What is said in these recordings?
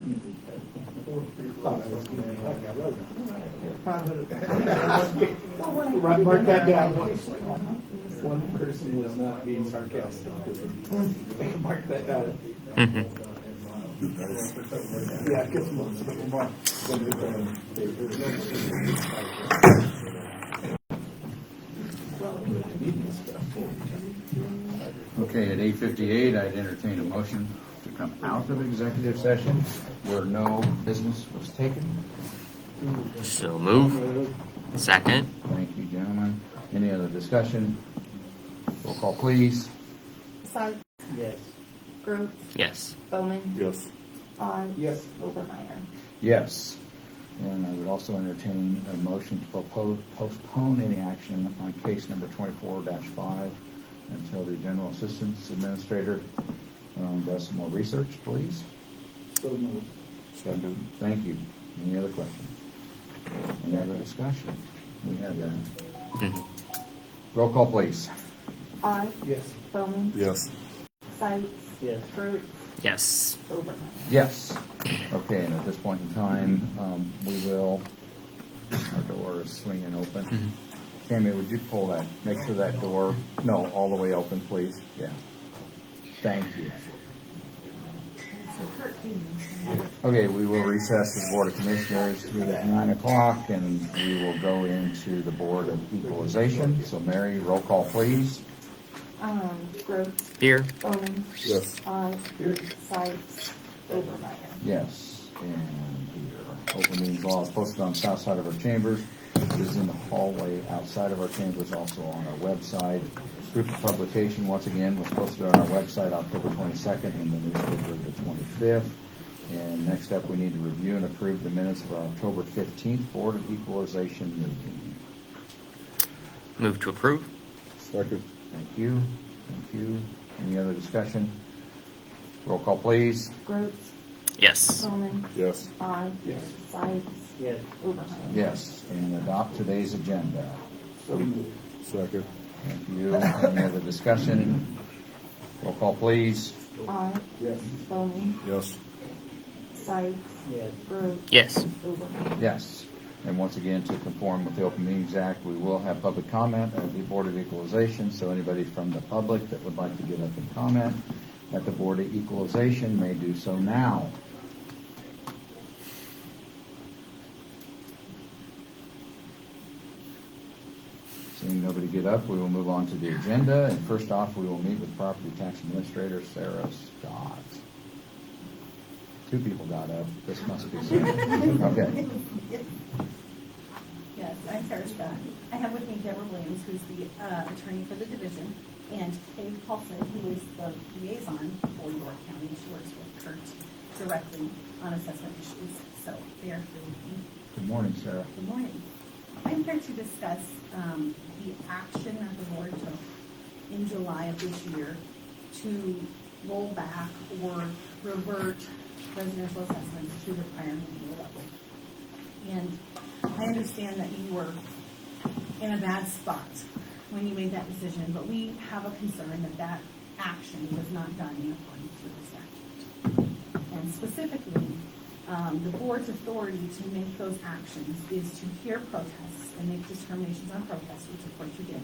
Mark that down. One person was not being sarcastic. Mark that down. Yeah, get some more. Okay, at 8:58, I'd entertain a motion to come out of executive session where no business was taken. So move. Second. Thank you, gentlemen. Any other discussion? Roll call, please. Sykes, Yes. Gross, Yes. Bowman, Yes. On, Yes. Overmeyer. Yes. And I would also entertain a motion to postpone any action on case number 24-5 until the General Assistance Administrator does some more research, please. So moved. Second. Thank you. Any other questions? Any other discussion? We have that. Roll call, please. On, Yes. Bowman, Yes. Sykes, Yes. Gross, Yes. Overmeyer. Yes. Okay, and at this point in time, we will, our door is swinging open. Tammy, would you pull that, make sure that door, no, all the way open, please? Yeah. Thank you. Okay, we will recess the Board of Commissioners through at 9 o'clock, and we will go into the Board of Equalization. So Mary, roll call, please. Gross, Here. Bowman, Yes. On, Sykes, Overmeyer. Yes, and here, open meetings law is posted on the south side of our chambers. It is in the hallway outside of our chambers, also on our website. Proof of publication, once again, was posted on our website October 22nd and the newspaper the 25th. And next up, we need to review and approve the minutes of our October 15th Board of Equalization meeting. Move to approve. Second. Thank you. Thank you. Any other discussion? Roll call, please. Gross, Yes. Bowman, Yes. On, Yes. Sykes, Yes. Overmeyer. Yes, and adopt today's agenda. So moved. Second. Thank you. Any other discussion? Roll call, please. On, Yes. Bowman, Yes. Sykes, Yes. Gross, Yes. Overmeyer. Yes. And once again, to conform with the Open Meetings Act, we will have public comment at the Board of Equalization. So anybody from the public that would like to get up and comment at the Board of Equalization may do so now. Seeing nobody get up, we will move on to the agenda. And first off, we will meet with Property Tax Administrator Sarah Scott. Two people got up. This must be Sarah. Okay. Yes, I'm Sarah Scott. I have with me Deborah Williams, who's the attorney for the division, and Kay Paulson, who is the liaison for York County. She works with Kurt directly on assessment issues. So they are here with me. Good morning, Sarah. Good morning. I'm here to discuss the action that the board took in July of this year to roll back or revert residential assessments to the prior meeting level. And I understand that you were in a bad spot when you made that decision, but we have a concern that that action was not done in accordance with the statute. And specifically, the board's authority to make those actions is to hear protests and make determinations on protests, which of course you did.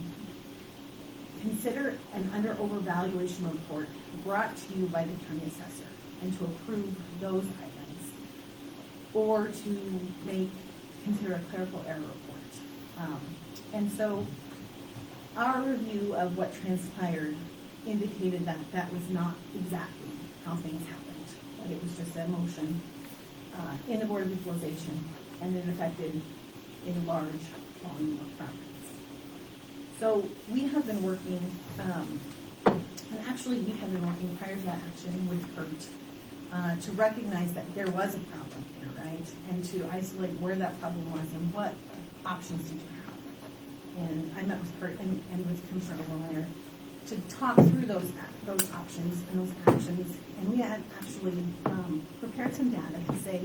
Consider an under-overvaluation report brought to you by the county assessor and to approve those items, or to consider a clerical error report. And so our review of what transpired indicated that that was not exactly how things happened, that it was just a motion in the Board of Equalization, and it affected a large volume of properties. So we have been working, and actually we have been working prior to that action with Kurt to recognize that there was a problem here, right? And to isolate where that problem was and what options did you have. And I met with Kurt and with Commissioner Overmeyer to talk through those options and those actions. And we had actually prepared some data to say,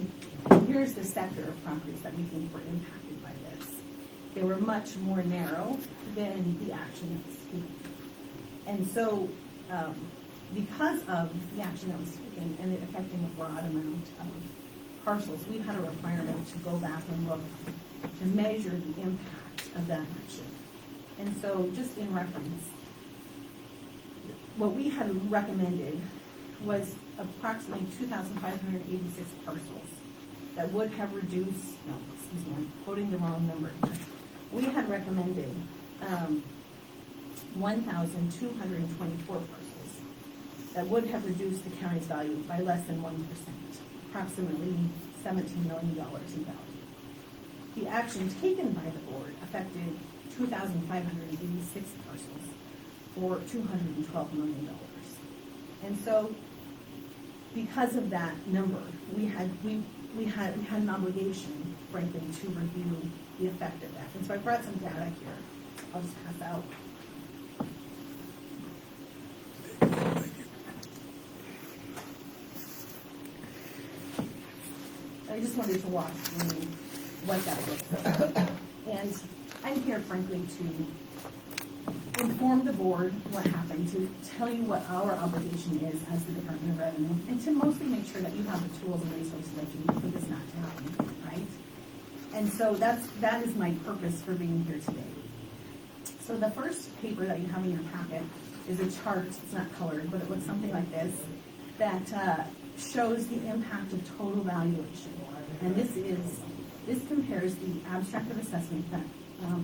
here's the sector of properties that we think were impacted by this. They were much more narrow than the action that was taken. And so because of the action that was taken and it affecting a broad amount of parcels, we've had a requirement to go back and look to measure the impact of that action. And so just in reference, what we had recommended was approximately 2,586 parcels that would have reduced, no, excuse me, I'm quoting the wrong number here. We had recommended 1,224 parcels that would have reduced the county's value by less than 1%, approximately $17 million in value. The action taken by the board affected 2,586 parcels for $212 million. And so, because of that number, we had an obligation, frankly, to review the effect of that. And so I brought some data here. I'll just pass out. I just wanted to walk through what that looks like. And I'm here, frankly, to inform the board what happened, to tell you what our obligation is as the Department of Revenue, and to mostly make sure that you have the tools and resources that you need for this not to happen, right? And so that is my purpose for being here today. So the first paper that you have in your packet is a chart. It's not colored, but it looks something like this, that shows the impact of total valuation. And this compares the abstract of assessment that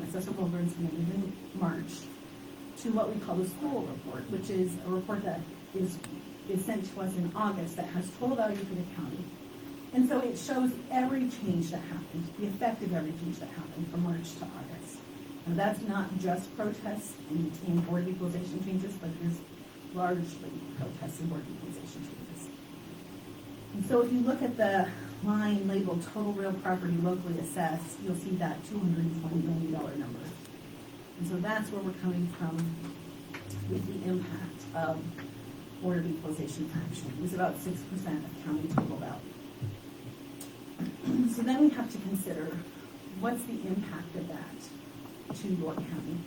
Assessor Goldberg submitted in March to what we call the school report, which is a report that is sent to us in August that has total value for the county. And so it shows every change that happened, the effect of every change that happened from March to August. Now that's not just protests and board equalization changes, but it is largely protests and board equalization changes. And so if you look at the line labeled total real property locally assessed, you'll see that $220 million number. And so that's where we're coming from with the impact of Board of Equalization action. It was about 6% of county total value. So then we have to consider what's the impact of that to York County.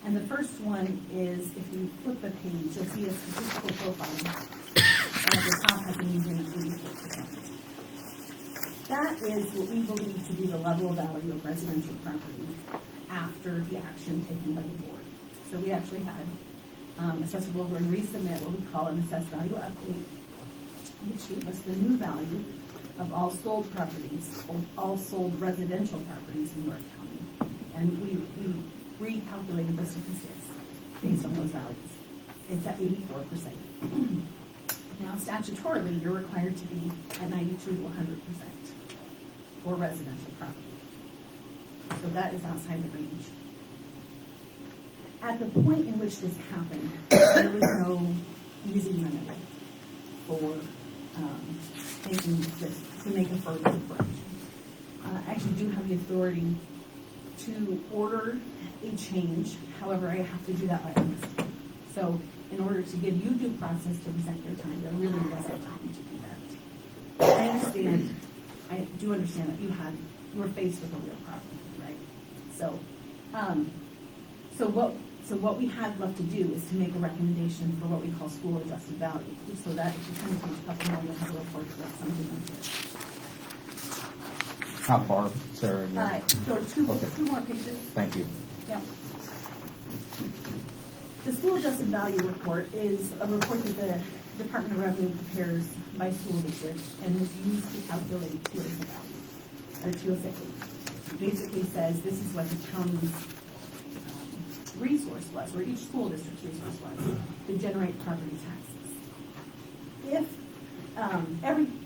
And the first one is, if you flip the page, you'll see a statistical profile. And at the top has a median of 84%. That is what we believe to be the level of value of residential property after the action taken by the board. So we actually had Assessor Goldberg resubmit what we call an assessed value update, which gave us the new value of all sold properties, all sold residential properties in York County. And we recalculated the statistics based on those values. It's at 84%. Now, statutorily, you're required to be at 92 to 100% for residential property. So that is outside the range. At the point in which this happened, there was no easy remedy for making this, to make a further correction. I actually do have the authority to order a change. However, I have to do that by August. So in order to give you due process to present your time, there really wasn't time to do that. I do understand that you were faced with a real problem, right? So, so what we had left to do is to make a recommendation for what we call school adjusted value, so that if you come to a couple more, you'll have a report that's something like this. How far, Sarah? All right, so two more pages. Thank you. Yeah. The school adjusted value report is a report that the Department of Revenue prepares by school district and is used to calculate TOSA value, or TOSA. It basically says this is what the county's resource was, or each school district's resource was, to generate property taxes. If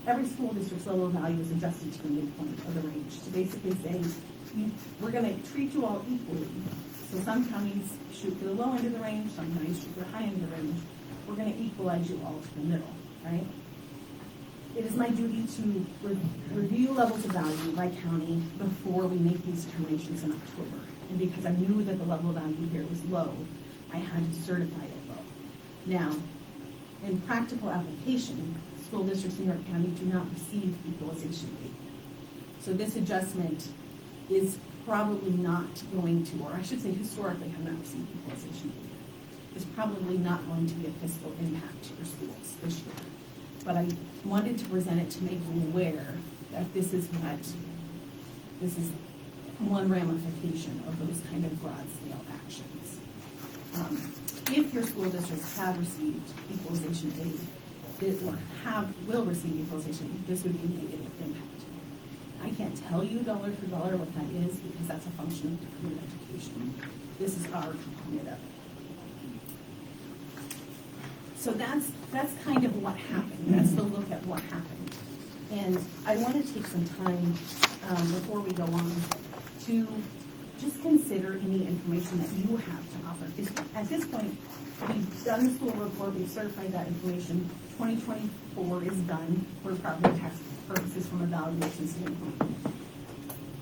every school district's level of value is adjusted to the midpoint of the range to basically say, we're going to treat you all equally. So some counties shoot for the low end of the range, some counties shoot for the high end of the range. We're going to equalize you all to the middle, right? It is my duty to review levels of value by county before we make these determinations in October. And because I knew that the level of value here was low, I had to certify it low. Now, in practical application, school districts in York County do not receive equalization aid. So this adjustment is probably not going to, or I should say historically have not received equalization aid. It's probably not going to be a fiscal impact to your schools this year. But I wanted to present it to make you aware that this is one ramification of those kind of broad scale actions. If your school districts have received equalization aid, will receive equalization aid, this would be a negative impact. I can't tell you dollar for dollar what that is because that's a function of Department of Education. This is our component of it. So that's kind of what happened. That's the look at what happened. And I want to take some time before we go on to just consider any information that you have to offer. At this point, we've done the school report, we've certified that information. 2024 is done for property tax purposes from a valuation standpoint.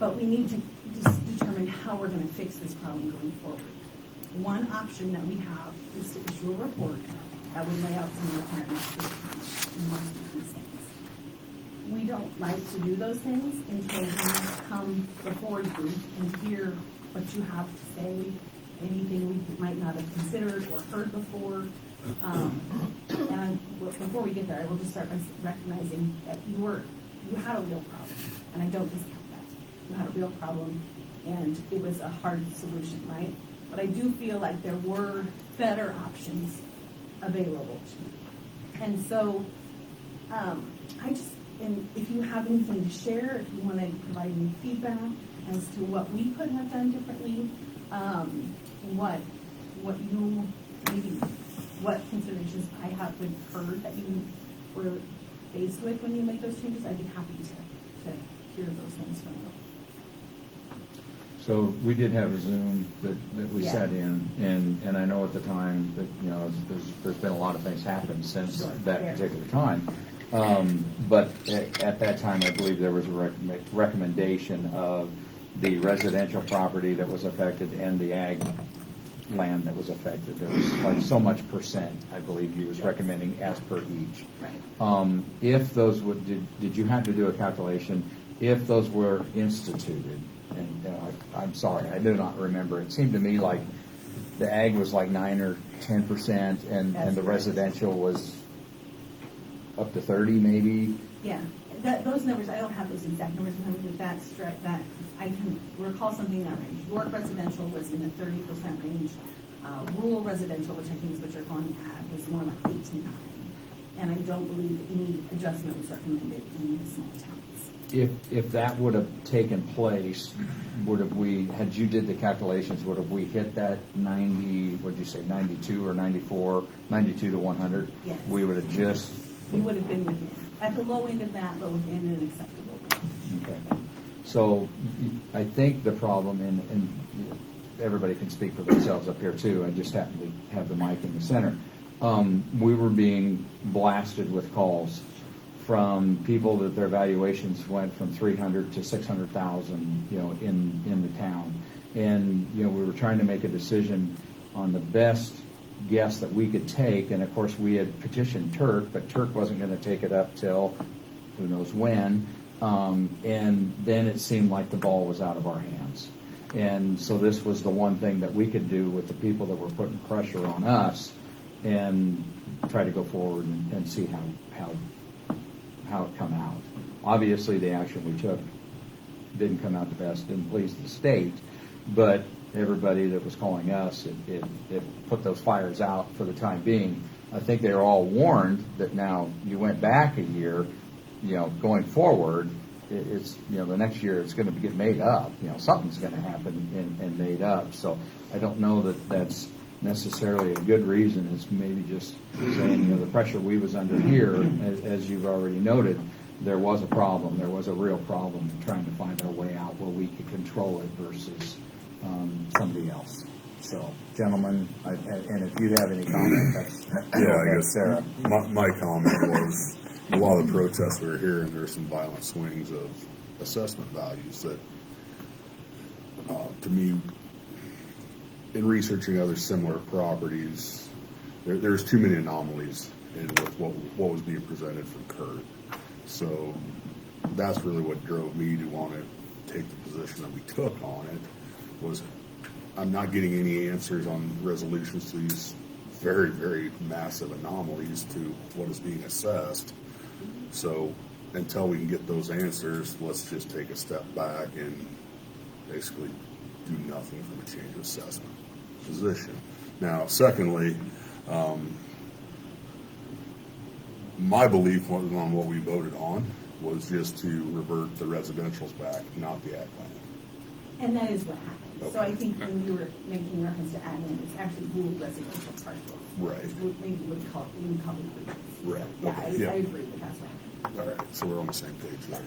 But we need to just determine how we're going to fix this problem going forward. One option that we have is to issue a report that would lay out some requirements for the county and most of these things. We don't like to do those things until we come before you and hear what you have to say, anything we might not have considered or heard before. And before we get there, I will just start by recognizing that you had a real problem, and I don't discount that. You had a real problem, and it was a hard solution, right? But I do feel like there were better options available to you. And so, and if you have anything to share, if you want to provide any feedback as to what we could have done differently, what considerations I have heard that you were faced with when you made those changes, I'd be happy to hear those things from you. So we did have a Zoom that we Yeah. sat in, and I know at the time that, there's been a lot of things happen since Sure. that Fair. particular time. But at that time, I believe there was a recommendation of the residential property that was affected and the ag land that was affected. There was like so much percent, I believe he was recommending as per each. Right. If those did you have to do a calculation, if those were instituted, and I'm sorry, I do not remember. It seemed to me like the ag was like 9 or 10%, and That's the correct. residential was up to 30 maybe. Yeah, those numbers, I don't have those exact numbers in front of me, but that I can recall something in that range. York residential was in the 30% range. Rural residential, which I think is what you're calling ag, was more like 8 to 9. And I don't believe any adjustment was recommended in the small towns. If that would have taken place, had you did the calculations, would have we hit that 90, what'd you say, 92 or 94, 92 to 100? Yes. We would have just, We would have been within, at the low end of that, but within an acceptable range. okay. So I think the problem, and everybody can speak for themselves up here too, I just happen to have the mic in the center. We were being blasted with calls from people that their valuations went from 300 to 600,000, in the town. And, we were trying to make a decision on the best guess that we could take. And of course, we had petitioned Turk, but Turk wasn't going to take it up till who knows when. And then it seemed like the ball was out of our hands. And so this was the one thing that we could do with the people that were putting pressure on us and try to go forward and see how it come out. Obviously, the action we took didn't come out the best, didn't please the state, but everybody that was calling us, it put those fires out for the time being. I think they were all warned that now you went back a year, going forward, it's, the next year it's going to get made up. Something's going to happen and made up. So I don't know that that's necessarily a good reason. It's maybe just saying, the pressure we was under here, as you've already noted, there was a problem. There was a real problem in trying to find our way out where we could control it versus somebody else. So, gentlemen, and if you have any comment, that's I guess Sarah. my comment was a lot of the protests we were hearing, there were some violent swings of assessment values that, to me, in researching other similar properties, there's too many anomalies in what was being presented from Kurt. So that's really what drove me to want to take the position that we took on it, was I'm not getting any answers on resolutions to these very, very massive anomalies to what is being assessed. So until we can get those answers, let's just take a step back and basically do nothing from a change of assessment position. Now, secondly, my belief on what we voted on was just to revert the residentials back, not the ag land. And that is what happened. So I think when you were making reference to ag land, it's actually rural residential parcels. Right. Maybe we would call it regions. Right. Yeah, Okay. Yeah. I agree that that's what happened. All right, so we're on the same page there.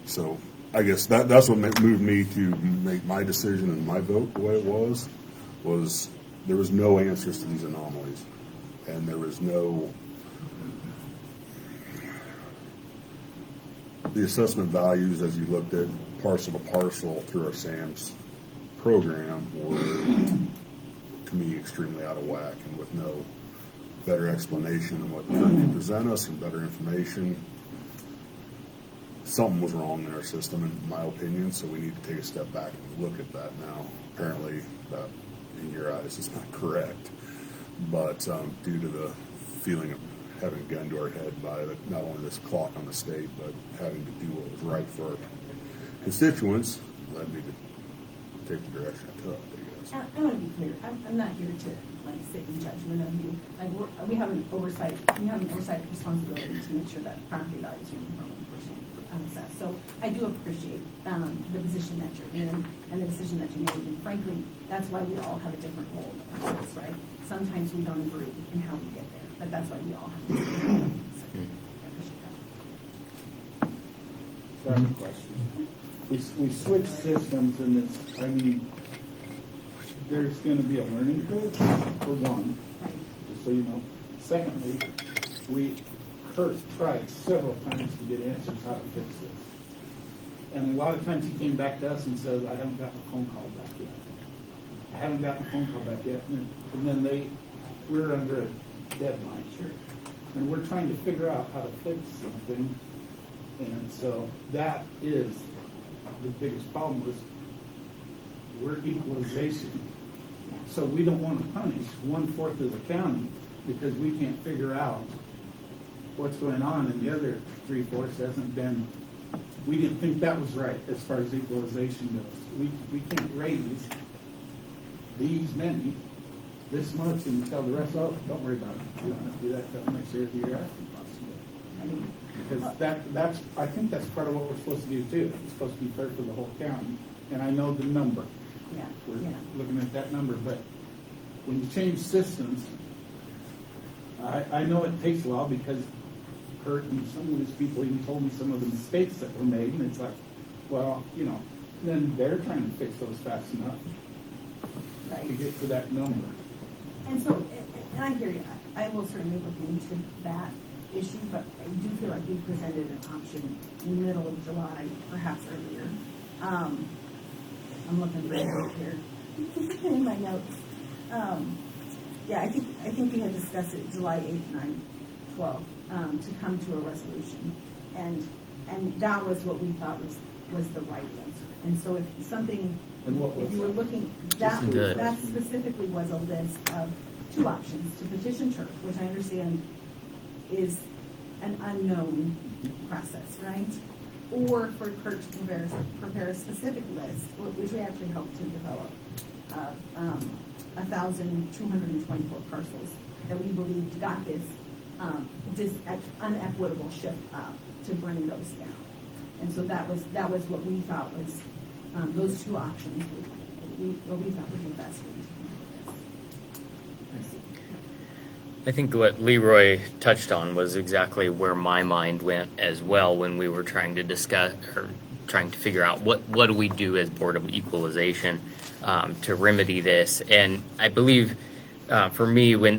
So I guess that's what moved me to make my decision and my vote the way it was there was no answers to these anomalies. And there was no, the assessment values as you looked at parcel to parcel through our SAMS program were, to me, extremely out of whack and with no better explanation than what they present us and better information. Something was wrong in our system, in my opinion, so we need to take a step back and look at that now. Apparently, that, in your eyes, is not correct, but due to the feeling of having a gun to our head by not only this clock on the state, but having to do what was right for our constituents, led me to take the direction I took, I guess. I want to be clear, I'm not here to like sit in judgment of you. Like we have an oversight responsibility to make sure that property values are uniformly assessed. So I do appreciate the position that you're in and the decision that you made. And frankly, that's why we all have a different role in the process, right? Sometimes we don't agree in how we get there, but that's why we all have to. So I appreciate that. So I have a question. We switched systems and it's, I mean, there's gonna be a learning curve, for one, Right. just so you know. Secondly, Kurt tried several times to get answers how to fix this. And a lot of times he came back to us and says, I haven't gotten a phone call back yet. I haven't gotten a phone call back yet. And then we're under a deadline. Sure. And we're trying to figure out how to fix something. And so that is the biggest problem is we're equalization. So we don't want to punish 1/4 of the county because we can't figure out what's going on, and the other 3/4 hasn't been, we didn't think that was right as far as equalization goes. We can't raise these many this much and tell the rest, oh, don't worry about it. You don't have to do that till next year if you're asking possibly. I mean, because I think that's part of what we're supposed to do too. It's supposed to be fair for the whole county. And I know the number. Yeah. We're Yeah. looking at that number, but when you change systems, I know it takes a while because Kurt and some of these people even told me some of the mistakes that were made, and it's like, well, then they're trying to fix those fast enough to Right. get to that number. And so, and I hear you, I will certainly look into that issue, but I do feel like you presented an option in the middle of July, perhaps earlier. I'm looking for it here in my notes. Yeah, I think we had discussed it July 8th, 9th, 12th, to come to a resolution. And that was what we thought was the right answer. And so if something, And what was if you were that? looking, that Good. specifically was a list of 2 options: to petition church, which I understand is an unknown process, right? Or for Kurt to prepare a specific list, which we actually helped to develop, of 1,224 parcels that we believed got this unequitable shift up to bring those down. And so that was what we thought was those 2 options. What we thought would be best for you to do. I think what Leroy touched on was exactly where my mind went as well when we were trying to discuss or trying to figure out what do we do as Board of Equalization to remedy this. And I believe for me, when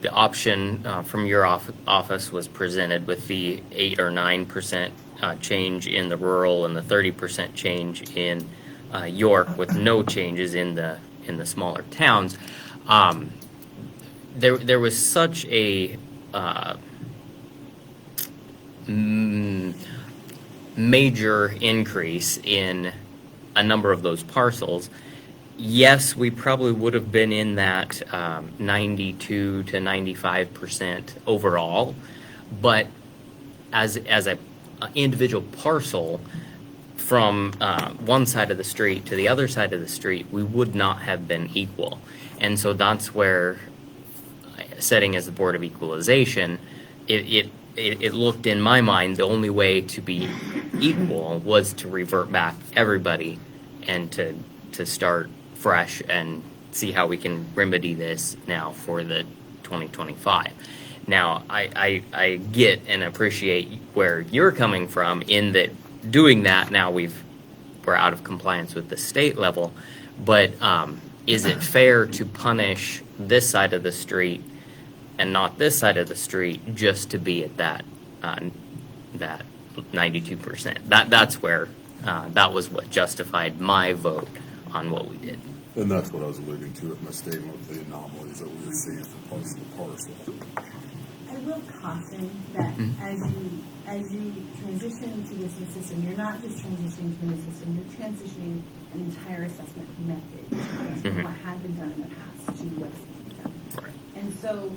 the option from your office was presented with the 8 or 9% change in the rural and the 30% change in York, with no changes in the smaller towns. There was such a major increase in a number of those parcels. Yes, we probably would have been in that 92 to 95% overall, but as a individual parcel from one side of the street to the other side of the street, we would not have been equal. And so that's where, setting as the Board of Equalization, it looked in my mind the only way to be equal was to revert back everybody and to start fresh and see how we can remedy this now for the 2025. Now, I get and appreciate where you're coming from in that doing that now we're out of compliance with the state level, but is it fair to punish this side of the street and not this side of the street just to be at that 92%? That's where that was what justified my vote on what we did. And that's what I was alluding to with my statement with the anomalies that we were seeing from parcel to parcel. I will caution that as you transition to this new system, you're not just transitioning to a new system, you're transitioning an entire assessment method from what had been done in the past to what's being done. Right. And so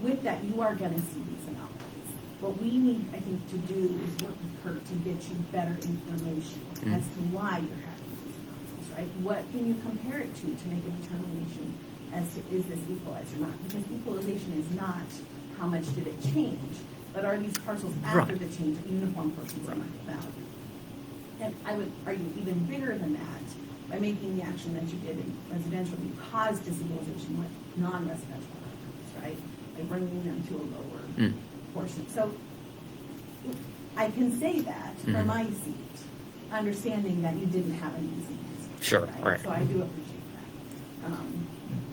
with that, you are going to see these anomalies. What we need, I think, to do is work with Kurt to get you better information as to why you're having these anomalies, right? What can you compare it to make a determination as to is this equalized or not? Because equalization is not how much did it change, but are these parcels after the change uniform portions of market value? And I would argue even bigger than that, by making the action that you did in residential, you caused disequalization with non-residential properties, right? By bringing them to a lower portion. So I can say that from my seat, understanding that you didn't have an easy answer. Sure, right. So I do appreciate that.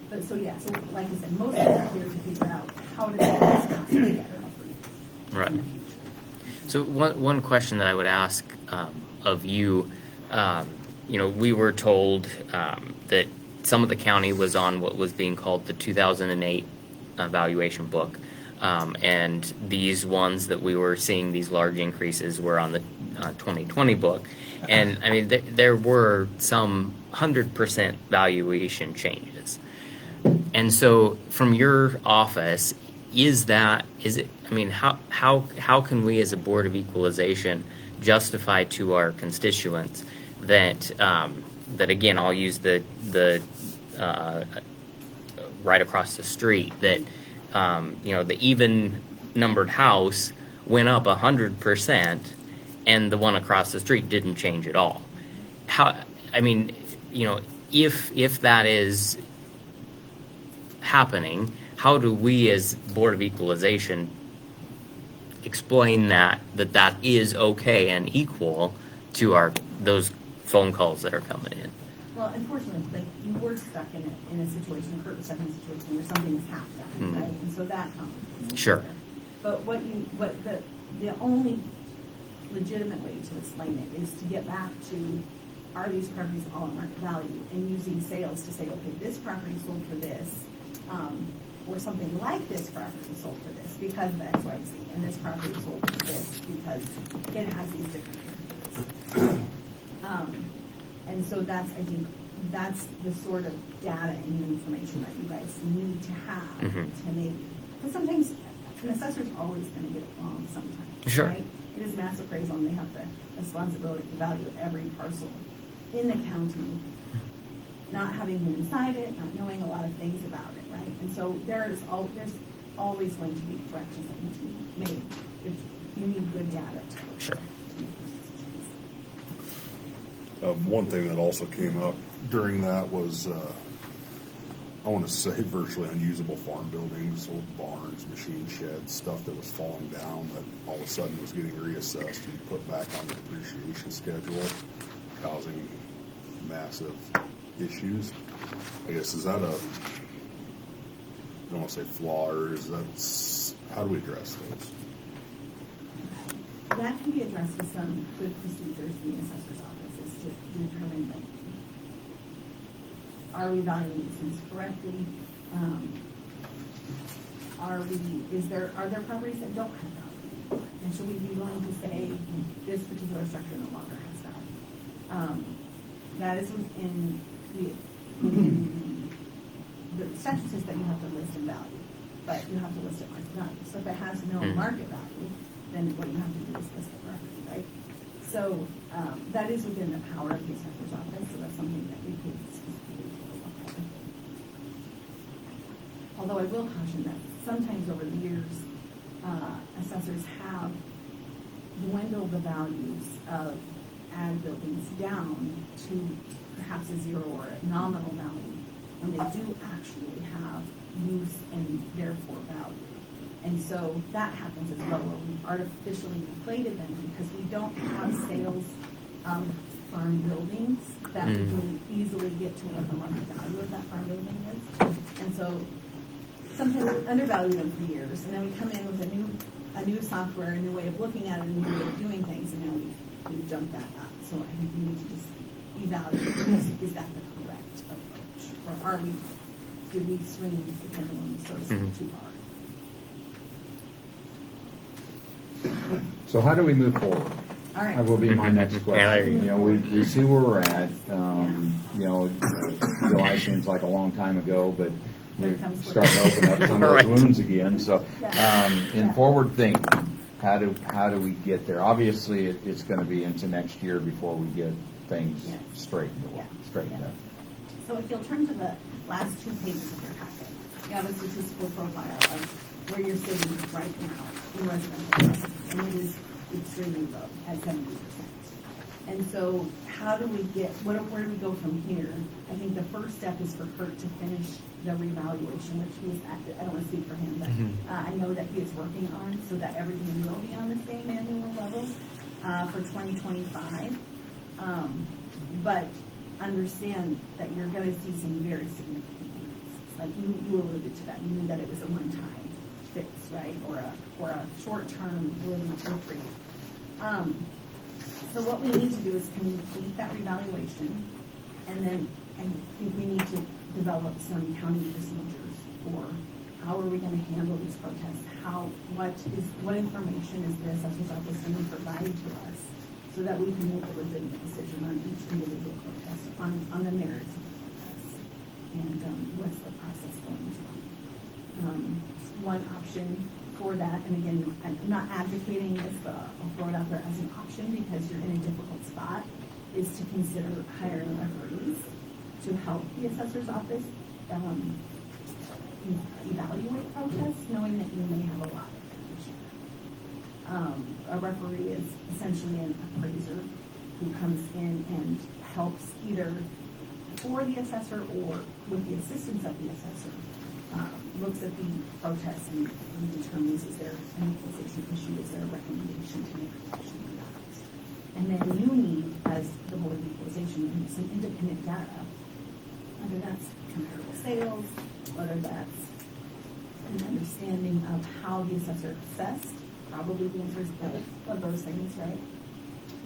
But so yeah, so like I said, most of us are here to figure out how to make this possibly better Right. in the future. So one question that I would ask of you, we were told that some of the county was on what was being called the 2008 evaluation book, and these ones that we were seeing these large increases were on the 2020 book, and I mean there were some 100% valuation changes, and so from your office. How can we as a Board of Equalization justify to our constituents that again, I'll use the right across the street, that the even numbered house went up 100% and the one across the street didn't change at all? If that is happening, how do we as Board of Equalization explain that is okay and equal to those phone calls that are coming in? Well, unfortunately, you were stuck in a situation, Kurt was stuck in a situation where something was happening, right? And so that comes. Sure. But the only legitimate way to explain it is to get back to, are these properties all at market value, and using sales to say, okay, this property sold for this, or something like this property sold for this because of X, Y, Z, and this property sold for this because it has these different characteristics. And so I think that's the sort of data and information that you guys need to have to make, because sometimes an assessor's always going to get it wrong sometimes, Sure. right? It is mass appraisal, and they have the responsibility to value every parcel in the county, not having been inside it, not knowing a lot of things about it, right? And so there's always going to be corrections that need to be made. If you need good data to Sure. One thing that also came up during that was, I want to say virtually unusable farm buildings, old barns, machine sheds, stuff that was falling down that all of a sudden was getting reassessed and put back on the depreciation schedule, causing massive issues. I guess, is that I don't want to say flaw, or how do we address those? That can be addressed with some good procedures in the assessor's office, is to determine, like, are we valuing these things correctly? Are there properties that don't have value? And should we be willing to say this particular structure no longer has value? That is within the statute says that you have to list in value, but you have to list at market value. So if it has no market value, then what you have to do is list the property, right? So, that is within the power of the assessor's office, so that's something that we could specifically look at. Although I will caution that sometimes over the years, assessors have dwindled the values of ag buildings down to perhaps a zero or a nominal value, when they do actually have use and therefore value. And so that happens as well, where we artificially inflated them because we don't have sales of farm buildings that we can easily get to what the market value of that farm building is. And so sometimes we undervalue them for years, and then we come in with a new software, a new way of looking at it, a new way of doing things, and now we've jumped that up. So I think we need to just evaluate, is that the correct approach? Or did we swing the pendulum, so to speak, too far? So how do we move forward? All right. That will be my next Yeah, question. You know, we see where we're at. You know, July seems like a long time ago, but we're starting to open up some of Right. those wounds again. So, in Yeah. forward thinking, how do we get there? Obviously, it's going to be into next year before we get things Yeah. straightened Yeah. up. So if you'll turn to the last 2 pages of your packet, you have a statistical profile of where you're sitting right now in residential, and it is extremely low at 70%. And so how do we where do we go from here? I think the first step is for Kurt to finish the revaluation, which he is active. I don't want to speak for him, but I know that he is working on so that everything will be on the same annual level for 2025. But understand that you're going to see some very significant increases. Like you alluded to that. You knew that it was a one-time fix, right? Or a short-term living appropriate. So what we need to do is complete that revaluation, and then I think we need to develop some county procedures for how are we going to handle these protests? What information is the assessor's office going to provide to us so that we can make a legitimate decision on each individual protest, on the merits of the protest, and what's the process going to be. One option for that, and again, I'm not advocating this, but I'll throw it out there as an option because you're in a difficult spot, is to consider hiring referees to help the assessor's office evaluate protests, knowing that you may have a lot of information. A referee is essentially an appraiser who comes in and helps either for the assessor or with the assistance of the assessor, looks at the protests and determines is there an equalization issue, is there a recommendation to make a action or not. And then you need, as the Board of Equalization, you need some independent data, whether that's comparable sales, whether that's an understanding of how the assessor assessed. Probably the answer is both of those things, right?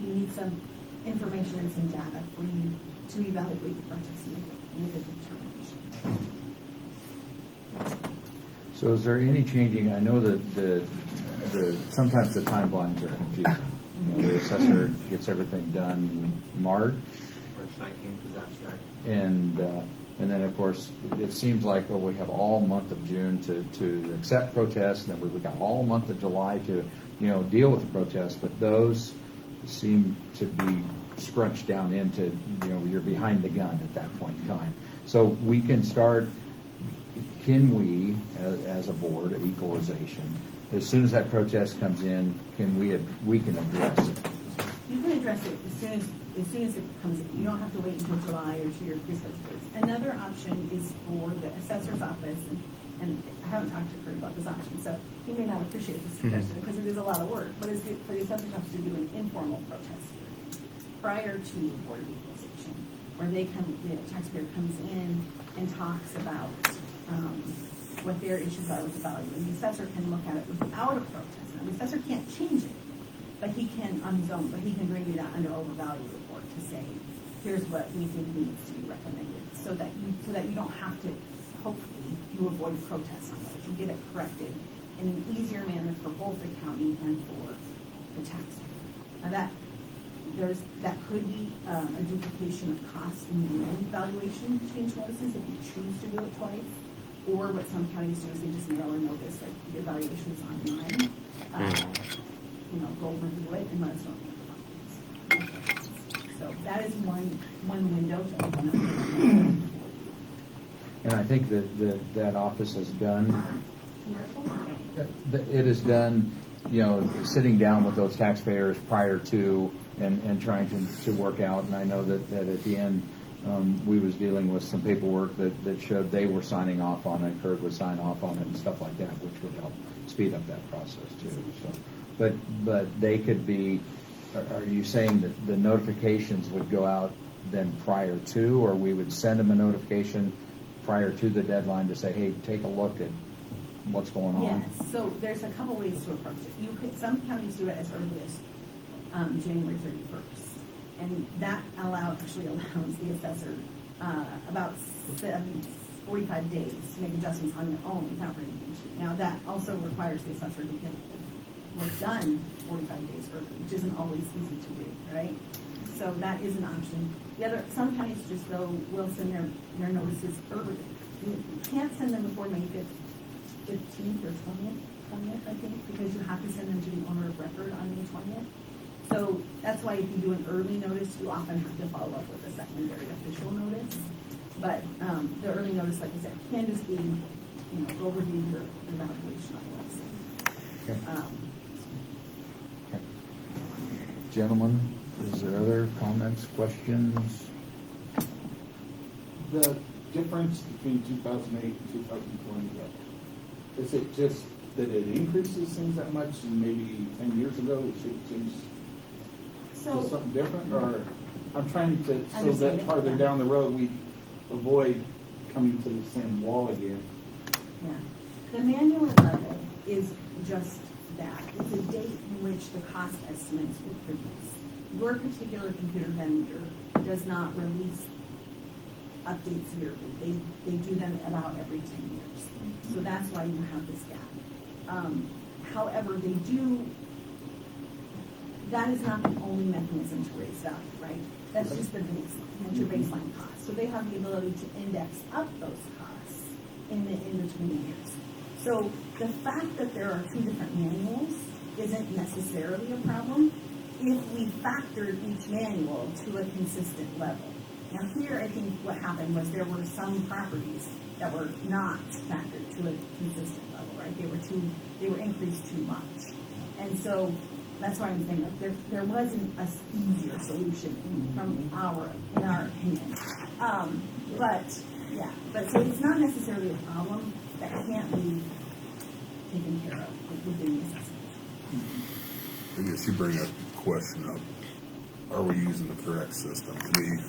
You need some information and some data for you to evaluate the protest and make a determination. So is there any changing? I know that the sometimes the timelines are confusing. You know, the assessor gets everything done March. March 19th is abstract. And then, of course, it seems like, we have all month of June to accept protests, and then we've got all month of July to, deal with the protests, but those seem to be scrunched down into, you're behind the gun at that point in time. So we can can we, as a board of equalization, as soon as that protest comes in, we can address it? You can address it as soon as it comes in. You don't have to wait until July or to your pre-special dates. Another option is for the assessor's office, and I haven't talked to Kurt about this option, so he may not appreciate this suggestion because it is a lot of work, but it's for the assessor's office to do an informal protest prior to the Board of Equalization, where the taxpayer comes in and talks about what their issues are with the value, and the assessor can look at it without a protest. Now, the assessor can't change it, but he can, on his own, but he can bring you that under overvalue report to say, here's what we think needs to be recommended, so that you don't have to, hopefully, you avoid protests on those. You get it corrected in an easier manner for both the county and for the taxpayer. Now that could be a duplication of costs in the valuation change notices if you choose to do it twice. Or what some counties do is they just mail a notice, like the evaluation is online. go review it and let us know any problems. So that is one window to open up. And I think that office has done, it has done, sitting down with those taxpayers prior to and trying to work out. And I know that at the end, we was dealing with some paperwork that showed they were signing off on it, Kurt would sign off on it and stuff like that, which would help speed up that process too. So, but they could be, are you saying that the notifications would go out then prior to, or we would send them a notification prior to the deadline to say, hey, take a look at what's going on? Yes, so there's a couple ways to approach it. Some counties do it as early as January 31st. And that actually allows the assessor about 45 days to make adjustments on their own without bringing it to you. Now, that also requires the assessor to get work done 45 days early, which isn't always easy to do, right? So that is an option. Some counties just will send their notices early. You can't send them before May 15th or 20th, I think, because you have to send them to the owner of record on May 20th. So that's why if you do an early notice, you often have to follow up with a secondary official notice. But the early notice, like I said, can just be, go review your evaluation on the website. Okay. Okay. Gentlemen, is there other comments, questions? The difference between 2008 and 2020, is it just that it increases things that much, and maybe 10 years ago it should change to something different? Or I'm trying to, so that farther down the road we avoid coming to the same wall again. Yeah. The manual 11 is just that. It's a date in which the cost estimates will produce. Your particular computer vendor does not release updates yearly. They do them about every 10 years. So that's why you have this gap. However, that is not the only mechanism to raise value, right? That's just the baseline, that's your baseline cost. So they have the ability to index up those costs in between years. So the fact that there are two different manuals isn't necessarily a problem if we factored each manual to a consistent level. Now here, I think what happened was there were some properties that were not factored to a consistent level, right? They were increased too much. And so that's why I'm saying that there wasn't an easier solution in our opinion. But so it's not necessarily a problem that can't be taken care of within the assessment. I guess you bring a question up. Are we using the correct system? To me,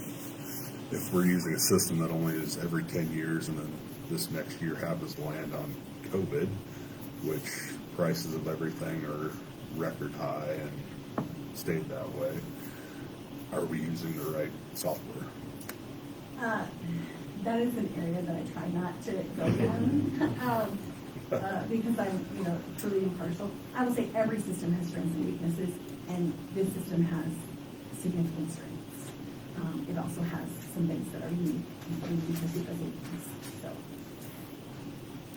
if we're using a system that only is every 10 years and then this next year happens to land on COVID, which prices of everything are record high and stayed that way, are we using the right software? That is an area that I try not to go down because I'm truly impartial. I will say every system has strengths and weaknesses, and this system has significant strengths. It also has some things that are unique and weaknesses as a weakness. So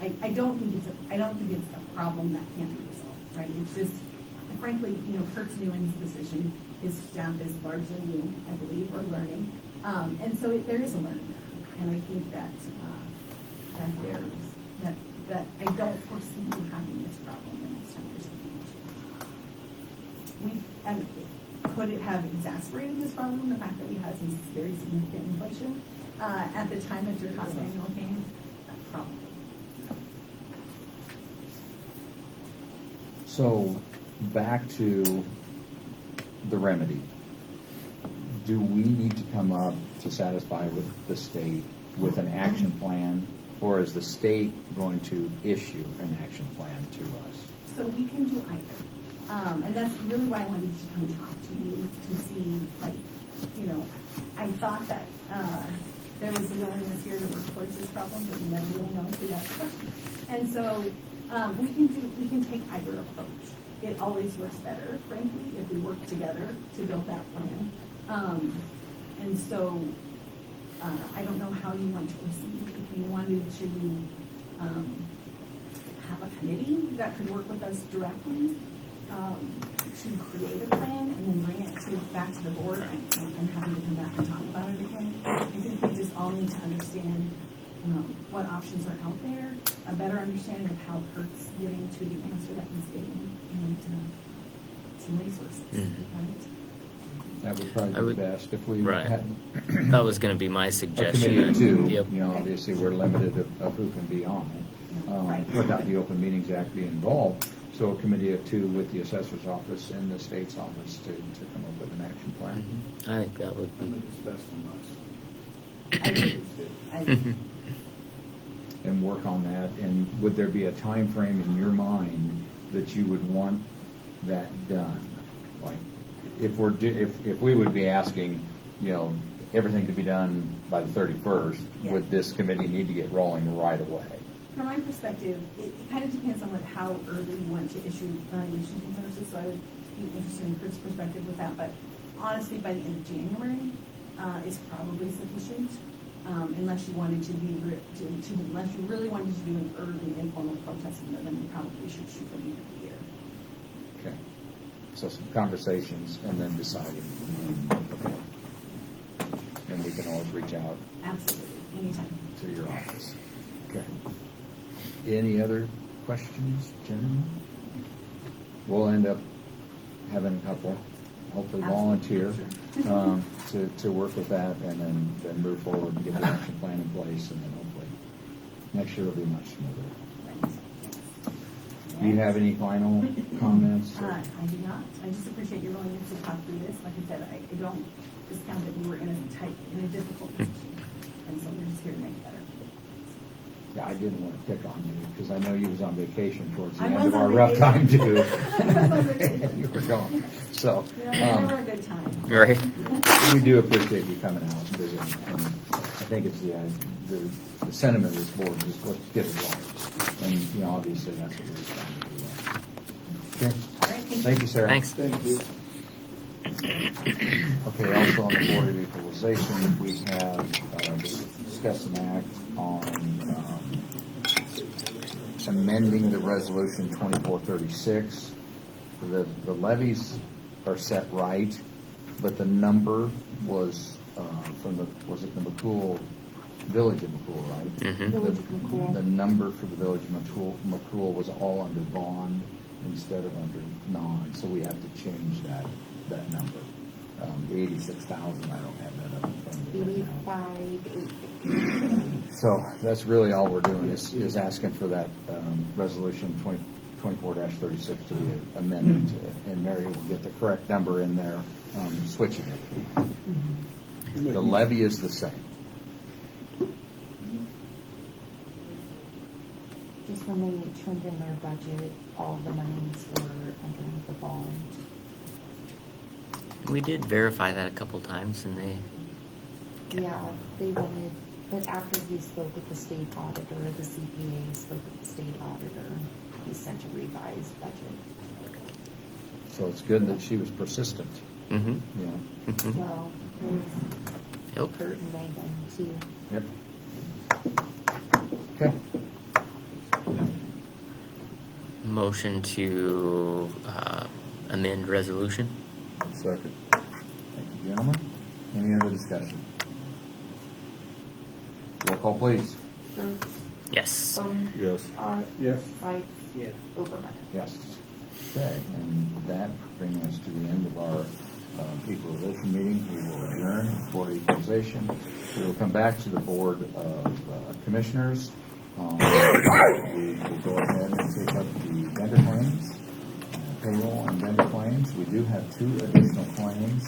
I don't think it's a problem that can't be resolved, right? It's just, frankly, Kurt's new in his position. His staff is largely new, I believe, or learning, and so there is a learning curve. And I think that that I don't foresee having this problem in the next 10 years. Could it have exacerbated this problem, the fact that we had some very significant inflation at the time that your cost manual came? Probably. So back to the remedy. Do we need to come up to satisfy with the state with an action plan, or is the state going to issue an action plan to us? So we can do either. And that's really why I wanted to come talk to you to see, I thought that there was a willingness here to work towards this problem, but we never really know until you ask the question. And so we can take either approach. It always works better, frankly, if we work together to build that plan. And so I don't know how you want to proceed. If you wanted to have a committee that could work with us directly, to create a plan and then bring it back to the board and having to come back and talk about it again. I think we just all need to understand what options are out there, a better understanding of how PERT's getting to the answer that he's getting, and some resources, right? That would probably I be would- best if we Right. had That was going to be my a suggestion. committee of two. Yep. You know, obviously, we're limited of who can be on it, Right. without the Open Meetings Act being involved. So a committee of two with the assessor's office and the state's office to come up with an action plan. I think that would I be. think it's best from us. I agree. I agree. And work on that, and would there be a time frame in your mind that you would want that done? Like, if we would be asking, you know, everything to be done by the 31st, Yeah. would this committee need to get rolling right away? From my perspective, it kind of depends on how early you want to issue evaluation consensus, so I would be interested in Kurt's perspective with that, but honestly, by the end of January, is probably sufficient, unless you wanted to be, unless you really wanted to do an early informal protesting, then you probably should shoot for the end of the year. Okay, so some conversations and then deciding. Okay. And we can always reach out Absolutely, anytime. to your office. Okay. Any other questions, gentlemen? We'll end up having a couple, hopefully volunteer, to work with that and then move forward and get the action plan in place, and then hopefully next year will be much smoother. Do you have any final comments? I do not. I just appreciate your willingness to talk through this. Like I said, I don't discount that we were in a difficult position, and so we're just here to make it better. Yeah, I didn't want to pick on you, because I know you was on vacation towards the I end was of on our rough time too. vacation. You were gone, so. Never a good time. Right. We do appreciate you coming out and visiting, and I think it's the sentiment of this board is let's get it right. And, you know, obviously that's what we're trying to do. Okay, All right, thank you, Sarah. Thanks. Thank you. Okay, also on the Board of Equalization, we have discussed an act on amending the resolution 2436. The levies are set right, but the number was was it the McCool, Village of McCool, right? Mhm. Village of McCool. The number for the Village of McCool was all under bond instead of under non, so we have to change that number. The 86,000, I don't have that up in front of me right now. So that's really all we're doing is asking for that resolution 24-36 to be amended, and Mary will get the correct number in there, switching it. The levy is the same. Just when they turned in their budget, all the monies were underneath the bond. We did verify that a couple times, and they. Yeah, they wanted, but after we spoke with the state auditor, the CPA spoke with the state auditor, he sent a revised budget. So it's good that she was persistent, Mm-hmm. you know. Mm-hmm. Well, with Yep. Kurt and Megan too. Yep. Okay. Motion to amend resolution. Second. Thank you, gentlemen. Any other discussion? Roll call, please. Kurt, Yes. Stone, Yes. Art, Yes. Sykes, Overman. Yes. Okay, and that brings us to the end of our equalization meeting. We will adjourn for equalization. We will come back to the Board of Commissioners. We will go ahead and take up the vendor claims, payroll and vendor claims. We do have 2 additional claims.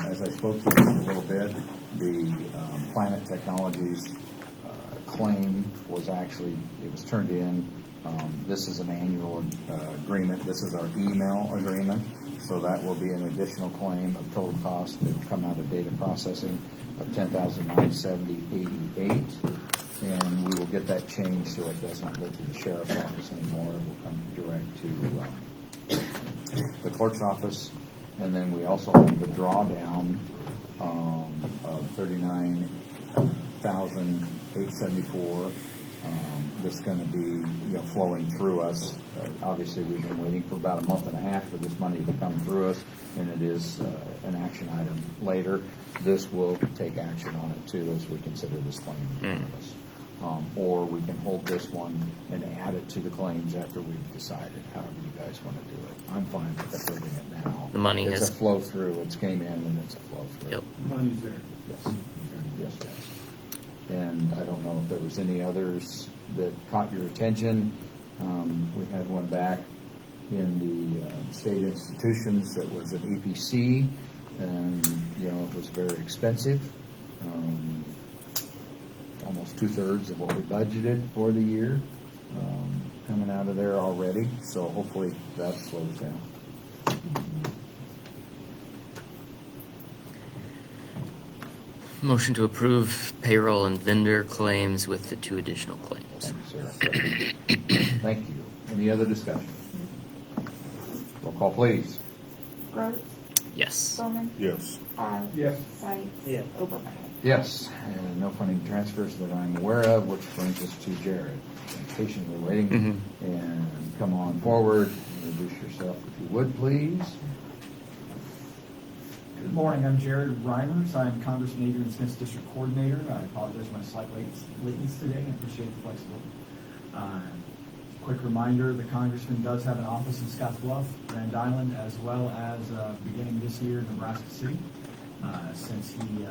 As I spoke to you a little bit, the Planet Technologies claim was actually, it was turned in. This is an annual agreement. This is our email agreement. So that will be an additional claim of total cost that will come out of data processing of $10,970.88. And we will get that changed so it does not go to the sheriff's office anymore. It will come direct to the clerk's office. And then we also have the drawdown of $39,874 that's gonna be, flowing through us. Obviously, we've been waiting for about a month and a half for this money to come through us, and it is an action item later. This will take action on it too, as we consider this claim in front of us. Or we can hold this one and add it to the claims after we've decided, however you guys want to do it. I'm fine with approving it now. The money It's has- a flow through, it's came in and it's a flow through. Yep. Money's there. Yes, yes, yes. And I don't know if there was any others that caught your attention. We had one back in the state institutions that was an EPC, and, it was very expensive. Almost 2/3 of what we budgeted for the year, coming out of there already, so hopefully that slows down. Motion to approve payroll and vendor claims with the 2 additional claims. Thank you, Sarah. Thank you. Any other discussion? Roll call, please. Gross, Yes. Brumman, Yes. Barr. Yes. Sykes. Yes. Obermeyer. Yes, and no funding transfers that I'm aware of, which brings us to Jared. Patiently waiting, and come on forward, introduce yourself if you would, please. Good morning, I'm Jared Reimers. I'm Congressman Adrian Smith's district coordinator. I apologize for my slight lateness today and appreciate the flexibility. Quick reminder, the congressman does have an office in Scottsbluff, Grand Island, as well as beginning this year, Nebraska City, since he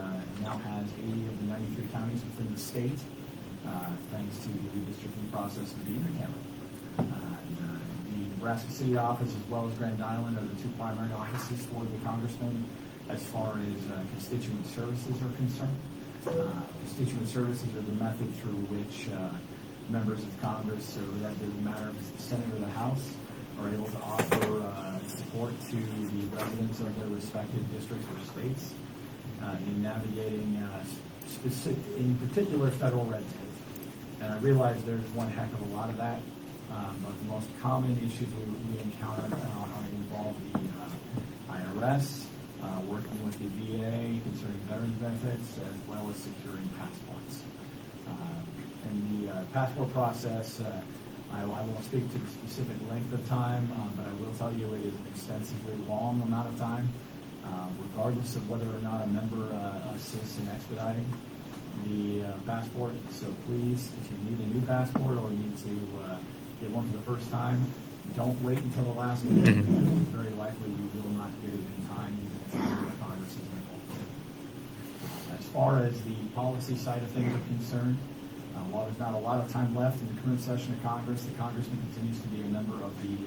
now has 80 of the 93 counties within the state, thanks to the redistricting process of the Beaver County. The Nebraska City office as well as Grand Island are the 2 primary offices for the congressman as far as constituent services are concerned. Constituent services are the method through which members of Congress, so that doesn't matter if it's the Senate or the House, are able to offer support to the residents of their respective districts or states in navigating in particular federal red tape. And I realize there's one heck of a lot of that, but the most common issues we encounter involve the IRS, working with the VA concerning veterans benefits, as well as securing passports. In the passport process, I won't speak to the specific length of time, but I will tell you it is an extensively long amount of time, regardless of whether or not a member assists in expediting the passport. So please, if you need a new passport or need to get one for the first time, don't wait until the last minute. It's very likely you will not get it in time, even if the Congress is involved. As far as the policy side of things are concerned, while there's not a lot of time left in the current session of Congress, the congressman continues to be a member of the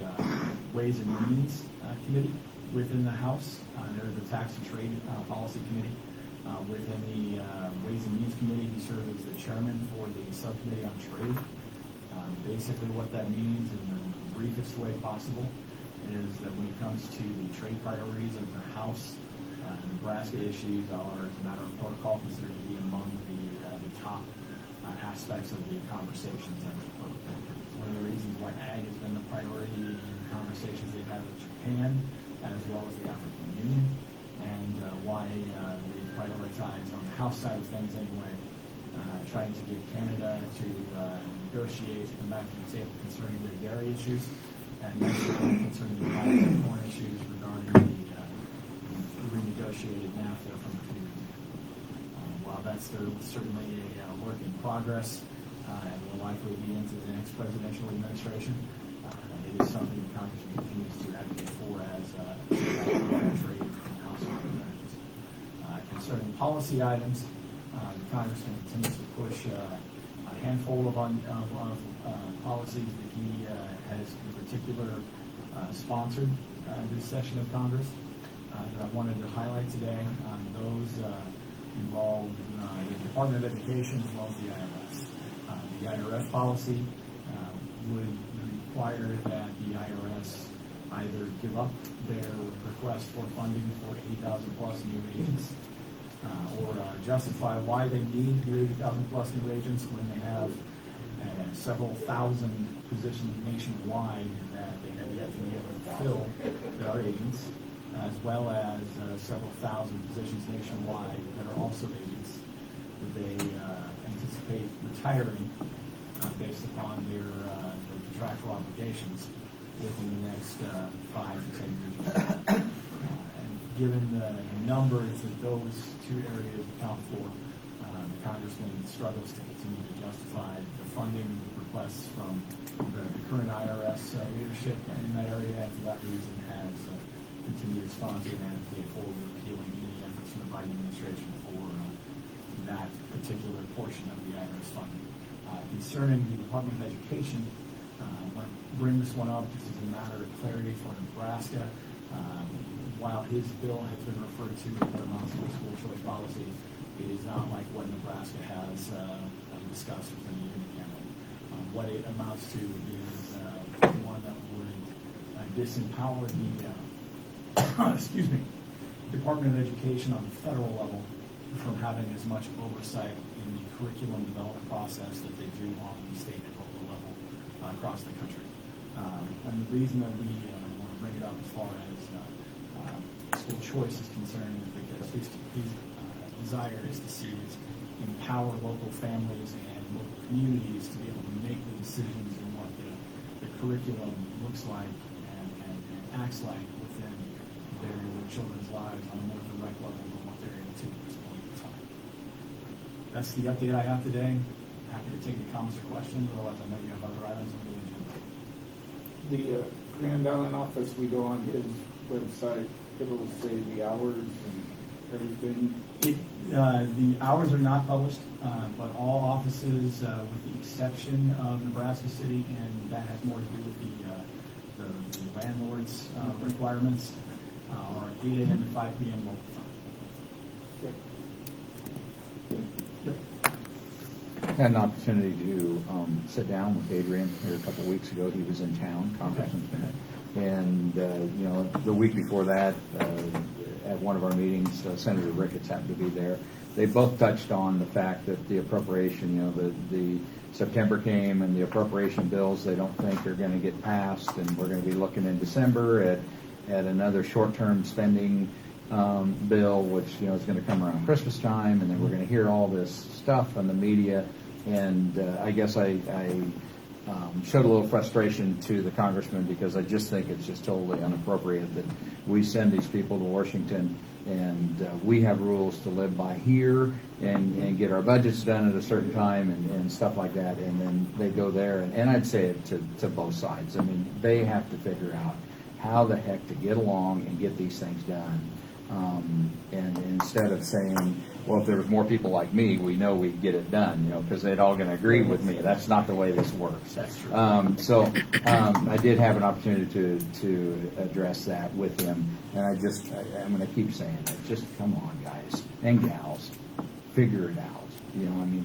Ways and Means Committee within the House. There's the Tax and Trade Policy Committee. Within the Ways and Means Committee, he serves as the chairman for the Subcommittee on Trade. Basically what that means in the briefest way possible is that when it comes to the trade priorities of the House, Nebraska issues are, as a matter of protocol, considered to be among the top aspects of the conversations that we put. One of the reasons why ag has been the priority in the conversations they've had with Japan, as well as the African Union, and why we prioritize on the House side of things anyway, trying to get Canada to negotiate and come back to the table concerning their dairy issues, and Mexico concerning the corn issues regarding the renegotiated NAFTA from the community. While that's certainly a work in progress, and will likely be into the next presidential administration, it is something the Congress continues to advocate for as trade and House of Representatives. Concerning policy items, the Congressman continues to push a handful of policies that he has in particular sponsored this session of Congress that I wanted to highlight today. Those involve the Department of Education as well as the IRS. The IRS policy would require that the IRS either give up their request for funding for 80,000 plus new agents or justify why they need 80,000 plus new agents when they have several thousand positions nationwide that they have yet to be able to fill that are agents, as well as several thousand positions nationwide that are also agents that they anticipate retiring based upon their contractual obligations within the next 5 to 10 years. And given the numbers that those two areas account for, the congressman struggles to continue to justify the funding requests from the current IRS leadership in that area, and for that reason has continued to sponsor and advocate for repealing any efforts from the Biden administration for that particular portion of the IRS funding. Concerning the Department of Education, I want to bring this one up just as a matter of clarity for Nebraska. While his bill has been referred to as the school choice policy, it is not like what Nebraska has discussed within the Union Cabinet. What it amounts to is one that would disempower the excuse me, Department of Education on the federal level from having as much oversight in the curriculum development process that they do on the state and local level across the country. And the reason that we want to bring it up as far as school choice is concerned is because his desire is to see is empower local families and local communities to be able to make the decisions in what the curriculum looks like and acts like within their children's lives on a more direct level than what they're able to at this point in time. That's the update I have today. Happy to take any comments or questions, otherwise I know you have other items on the agenda. The Grand Island office, we go on his website, it'll say the hours and everything. The hours are not published, but all offices, with the exception of Nebraska City, and that has more to do with the landlord's requirements, are 8 a.m. to 5 p.m. local time. Had an opportunity to sit down with Adrian here a couple of weeks ago. He was in town, Congressman. And, the week before that, at one of our meetings, Senator Ricketts happened to be there. They both touched on the fact that the appropriation, the September came and the appropriation bills they don't think are going to get passed, and we're going to be looking in December at another short-term spending bill, which is going to come around Christmas time, and then we're going to hear all this stuff in the media. And I guess I showed a little frustration to the congressman because I just think it's just totally inappropriate that we send these people to Washington and we have rules to live by here and get our budgets done at a certain time and stuff like that, and then they go there and I'd say it to both sides. I mean, they have to figure out how the heck to get along and get these things done. And instead of saying, well, if there was more people like me, we know we'd get it done, because they'd all going to agree with me. That's not the way this works. That's true. I did have an opportunity to address that with him, and I'm going to keep saying it. Just come on, guys and gals, figure it out.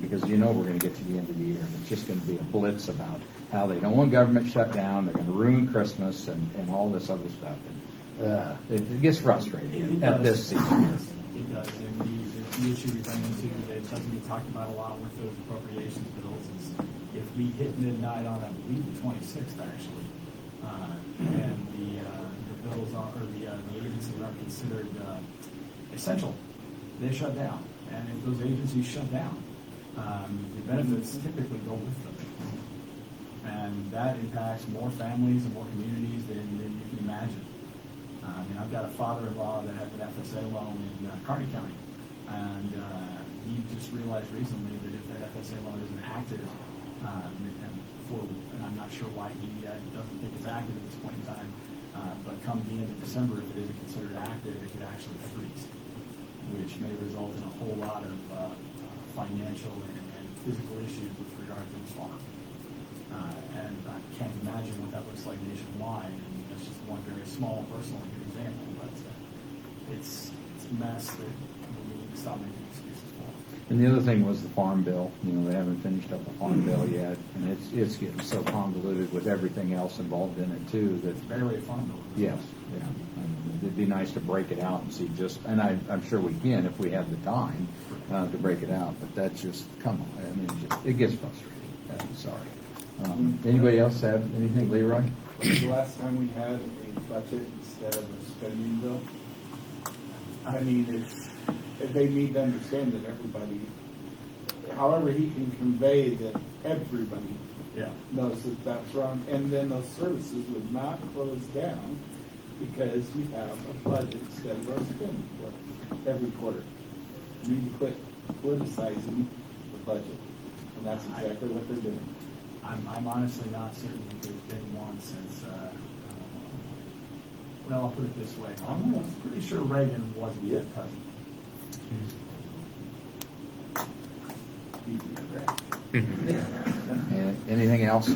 Because we're going to get to the end of the year, and it's just going to be a blitz about how they don't want government shut down, they're going to ruin Christmas and all this other stuff. It gets frustrating at this season. It does. And the issue we run into that doesn't get talked about a lot with those appropriations bills is if we hit midnight on, I believe, the 26th, actually, and the bills are, or the agencies aren't considered essential, they shut down. And if those agencies shut down, the benefits typically go with them. And that impacts more families and more communities than you can imagine. I've got a father-in-law that has an FSA loan in Kearney County, and he just realized recently that if that FSA loan isn't active, and I'm not sure why he doesn't think it's active at this point in time, but come the end of December, if it isn't considered active, it could actually freeze, which may result in a whole lot of financial and physical issues with regard to his farm. And I can't imagine what that looks like nationwide. That's just one very small personal example, but it's a mess that we need to stop making excuses for. And the other thing was the farm bill. They haven't finished up the farm bill yet, and it's getting so convoluted with everything else involved in it too that It's barely a farm bill. yes, yeah. It'd be nice to break it out and see and I'm sure we can if we have the time to break it out. But that's just come on. It gets frustrating. I'm sorry. Anybody else have anything, Leroy? When was the last time we had a budget instead of a spending bill? They need to understand that everybody however he can convey that everybody Yeah. knows that that's wrong, and then those services would not close down because we have a budget instead of our spending every quarter. We need to quit politicizing the budget, and that's exactly what they're doing. I'm honestly not certain that there's been one since, well, I'll put it this way. I'm pretty sure Reagan wasn't yet president. And anything else?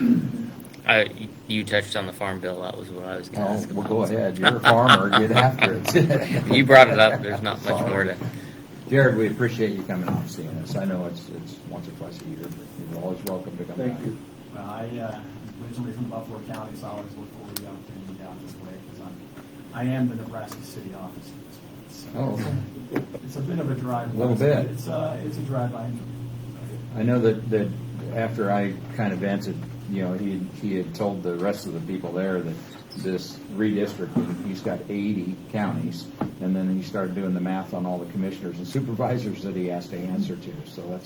You touched on the farm bill. That was what I was going to Oh, ask. well, go ahead. You're a farmer. Get after it. You brought it up. There's not much Sorry. more to. Jared, we appreciate you coming out and seeing us. I know it's once or twice a year, but you're always welcome to come Thank back. you. Well, I, originally from Buffalo County, so I always look forward to the opportunity to get out this way, because I am the Nebraska City office at this point. So Oh, okay. it's a bit of a drive. A little bit. It's a drive I enjoy. I know that after I kind of vented, he had told the rest of the people there that this redistricting, he's got 80 counties, and then he started doing the math on all the commissioners and supervisors that he has to answer to. So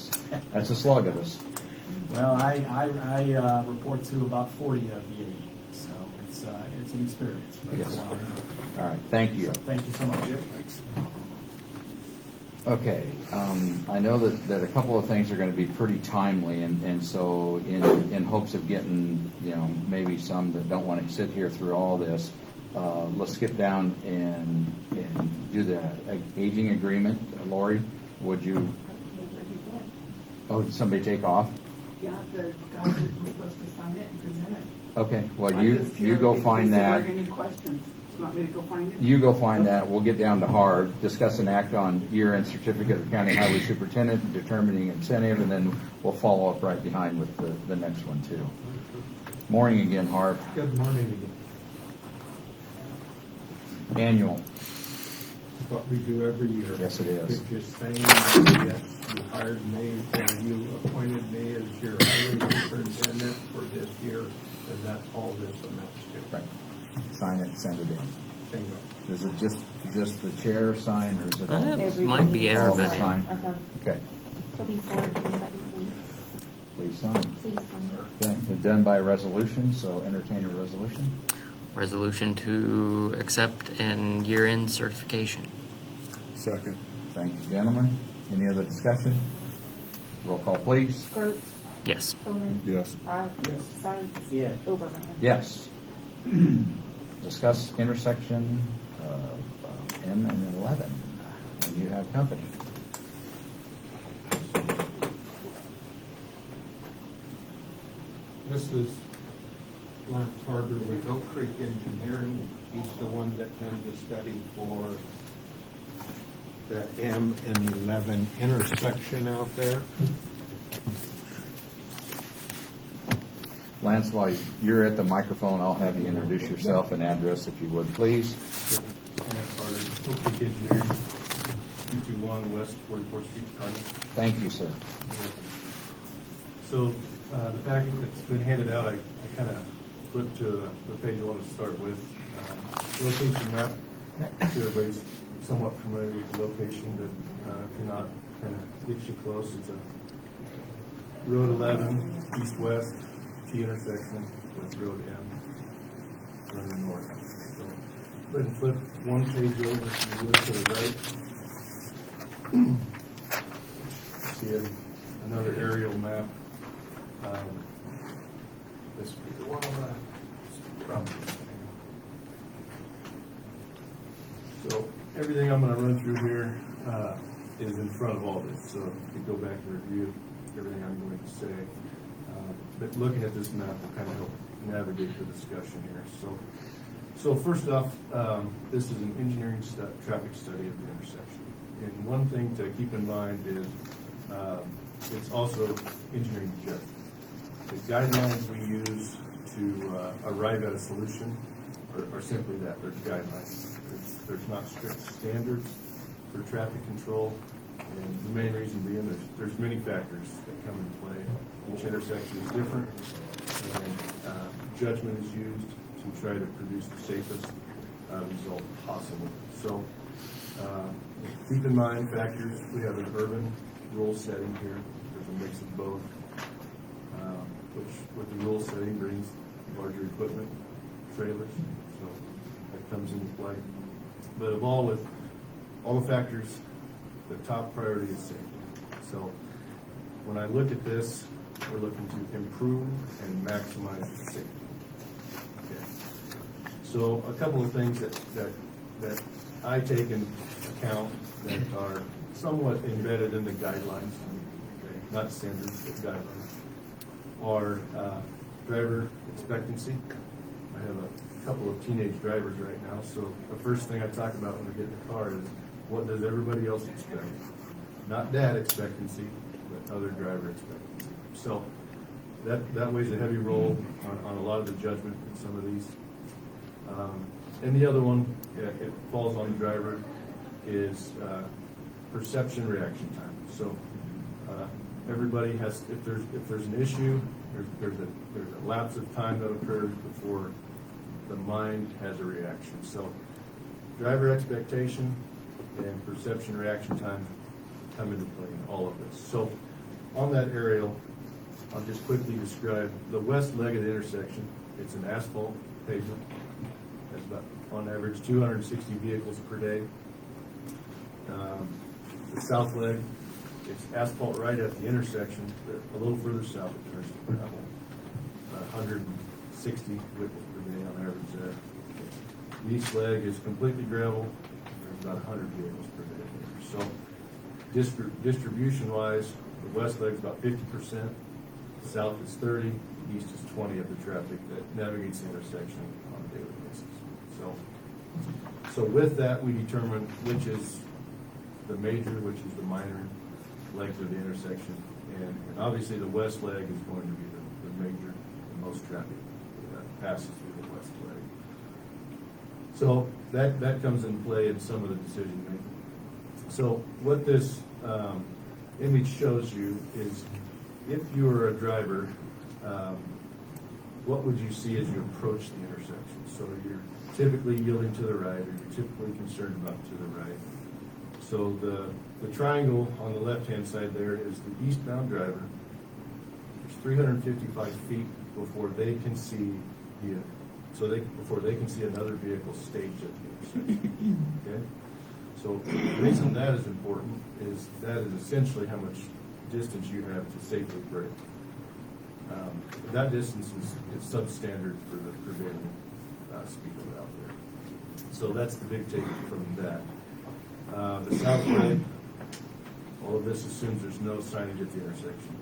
that's a slug of us. Well, I report to about 40 of the 80, so it's an experience. But, Yes. All right, thank you. Thank you so much. Okay, I know that a couple of things are going to be pretty timely, and so in hopes of getting, maybe some that don't want to sit here through all this, let's skip down and do the aging agreement. Lori, would you, did somebody take off? Yeah, the guy was supposed to sign it and present it. Okay, well, I'm you just here go in find case there that. were any questions. You want me to go find it? You go find that. We'll get down to hard, discuss and act on year-end certificate of county highway superintendent, determining incentive, and then we'll follow up right behind with the next one too. Morning again, Harv. Good morning. Annual. What we do every year. Yes, it is. If you're saying, yes, you hired me, and you appointed me as your highway superintendent for this year, and that's all this amounts to. Right. Sign it, send it in. Bingo. Is it just the chair sign, or is it all? It might be All the everybody. time. Okay, So before everybody leaves, please sign. please come. Okay, it's done by resolution, so entertain a resolution. Resolution to accept and year-end certification. Second. Thank you, gentlemen. Any other discussion? Roll call, please. Gertz, Yes. Coleman. Yes. Todd. Yes. Sykes. Yeah. Overman. Yes. Discuss intersection of M and 11, and you have company. This is Lance Harder with Oak Creek Engineering. He's the one that done the study for the M and 11 intersection out there. Lance, while you're at the microphone, I'll have you introduce yourself and address if you would, please. Lance Harder, Oak Creek Engineering, 221 West 44th Street, Kearney. Thank you, sir. So the packet that's been handed out, I kind of flipped to the page I want to start with. Location map, so everybody's somewhat familiar with the location, but if you're not, kind of gets you close. It's a Road 11, east-west, T intersection with Road M, running north. So go ahead and flip one page over to the left to the right. See another aerial map. This would be the one on the property. So everything I'm going to run through here is in front of all this. So you can go back and review everything I'm going to say. But looking at this map will kind of help navigate the discussion here. So first off, this is an engineering traffic study of the intersection. And one thing to keep in mind is it's also engineering judgment. The guidelines we use to arrive at a solution are simply that, they're guidelines. There's not strict standards for traffic control, and the main reason being there's many factors that come into play. Each intersection is different, and judgment is used to try to produce the safest result possible. So keep in mind factors. We have an urban rural setting here. There's a mix of both, which with the rule setting brings larger equipment, trailers, so that comes into play. But of all the factors, the top priority is safety. So when I look at this, we're looking to improve and maximize safety. Okay. So a couple of things that I take into account that are somewhat embedded in the guidelines, okay, not standards, but guidelines, are driver expectancy. I have a couple of teenage drivers right now, so the first thing I talk about when we get in the car is, what does everybody else expect? Not dad expectancy, but other driver expectancy. So that weighs a heavy role on a lot of the judgment in some of these. And the other one, it falls on the driver, is perception reaction time. So everybody has, if there's an issue, there's a lapse of time that occurs before the mind has a reaction. So driver expectation and perception reaction time come into play in all of this. So on that aerial, I'll just quickly describe the west leg of the intersection. It's an asphalt pavement. There's about, on average, 260 vehicles per day. The south leg, it's asphalt right at the intersection, but a little further south it turns to gravel. 160 vehicles per day on average there. The east leg is completely gravel. There's about 100 vehicles per day there. So distribution-wise, the west leg is about 50%, south is 30, east is 20 of the traffic that navigates the intersection on a daily basis. So with that, we determine which is the major, which is the minor legs of the intersection. And obviously the west leg is going to be the major, the most traffic that passes through the west leg. So that comes in play in some of the decision making. So what this image shows you is, if you were a driver, what would you see as you approach the intersection? So you're typically yielding to the right, or you're typically concerned about to the right. So the triangle on the left-hand side there is the eastbound driver. There's 355 feet before they can see before they can see another vehicle staged at the intersection. Okay? So the reason that is important is that is essentially how much distance you have to safely brake. That distance is substandard for the prevailing speed limit out there. So that's the big takeaway from that. The south leg, all of this assumes there's no signage at the intersection.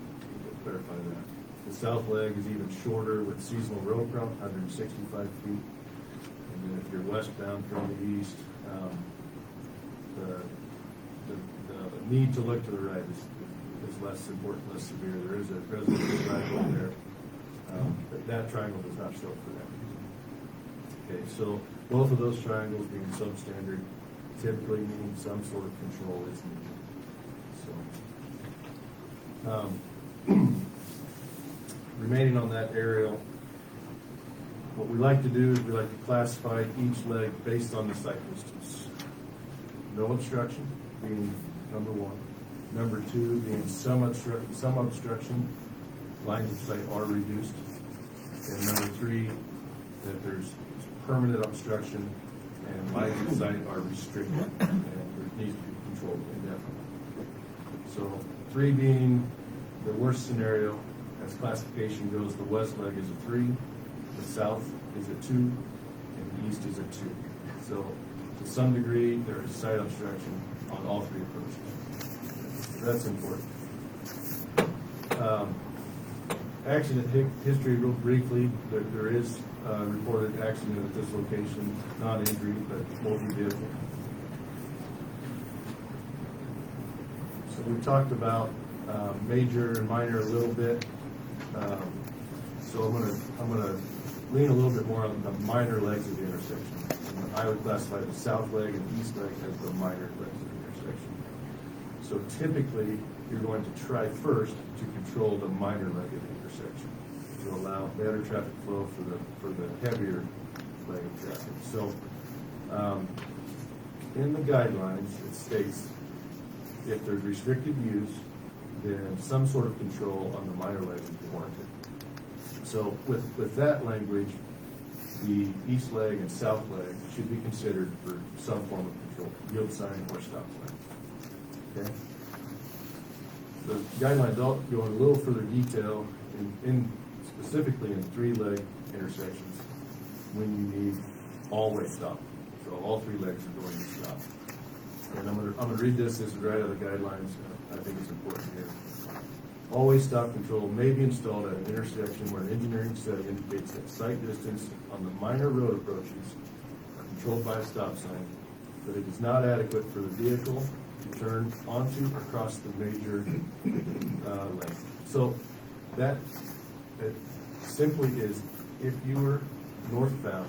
We'll clarify that. The south leg is even shorter with seasonal road route, 165 feet. And then if you're westbound from the east, the need to look to the right is less important, less severe. There is a residential triangle there, but that triangle does not show for that reason. Okay, so both of those triangles being substandard typically mean some sort of control is needed. So, remaining on that aerial, what we like to do is we like to classify each leg based on the sight distance. No obstruction being number one. Number two being some obstruction, lines of sight are reduced. And number three, that there's permanent obstruction and lines of sight are restricted and it needs to be controlled indefinitely. So 3 being the worst scenario, as classification goes, the west leg is a 3, the south is a 2, and the east is a 2. So to some degree, there is sight obstruction on all 3 approaches. That's important. Accident history, real briefly, there is reported accident at this location, not injury, but multi-vehicle. So we talked about major and minor a little bit. So I'm gonna lean a little bit more on the minor legs of the intersection. And I would classify the south leg and the east leg as the minor legs of the intersection. So typically, you're going to try first to control the minor leg of the intersection to allow better traffic flow for the heavier leg of traffic. So in the guidelines, it states if there's restricted use then some sort of control on the minor leg would be warranted. So with that language, the east leg and south leg should be considered for some form of control, yield sign or stop sign. Okay? The guidelines all go in a little further detail in specifically in 3-leg intersections when you need all-way stop. So all 3 legs are going to stop. And I'm gonna read this. This is right out of the guidelines. I think it's important here. Always stop control may be installed at an intersection where an engineering study indicates that sight distance on the minor road approaches are controlled by a stop sign, but it is not adequate for the vehicle to turn onto or cross the major lane. So that simply is, if you were northbound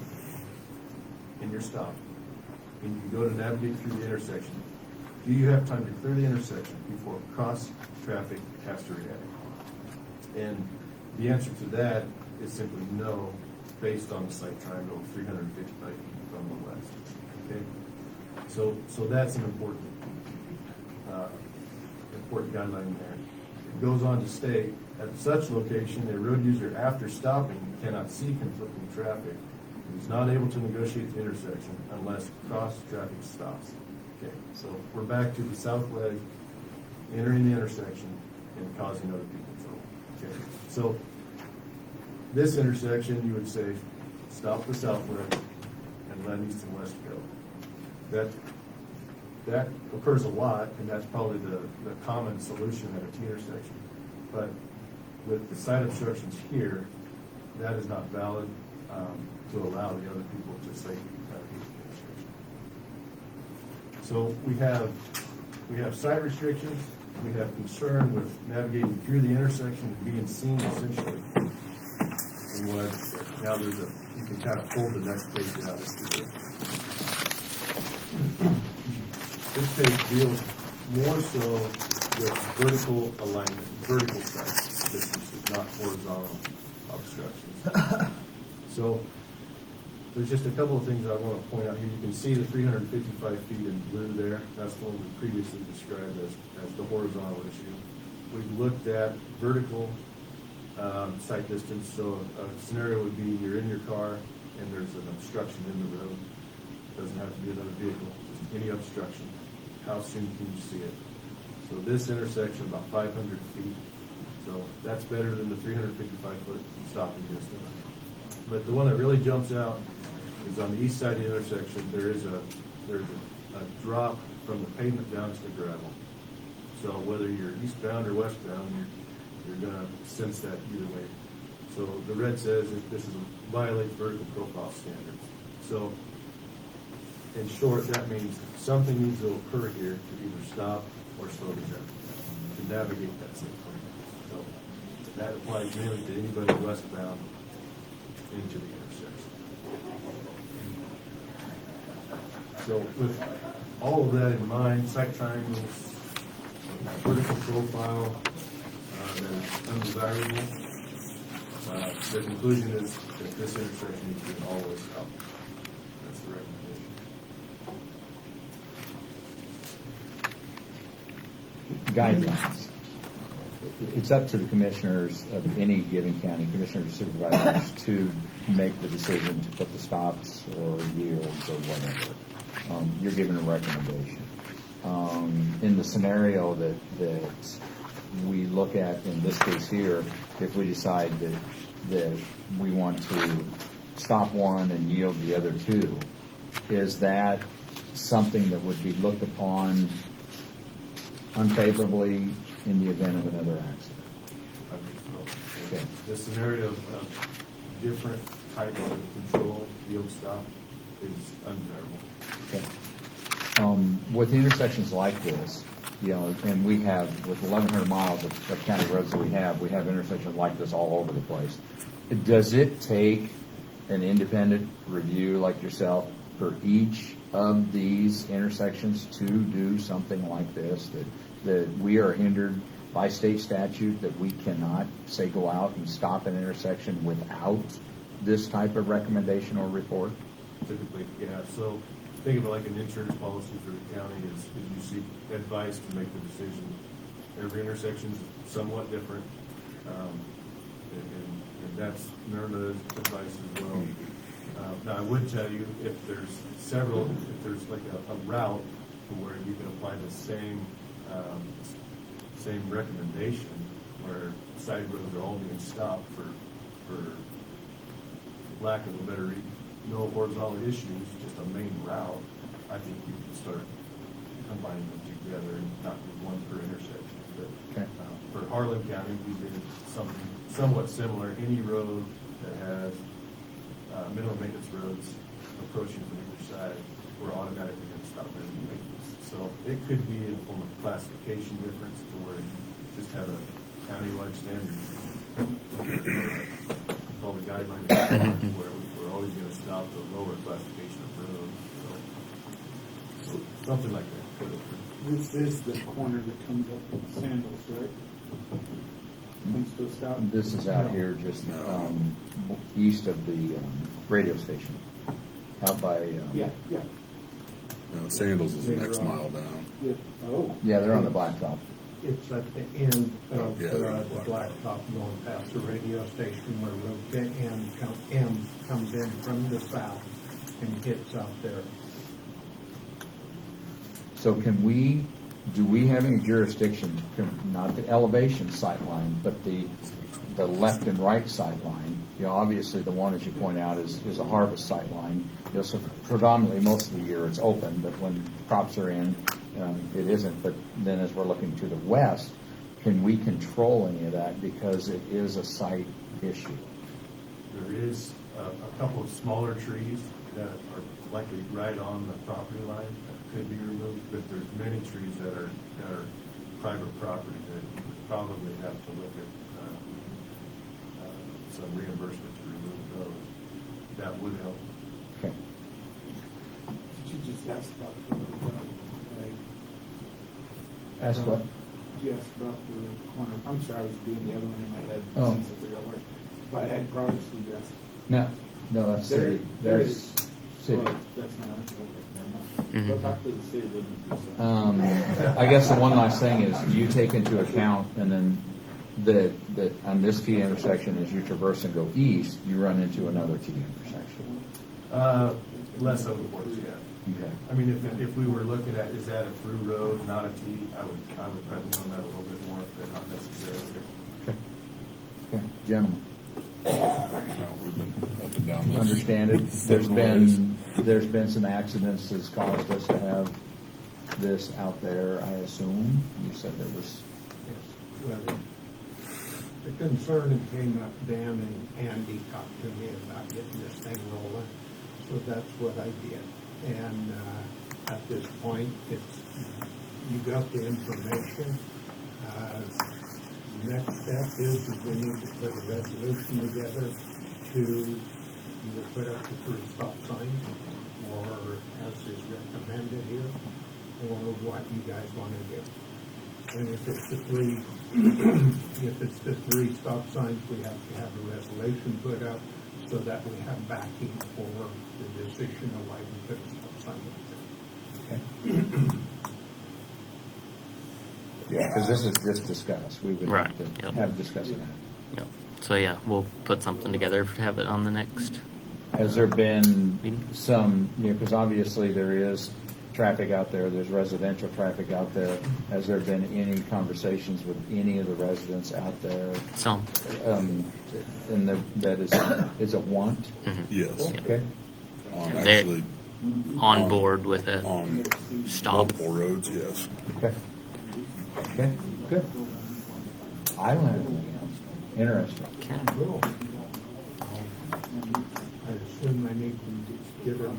and you're stopped and you go to navigate through the intersection, do you have time to clear the intersection before cross traffic has to react? And the answer to that is simply no, based on the sight triangle of 355 feet from the west. Okay, so that's an important guideline there. It goes on to state, at such location, a road user after stopping cannot see conflicting traffic and is not able to negotiate the intersection unless cross traffic stops. Okay, so we're back to the south leg entering the intersection and causing other people trouble. Okay, so this intersection, you would say, stop the south leg and let east and west go. That occurs a lot, and that's probably the common solution at a T intersection. But with the side obstructions here, that is not valid to allow the other people to safely navigate the intersection. So we have sight restrictions. We have concern with navigating through the intersection and being seen essentially. And now you can kind of pull the next page out of it. This page deals more so with vertical alignment, vertical sight distances, not horizontal obstructions. So there's just a couple of things I want to point out here. You can see the 355 feet in blue there. That's the one we previously described as the horizontal issue. We've looked at vertical sight distance. So a scenario would be you're in your car and there's an obstruction in the road. It doesn't have to be another vehicle, just any obstruction. How soon can you see it? So this intersection, about 500 feet. So that's better than the 355-foot stopping distance. But the one that really jumps out is on the east side of the intersection. There's a drop from the pavement down to the gravel. So whether you're eastbound or westbound, you're going to sense that either way. So the red says that this violates vertical profile standards. So in short, that means something needs to occur here to either stop or slow the traffic down, to navigate that same point. So that applies mainly to anybody westbound into the intersection. So with all of that in mind, sight triangles, vertical profile that is undesirable, the conclusion is that this intersection needs to be always stop. That's the recommendation. Guidelines. It's up to the commissioners of any given county, commissioners or supervisors, to make the decision to put the stops or yields or whatever. You're given a recommendation. In the scenario that we look at in this case here, if we decide that we want to stop one and yield the other two, is that something that would be looked upon unfavorably in the event of another accident? I think so. Okay. The scenario of different types of control, yield stop, is undesirable. Okay. With intersections like this, and we have, with 1,100 miles of county roads that we have intersections like this all over the place. Does it take an independent review like yourself for each of these intersections to do something like this, that we are hindered by state statute, that we cannot, say, go out and stop an intersection without this type of recommendation or report? Typically, yeah. So think of it like an insurance policy for the county is you seek advice to make the decision every intersection's somewhat different. And that's NERMA's advice as well. Now, I would tell you, if there's like a route to where you can apply the same recommendation, where side roads are all being stopped for lack of a better, no horizontal issues, just a main route, I think you can start combining them together and not do one per intersection. But Okay. for Harlan County, we did something somewhat similar. Any road that has minimum maintenance roads approaching from either side, we're automatically going to stop doing maintenance. So it could be in the form of classification difference to where you just have a county-wide standard. Call the guideline where we're always going to stop the lower classification of road. So something like that could occur. This is the corner that comes up with Sandals, right? Comes to a stop. This is out here just east of the radio station, out by. Yeah. Sandals is the next mile down. Yeah. Oh. Yeah, they're on the blacktop. It's at the end of Yeah, the they're on the blacktop going past the radio station where road M comes in from the south and hits out there. So do we have any jurisdiction, not the elevation sight line, but the left and right sight line? You know, obviously the one, as you point out, is a harvest sight line. You know, so predominantly most of the year it's open, but when crops are in, it isn't. But then as we're looking to the west, can we control any of that because it is a site issue? There is a couple of smaller trees that are likely right on the property line that could be removed, but there's many trees that are private property that you would probably have to look at some reimbursement to remove those. That would help. Okay. Did you just ask about the right? Ask what? You asked about the corner. I'm sorry, I was doing the other one in my head. Oh. Since I forgot where. But I had progress to ask. No, that's city. There's city. Well, that's not. Mhm. Go talk to the city. Limits. I guess the one last thing is, do you take into account, and then that on this T intersection, as you traverse and go east, you run into another T intersection? Less of the words, yeah. Okay. I mean, if we were looking at, is that a through road, not a T, I would probably know that a little bit more, but not necessarily. Okay, gentlemen, Up and down this. understand it. There's been some accidents that's caused us to have this out there, I assume. You said there was, Well, the concern came up, Dan and Andy talked to me about getting this thing rolling, so that's what I did. And at this point, you got the information. Next step is we need to put a resolution together to either put up the 3 stop signs, or as is recommended here, or what you guys want to do. And if it's the three stop signs, we have to have a resolution put up so that we have backing for the decision of why we put a stop sign up there. yeah, because this is just discussed. We would Right, have to yep. have discussing that. Yep. So yeah, we'll put something together to have it on the next. Has there been some, because obviously there is traffic out there, there's residential traffic out there. Has there been any conversations with any of the residents out there? So, And that is a want? Yes. Okay. They- Actually, on board with it. on Stop. multiple roads, yes. Okay. Okay, good. I don't have anything else. Interesting. Okay. I assume I need to give a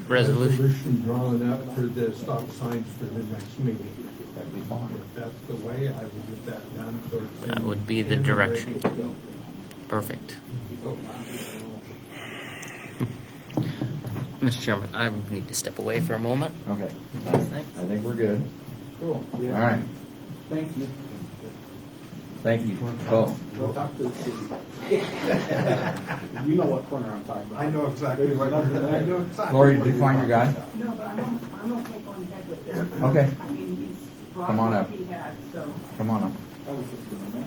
Resolution. drawn up for the stop signs for the next meeting. That'd be fine. If that's the way, I will get that done. So it's That would be the in direction. ready to go. Perfect. Mr. Chairman, I need to step away for a moment. Okay. I think we're good. Cool. All Yeah. right. Thank you. Thank you both. Go talk to the city. You know what corner I'm talking about. I know exactly There's what nothing there. I know exactly. Lori, what did you find your guy? No, but I'm okay going ahead with this. Okay. I mean, he's brought Come on what up. he had, so. Come on up. I was just doing that.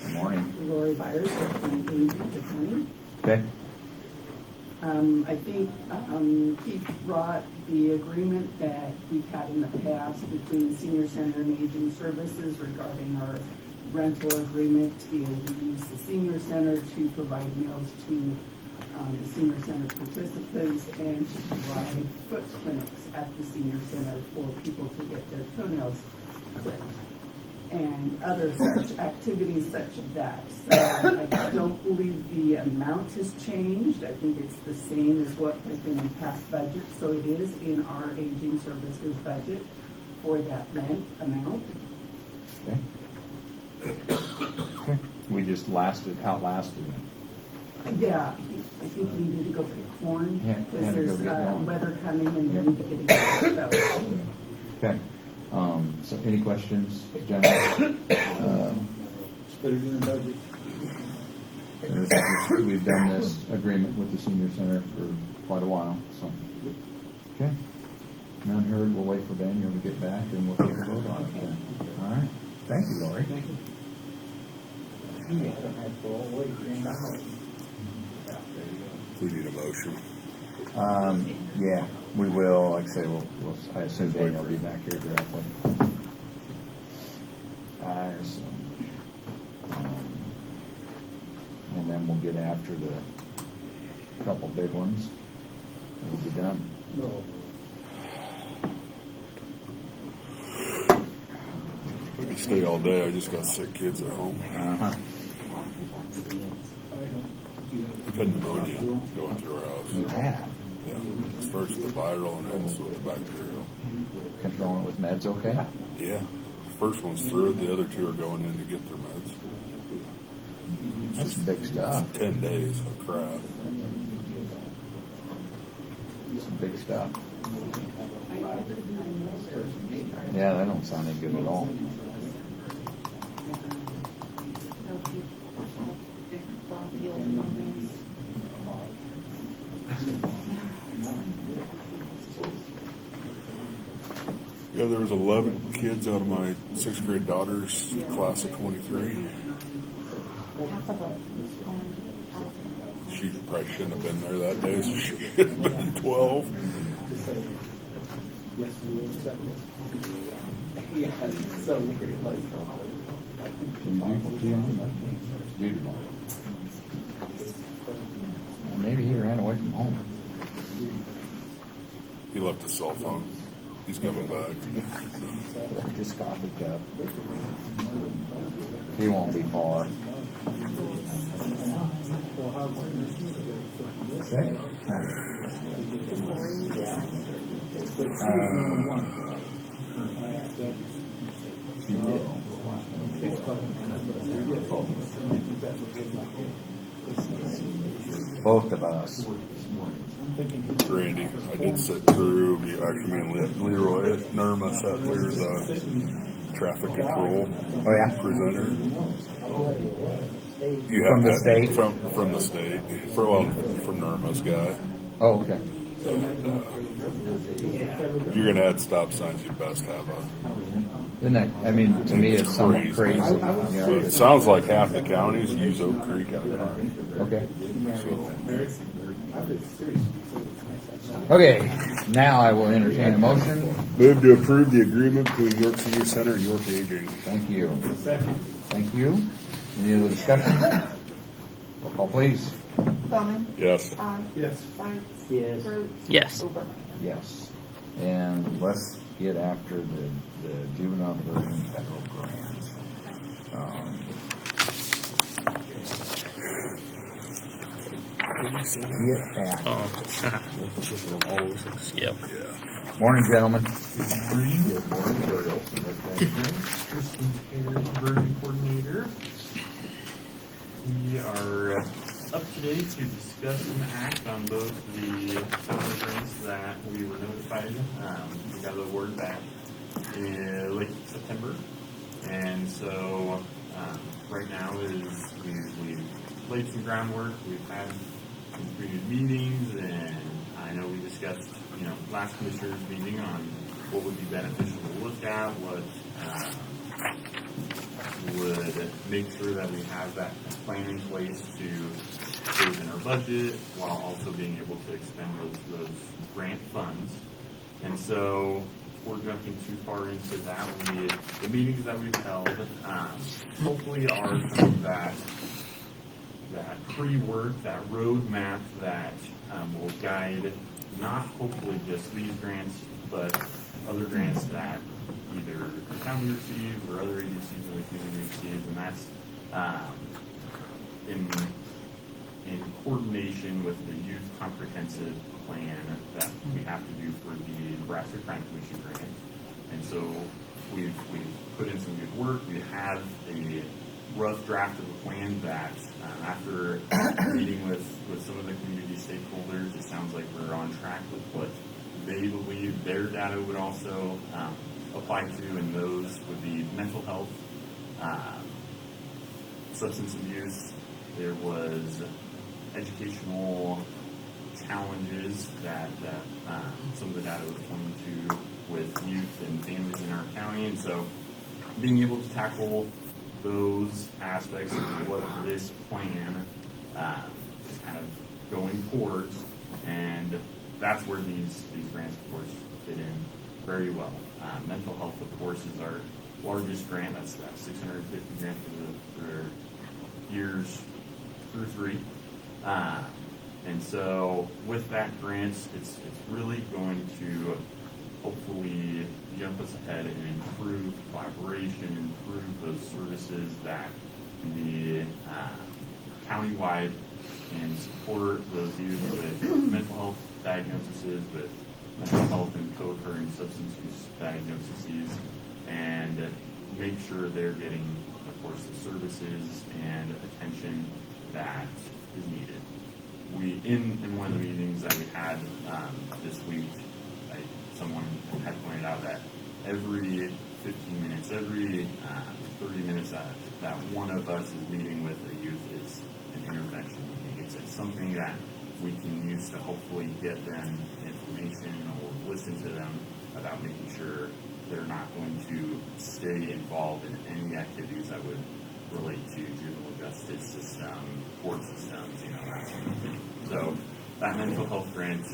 Good morning. Lori Byers, from Agent Attorney. Okay. I think he brought the agreement that we've had in the past between the Senior Center and Aging Services regarding our rental agreement to be able to use the Senior Center to provide meals to the Senior Center participants and to provide foot clinics at the Senior Center for people to get their toenails clipped and other such activities such as that. So I don't believe the amount has changed. I think it's the same as what has been in past budgets. So it is in our aging services budget for that rent amount. Okay. Okay. We just outlasted it. Yeah, I think we need to go pick corn Yeah, because had to go there's get going. weather coming and then getting so. Okay. So any questions, Jennifer? It's better than the budget. We've done this agreement with the senior center for quite a while, so. Okay. None heard, we'll wait for Daniel to get back and we'll take a vote on it then. All right. Thank you, Lori. Thank you. Yeah, I don't have to all wait, We need a motion. Yeah, we will, like I say, I assume Daniel will be back here directly. And then we'll get after the couple big ones. And we'll be done. No. I could stay all day. I just got sick kids at home. Uh-huh. Had pneumonia going through our house. You have. Yeah. First the viral and then the bacterial. Controlling it with meds, okay? Yeah. First one's through. The other two are going in to get their meds. That's big stuff. 10 days of crap. Some big stuff. Yeah, that don't sound any good at all. Yeah, there was 11 kids out of my 6th grade daughter's class of 23. She probably shouldn't have been there that day, so she should have been 12. Yes, we will accept it. Yeah, it's so weird. Like, Maybe he ran away from home. He left his cell phone. He's coming back. His coffee cup. He won't be far. Okay. Both of us. Randy, I did sit through. Actually, me and Leroy at Nirma sat through the traffic control Oh, yeah? presenter. You From the to- state? From the state. From Nirma's guy. Oh, okay. If you're gonna add stop signs, you best have a. Isn't that, I mean, to me, it's somewhat crazy. So it sounds like half the counties use Oak Creek out there. Okay. So Okay, now I will entertain a motion. move to approve the agreement between York Senior Center and York Aging. Thank you. Thank you. Any other discussion? Roll call, please. Bowman? Yes. yes. Science? Yes. Rhodes? Yes. Over. Yes. And let's get after the juvenile diversion federal grants. Get after. Yep. Morning, gentlemen. Conversion coordinator. We are up to date to discuss and act on both the federal grants that we were notified. We got the award back in late September, and so right now is we've laid some groundwork. We've had some previous meetings, and I know we discussed last commissioners meeting on what would be beneficial to look at, what would make sure that we have that plan in place to save in our budget while also being able to expend those grant funds. And so, before jumping too far into that, the meetings that we've held hopefully are some of that pre-work, that roadmap that will guide not hopefully just these grants, but other grants that either the county receives or other agencies in the community receives, and that's in coordination with the youth comprehensive plan that we have to do for the Nebraska Crime Commission grant. And so we've put in some good work. We have a rough draft of a plan that after meeting with some of the community stakeholders, it sounds like we're on track with what they believe their data would also apply to, and those would be mental health, substance abuse. There was educational challenges that some of the data was pointing to with youth and families in our county, and so being able to tackle those aspects of what this plan is kind of going towards, and that's where these grants, of course, fit in very well. Mental health, of course, is our largest grant. That's that $650 grant for years through 3. And so with that grant, it's really going to hopefully jump us ahead and improve collaboration, improve those services that the countywide and support those youth with mental health diagnoses, with mental health and co-occurring substance use diagnoses, and make sure they're getting, of course, the services and attention that is needed. In one of the meetings that we had this week, someone had pointed out that every 15 minutes, every 30 minutes that one of us is meeting with a youth is an intervention meeting. It's something that we can use to hopefully get them information or listen to them about making sure they're not going to stay involved in any activities that would relate to juvenile justice system, court systems, that sort of thing. So that mental health grant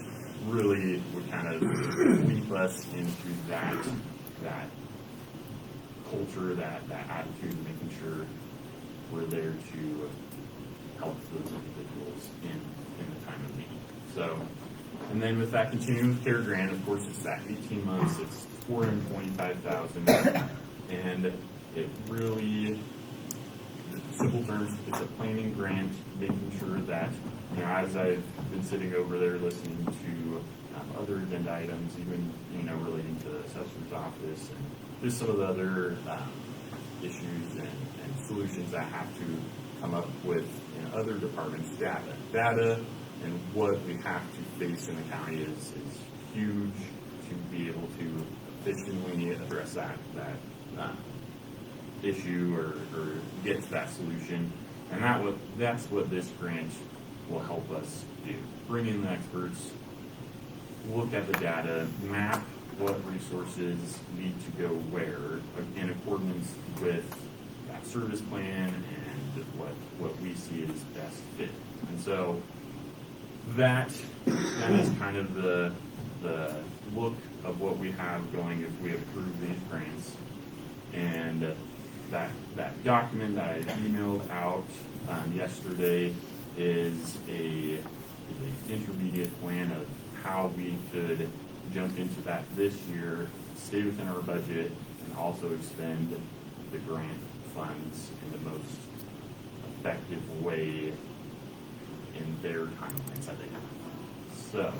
really would kind of leap us into that culture, that attitude, making sure we're there to help those individuals in the time of need. So, and then with that continuing care grant, of course, it's that 18 months, it's $425,000, and it really, in simple terms, it's a planning grant, making sure that, as I've been sitting over there listening to other agenda items, even, relating to the assessor's office and just some of the other issues and solutions that have to come up with other departments' data and what we have to face in the county is huge to be able to efficiently address that issue or get to that solution. And that's what this grant will help us do. Bring in the experts, look at the data, map what resources need to go where in accordance with that service plan and what we see as best fit. And so that is kind of the look of what we have going if we approve these grants. And that document that I emailed out yesterday is an intermediate plan of how we could jump into that this year, stay within our budget, and also expend the grant funds in the most effective way in their timelines that they have. So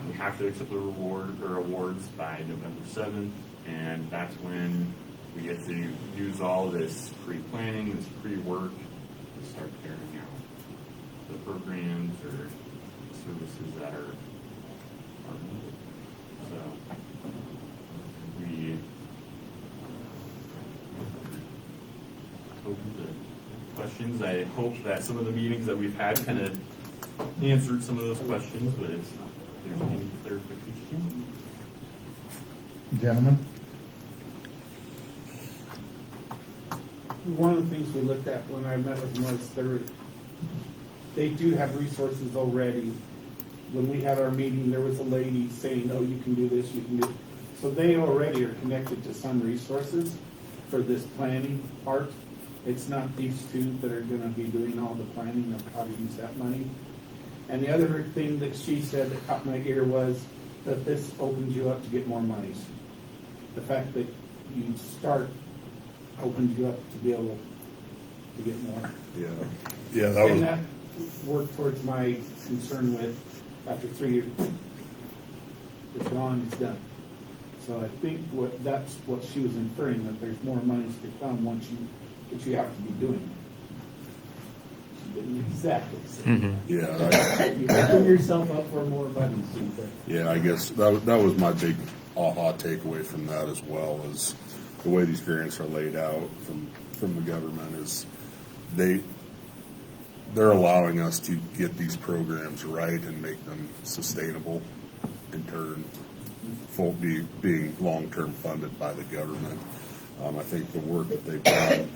we have to accept the awards by November 7th, and that's when we get to use all this pre-planning, this pre-work to start carrying out the programs or services that are needed. So we open to questions. I hope that some of the meetings that we've had kind of answered some of those questions, but if there's any clarification. Gentlemen? One of the things we looked at when I met with them was they do have resources already. When we had our meeting, there was a lady saying, oh, you can do this, you can do. So they already are connected to some resources for this planning part. It's not these two that are gonna be doing all the planning of how to use that money. And the other thing that she said that caught my ear was that this opens you up to get more monies. The fact that you start opens you up to be able to get more. Yeah, that And was, that worked towards my concern with, after 3 years, it's gone, it's done. So I think that's what she was inferring, that there's more monies to come once you have to be doing it. She didn't exactly say. yeah, You open yourself up for more money, but yeah, I guess that was my big aha takeaway from that as well, is the way these grants are laid out from the government is they're allowing us to get these programs right and make them sustainable, in turn being long-term funded by the government. I think the work that they've done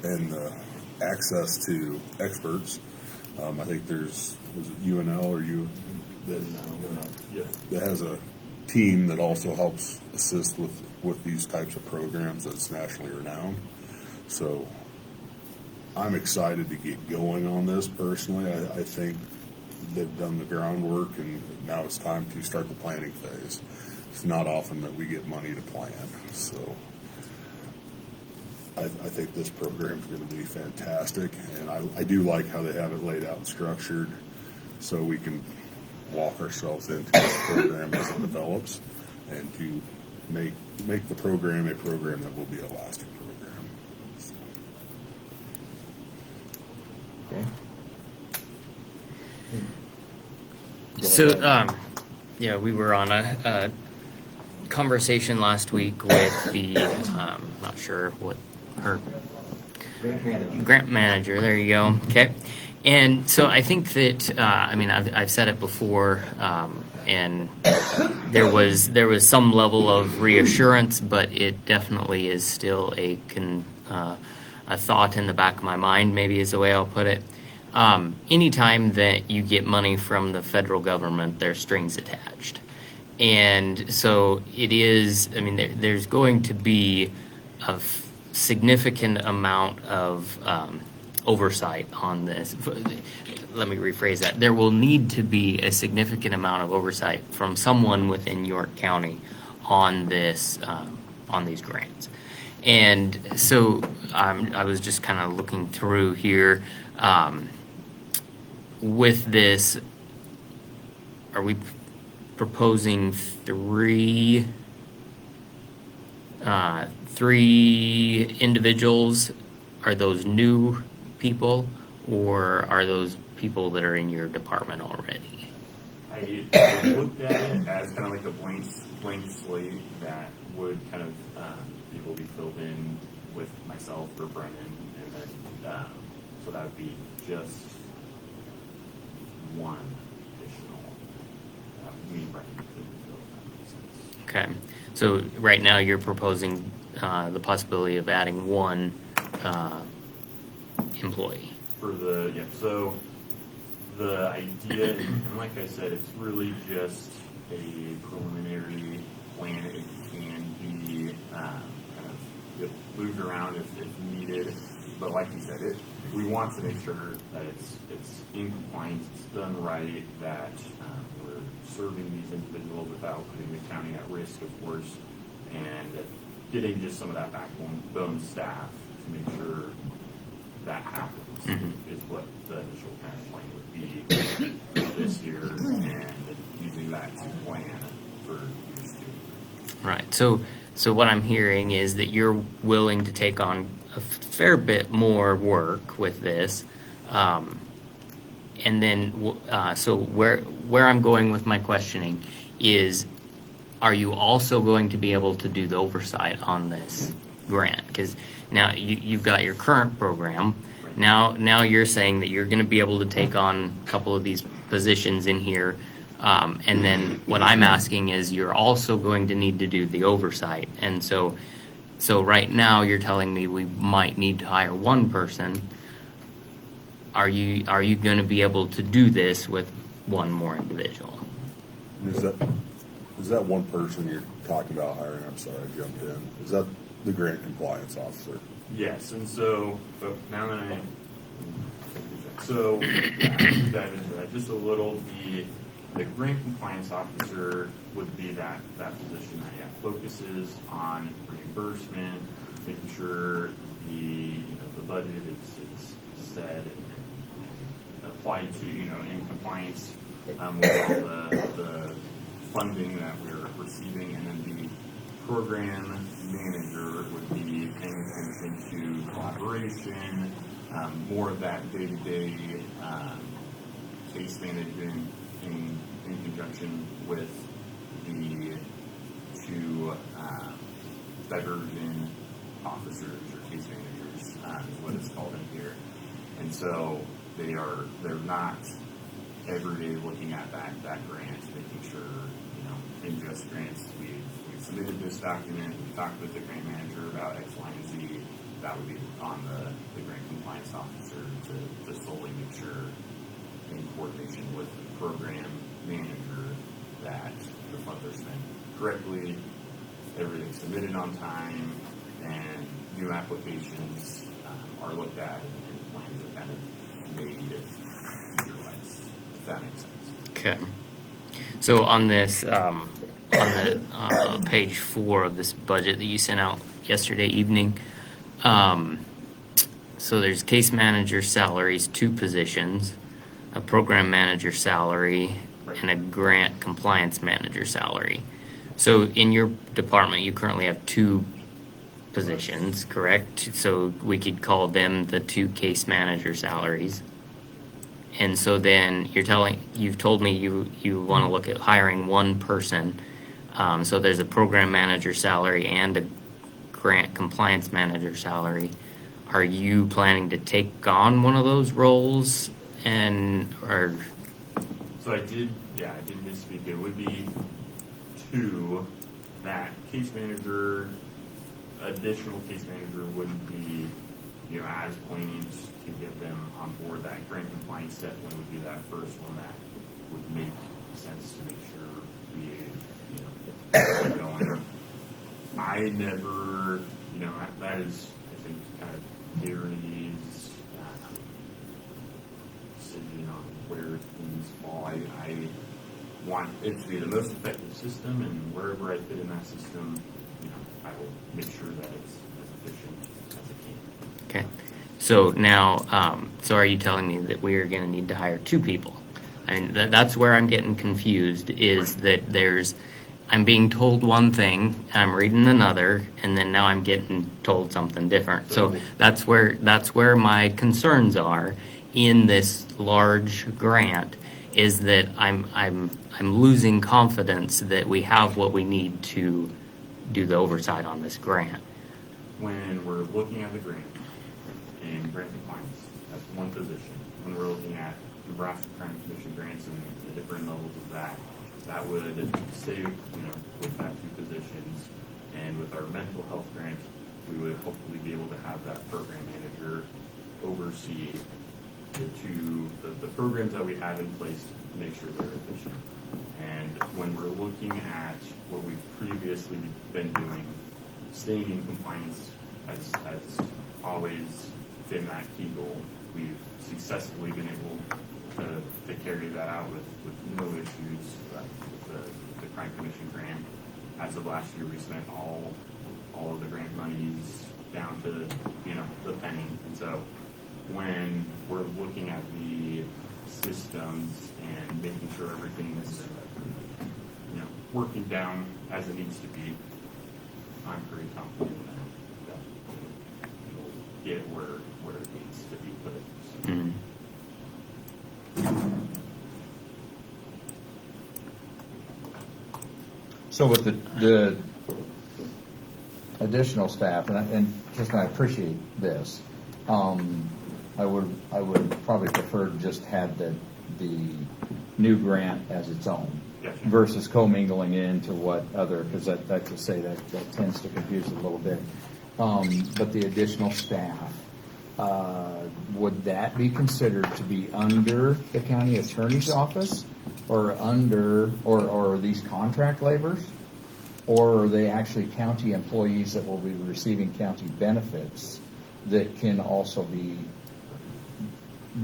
and the access to experts, I think was it UNL or you that has a team that also helps assist with these types of programs that's nationally renowned. So I'm excited to get going on this personally. I think they've done the groundwork and now it's time to start the planning phase. It's not often that we get money to plan, so I think this program is going to be fantastic, and I do like how they have it laid out and structured so we can walk ourselves into this program as it develops and to make the program a program that will be a lasting program. Okay. So, yeah, we were on a conversation last week with the, not sure what her grant manager. There you go. Okay. And so I think that, I mean, I've said it before, and there was some level of reassurance, but it definitely is still a thought in the back of my mind, maybe is the way I'll put it. Anytime that you get money from the federal government, there's strings attached. And so it is, I mean, there's going to be a significant amount of oversight on this. Let me rephrase that. There will need to be a significant amount of oversight from someone within York County on this, on these grants. And so I was just kind of looking through here. With this, are we proposing three individuals? Are those new people, or are those people that are in your department already? I looked at it as kind of like a blank slate that would kind of be able to be filled in with myself or Brennan, and then so that would be just one additional me and Brennan could fill, if that makes sense. Okay, so right now you're proposing the possibility of adding one employee. So the idea, and like I said, it's really just a preliminary plan. It can be kind of moved around if needed, but like you said, we want to make sure that it's in compliance, it's done right, that we're serving these individuals without putting the county at risk, of course, and getting just some of that backbone staff to make sure that happens. Is what the initial kind of plan would be this year, and using that to plan for years two. Right. So what I'm hearing is that you're willing to take on a fair bit more work with this, and then so where I'm going with my questioning is, are you also going to be able to do the oversight on this grant? Because now you've got your current program. Now you're saying that you're going to be able to take on a couple of these positions in here And then what I'm asking is, you're also going to need to do the oversight. And so right now you're telling me we might need to hire one person. Are you going to be able to do this with one more individual? Is that one person you're talking about hiring? I'm sorry, I jumped in. Is that the grant compliance officer? Yes, and so, but now that so yeah, I'll dive into that just a little. The grant compliance officer would be that position that focuses on reimbursement, making sure the budget is set and applied to in compliance with all the funding that we're receiving, and then the program manager would be paying attention to collaboration, more of that day-to-day case management in conjunction with the two diversion officers or case managers is what it's called in here. And so they're not every day looking at that grant, making sure, in just grants, we've submitted this document, we talked with the grant manager about X, Y, and Z. That would be on the grant compliance officer to solely make sure, in coordination with the program manager, that the funds are spent correctly, everything's submitted on time, and new applications are looked at, and plans are kind of made future-wise, if that makes sense. Okay. So on this, on the page 4 of this budget that you sent out yesterday evening, so there's case manager salaries, 2 positions, a program manager salary, and a grant compliance manager salary. So in your department, you currently have 2 positions, correct? So we could call them the 2 case manager salaries. And so then you've told me you want to look at hiring one person. So there's a program manager salary and a grant compliance manager salary. Are you planning to take on one of those roles? So I did misspeak. It would be 2. That case manager, additional case manager wouldn't be, as poignant to get them on board. That grant compliance step one would be that first one that would make sense to make sure we, get going. I never, that is, I think, kind of Gary's decision on where things fall. I want it to be the most effective system, and wherever I fit in that system, I will make sure that it's as efficient as it can. Okay. So now, so are you telling me that we are going to need to hire 2 people? I mean, that's where I'm getting confused, is that I'm being told one thing, I'm reading another, and then now I'm getting told something different. So that's where my concerns are in this large grant, is that I'm losing confidence that we have what we need to do the oversight on this grant. When we're looking at the grant and grant compliance, that's one position. When we're looking at Nebraska Crime Commission grants and the different levels of that would stay, with that 2 positions. And with our mental health grant, we would hopefully be able to have that program manager oversee the programs that we have in place to make sure they're efficient. And when we're looking at what we've previously been doing, staying in compliance has always been that key goal. We've successfully been able to carry that out with no issues with the Crime Commission grant. As of last year, we spent all of the grant monies down to the penny. And so when we're looking at the systems and making sure everything is working down as it needs to be, I'm pretty confident that we'll get where it needs to be put. So. Mm-hmm. So with the additional staff, and Kristen, I appreciate this, I would probably prefer to just have the new grant as its own Gotcha. versus commingling into what other, because that to say that tends to confuse it a little bit. But the additional staff, would that be considered to be under the county attorney's office or or are these contract laborers? Or are they actually county employees that will be receiving county benefits that can also be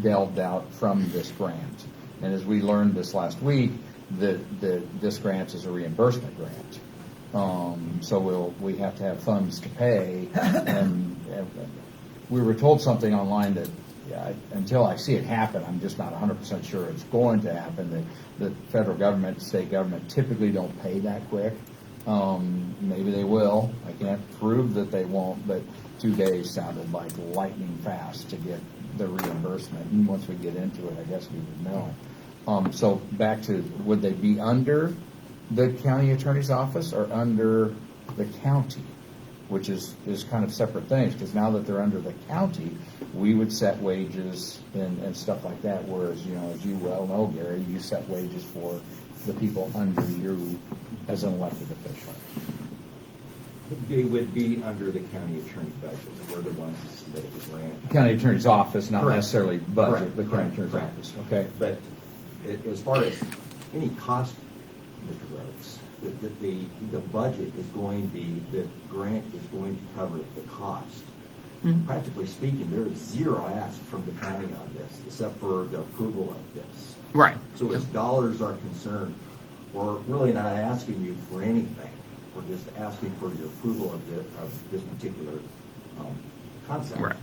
delved out from this grant? And as we learned this last week, this grant is a reimbursement grant. So we have to have funds to pay. And we were told something online that until I see it happen, I'm just not 100% sure it's going to happen, that the federal government, state government typically don't pay that quick. Maybe they will. I can't prove that they won't, but 2 days sounded like lightning fast to get the reimbursement. And once we get into it, I guess we would know. So back to, would they be under the county attorney's office or under the county? Which is kind of separate things, because now that they're under the county, we would set wages and stuff like that, whereas, as you well know, Gary, you set wages for the people under you as an elected official. They would be under the county attorney budget. We're the ones that submitted the grant. County attorney's office, not Correct. necessarily budget, Correct. but county Correct. attorney's Correct. office, okay? But as far as any cost, Mr. Rhodes, the budget is going to be, the grant is going to cover the cost. Practically speaking, there is zero ask from the county on this, except for the approval of this. Right. So as dollars are concerned, we're really not asking you for anything. We're just asking for your approval of this particular concept. Right.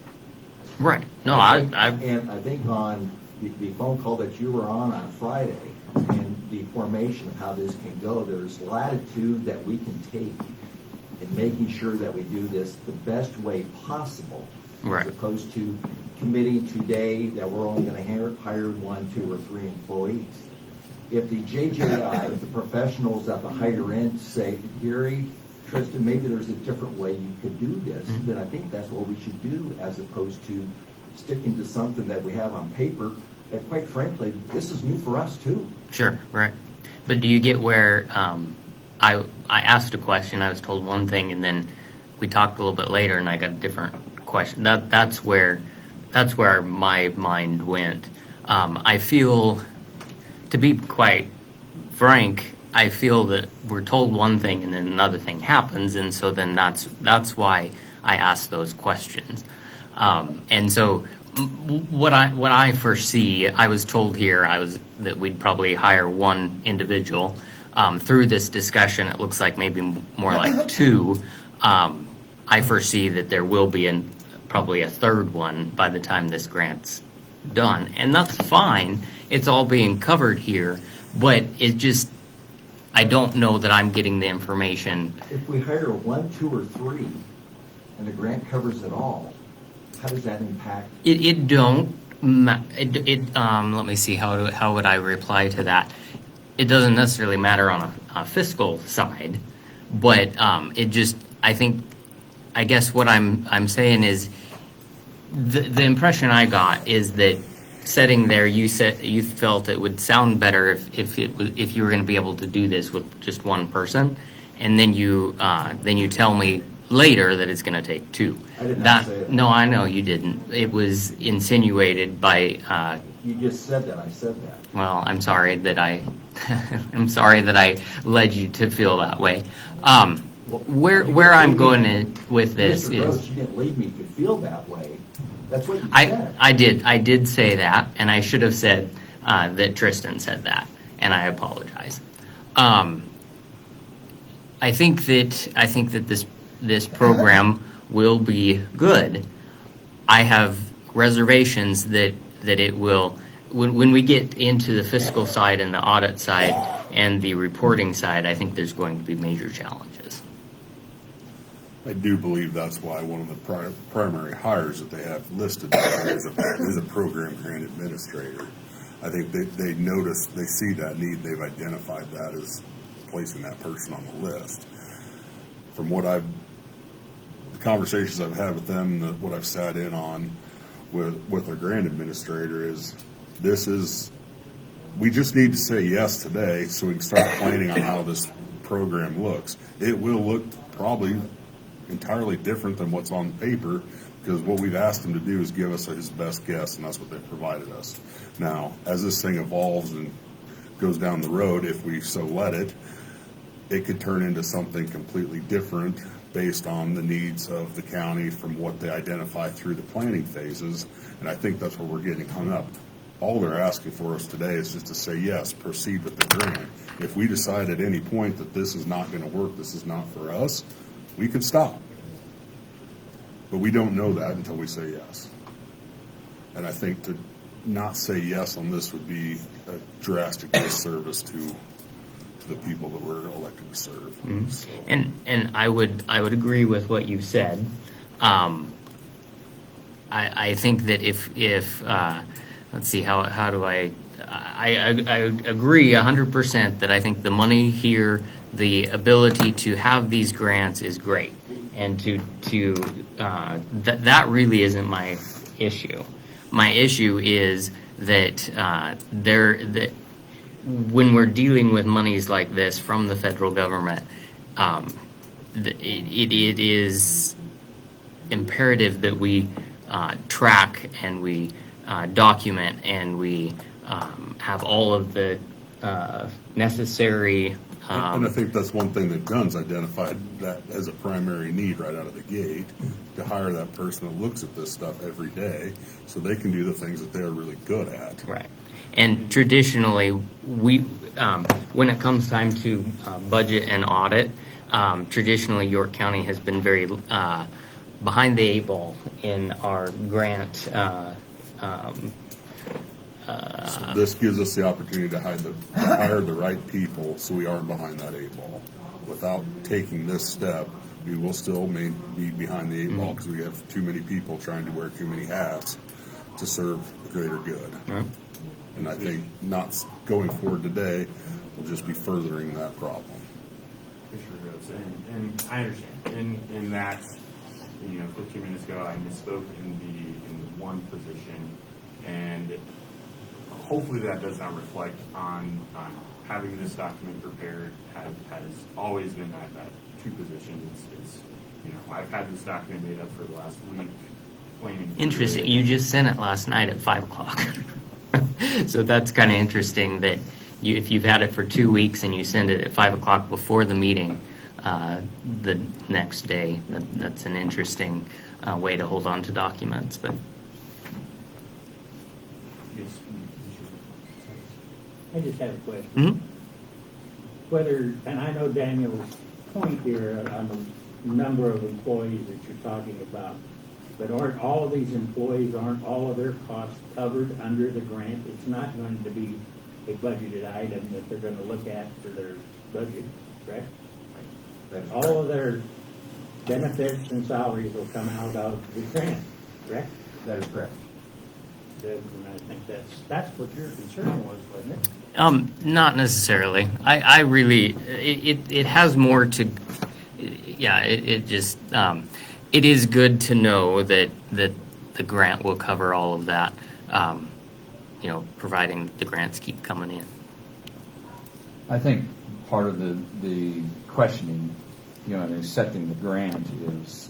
Right. No, And I think on the phone call that you were on Friday, and the formation of how this can go, there's latitude that we can take in making sure that we do this the best way possible. Right. As opposed to committing today that we're only going to hire 1, 2, or 3 employees. If the JJI, if the professionals at the higher end say, Gary, Tristan, maybe there's a different way you could do this, then I think that's what we should do, as opposed to sticking to something that we have on paper. And quite frankly, this is new for us too. Sure, right. But do you get where I asked a question, I was told one thing, and then we talked a little bit later, and I got a different question. That's where my mind went. I feel, to be quite frank, I feel that we're told one thing and then another thing happens, and so then that's why I asked those questions. And so what I foresee, I was told here that we'd probably hire 1 individual. Through this discussion, it looks like maybe more like 2. I foresee that there will be probably a 3rd one by the time this grant's done, and that's fine. It's all being covered here, but it just, I don't know that I'm getting the information. If we hire 1, 2, or 3, and the grant covers it all, how does that impact? Let me see, how would I reply to that? It doesn't necessarily matter on a fiscal side, but I guess what I'm saying is the impression I got is that sitting there, you felt it would sound better if you were going to be able to do this with just 1 person, and then you tell me later that it's going to take 2. I did not say that. No, I know you didn't. It was insinuated by. You just said that. I said that. Well, I'm sorry that I led you to feel that way. Where I'm going with this Mr. Rhodes, is, you didn't lead me to feel that way. That's what you said. I did say that, and I should have said that Tristan said that, and I apologize. I think that this program will be good. I have reservations that it will. When we get into the fiscal side and the audit side and the reporting side, I think there's going to be major challenges. I do believe that's why one of the primary hires that they have listed there is a program grant administrator. I think they notice, they see that need, they've identified that as placing that person on the list. From the conversations I've had with them, what I've sat in on with our grant administrator is, this is we just need to say yes today so we can start planning on how this program looks. It will look probably entirely different than what's on paper, because what we've asked him to do is give us his best guess, and that's what they've provided us. Now, as this thing evolves and goes down the road, if we so let it, it could turn into something completely different based on the needs of the county from what they identify through the planning phases, and I think that's where we're getting hung up. All they're asking for us today is just to say, yes, proceed with the grant. If we decide at any point that this is not gonna work, this is not for us, we could stop. But we don't know that until we say yes. And I think to not say yes on this would be a drastic disservice to the people that we're elected to serve. So, And I would agree with what you said. I think that if let's see, how do I agree 100% that I think the money here, the ability to have these grants is great, and that really isn't my issue. My issue is that when we're dealing with monies like this from the federal government, it is imperative that we track and we document and we have all of the necessary. and I think that's one thing that Gunn's identified that as a primary need right out of the gate, to hire that person that looks at this stuff every day so they can do the things that they're really good at. Right. And traditionally, we, when it comes time to budget and audit, traditionally York County has been very behind the eight ball in our grant. So this gives us the opportunity to hire the right people so we aren't behind that eight ball. Without taking this step, we will still be behind the eight ball because we have too many people trying to wear too many hats to serve the greater good. Right. And I think not going forward today will just be furthering that problem. Commissioner Rhodes, and I understand. In that, 15 minutes ago, I misspoke in the one position, and hopefully that does not reflect on having this document prepared. Has always been that two positions. It's I've had this document made up for the last week. Interesting. You just sent it last night at 5:00. So that's kind of interesting that if you've had it for 2 weeks and you send it at 5:00 before the meeting the next day, that's an interesting way to hold on to documents. But I just have a question. Mhm. Whether, and I know Daniel's point here on the number of employees that you're talking about, but aren't all of these employees, aren't all of their costs covered under the grant? It's not going to be a budgeted item that they're going to look at for their budget, correct? All of their benefits and salaries will come out of the grant, correct? That is correct. And I think that's what your concern was, wasn't it? Not necessarily. I really, it has more to, yeah, it just, it is good to know that the grant will cover all of that, providing the grants keep coming in. I think part of the questioning, and accepting the grant is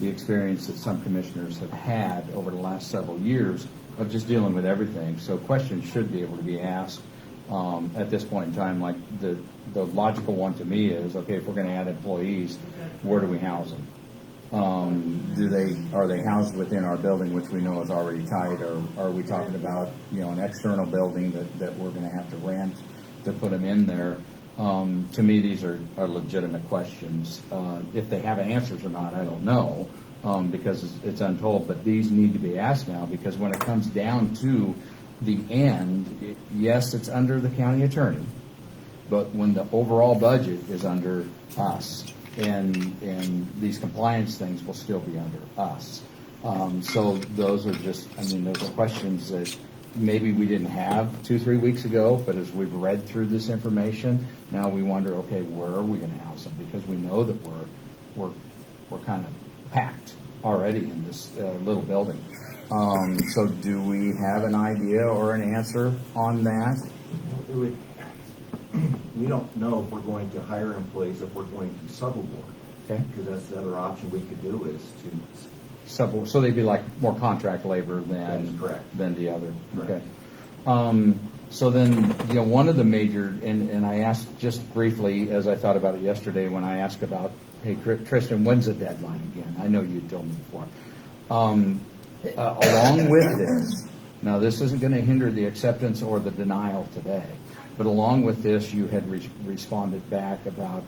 the experience that some commissioners have had over the last several years of just dealing with everything. So questions should be able to be asked at this point in time. Like the logical one to me is, okay, if we're going to add employees, where do we house them? Are they housed within our building, which we know is already tight, or are we talking about an external building that we're going to have to rent to put them in there? To me, these are legitimate questions. If they have answers or not, I don't know, because it's untold. But these need to be asked now, because when it comes down to the end, yes, it's under the county attorney, but when the overall budget is under us, and these compliance things will still be under us. So those are just, those are questions that maybe we didn't have 2-3 weeks ago, but as we've read through this information, now we wonder, okay, where are we going to house them? Because we know that we're kind of packed already in this little building. So do we have an idea or an answer on that? It would- We don't know if we're going to hire employees, if we're going to sub-award. Okay. Because that's the other option we could do is to, So they'd be like more contract labor That is than, correct. than the other? Correct. Okay. So then, one of the major, and I asked just briefly, as I thought about it yesterday, when I asked about, hey, Tristan, when's the deadline again? I know you told me before. Along with this, now this isn't going to hinder the acceptance or the denial today, but along with this, you had responded back about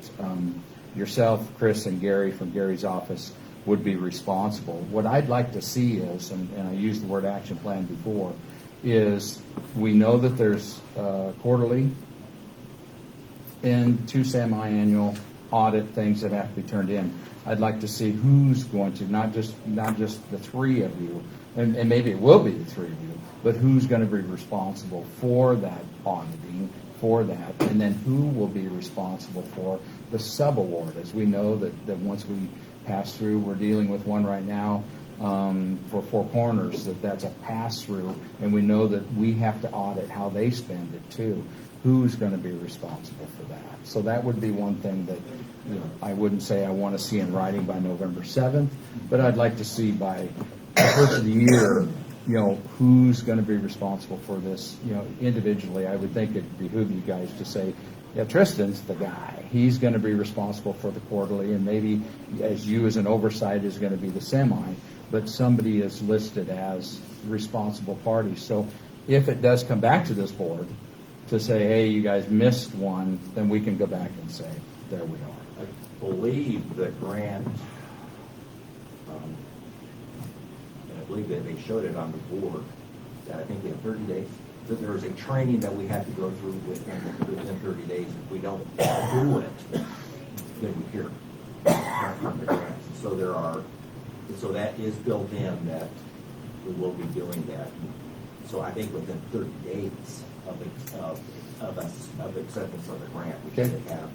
yourself, Chris, and Gary from Gary's office would be responsible. What I'd like to see is, and I used the word action plan before, is we know that there's quarterly and 2 semi-annual audit things that have to be turned in. I'd like to see who's going to, not just the 3 of you, and maybe it will be the 3 of you, but who's going to be responsible for that auditing, for that, and then who will be responsible for the sub-award, as we know that once we pass through, we're dealing with one right now for Four Corners, that's a pass-through, and we know that we have to audit how they spend it too. Who's going to be responsible for that? So that would be one thing that I wouldn't say I want to see in writing by November 7th, but I'd like to see by the first of the year, who's going to be responsible for this, individually. I would think it'd behoove you guys to say, yeah, Tristan's the guy. He's going to be responsible for the quarterly, and maybe as you as an oversight is going to be the semi, but somebody is listed as responsible party. So if it does come back to this board to say, hey, you guys missed one, then we can go back and say, there we are. I believe the grant, and I believe that they showed it on the board, that I think they have 30 days. That there was a training that we had to go through within 30 days. If we don't do it, then we hear from the grants. So that is built in that we will be doing that. So I think within 30 days of acceptance of the grant, we should have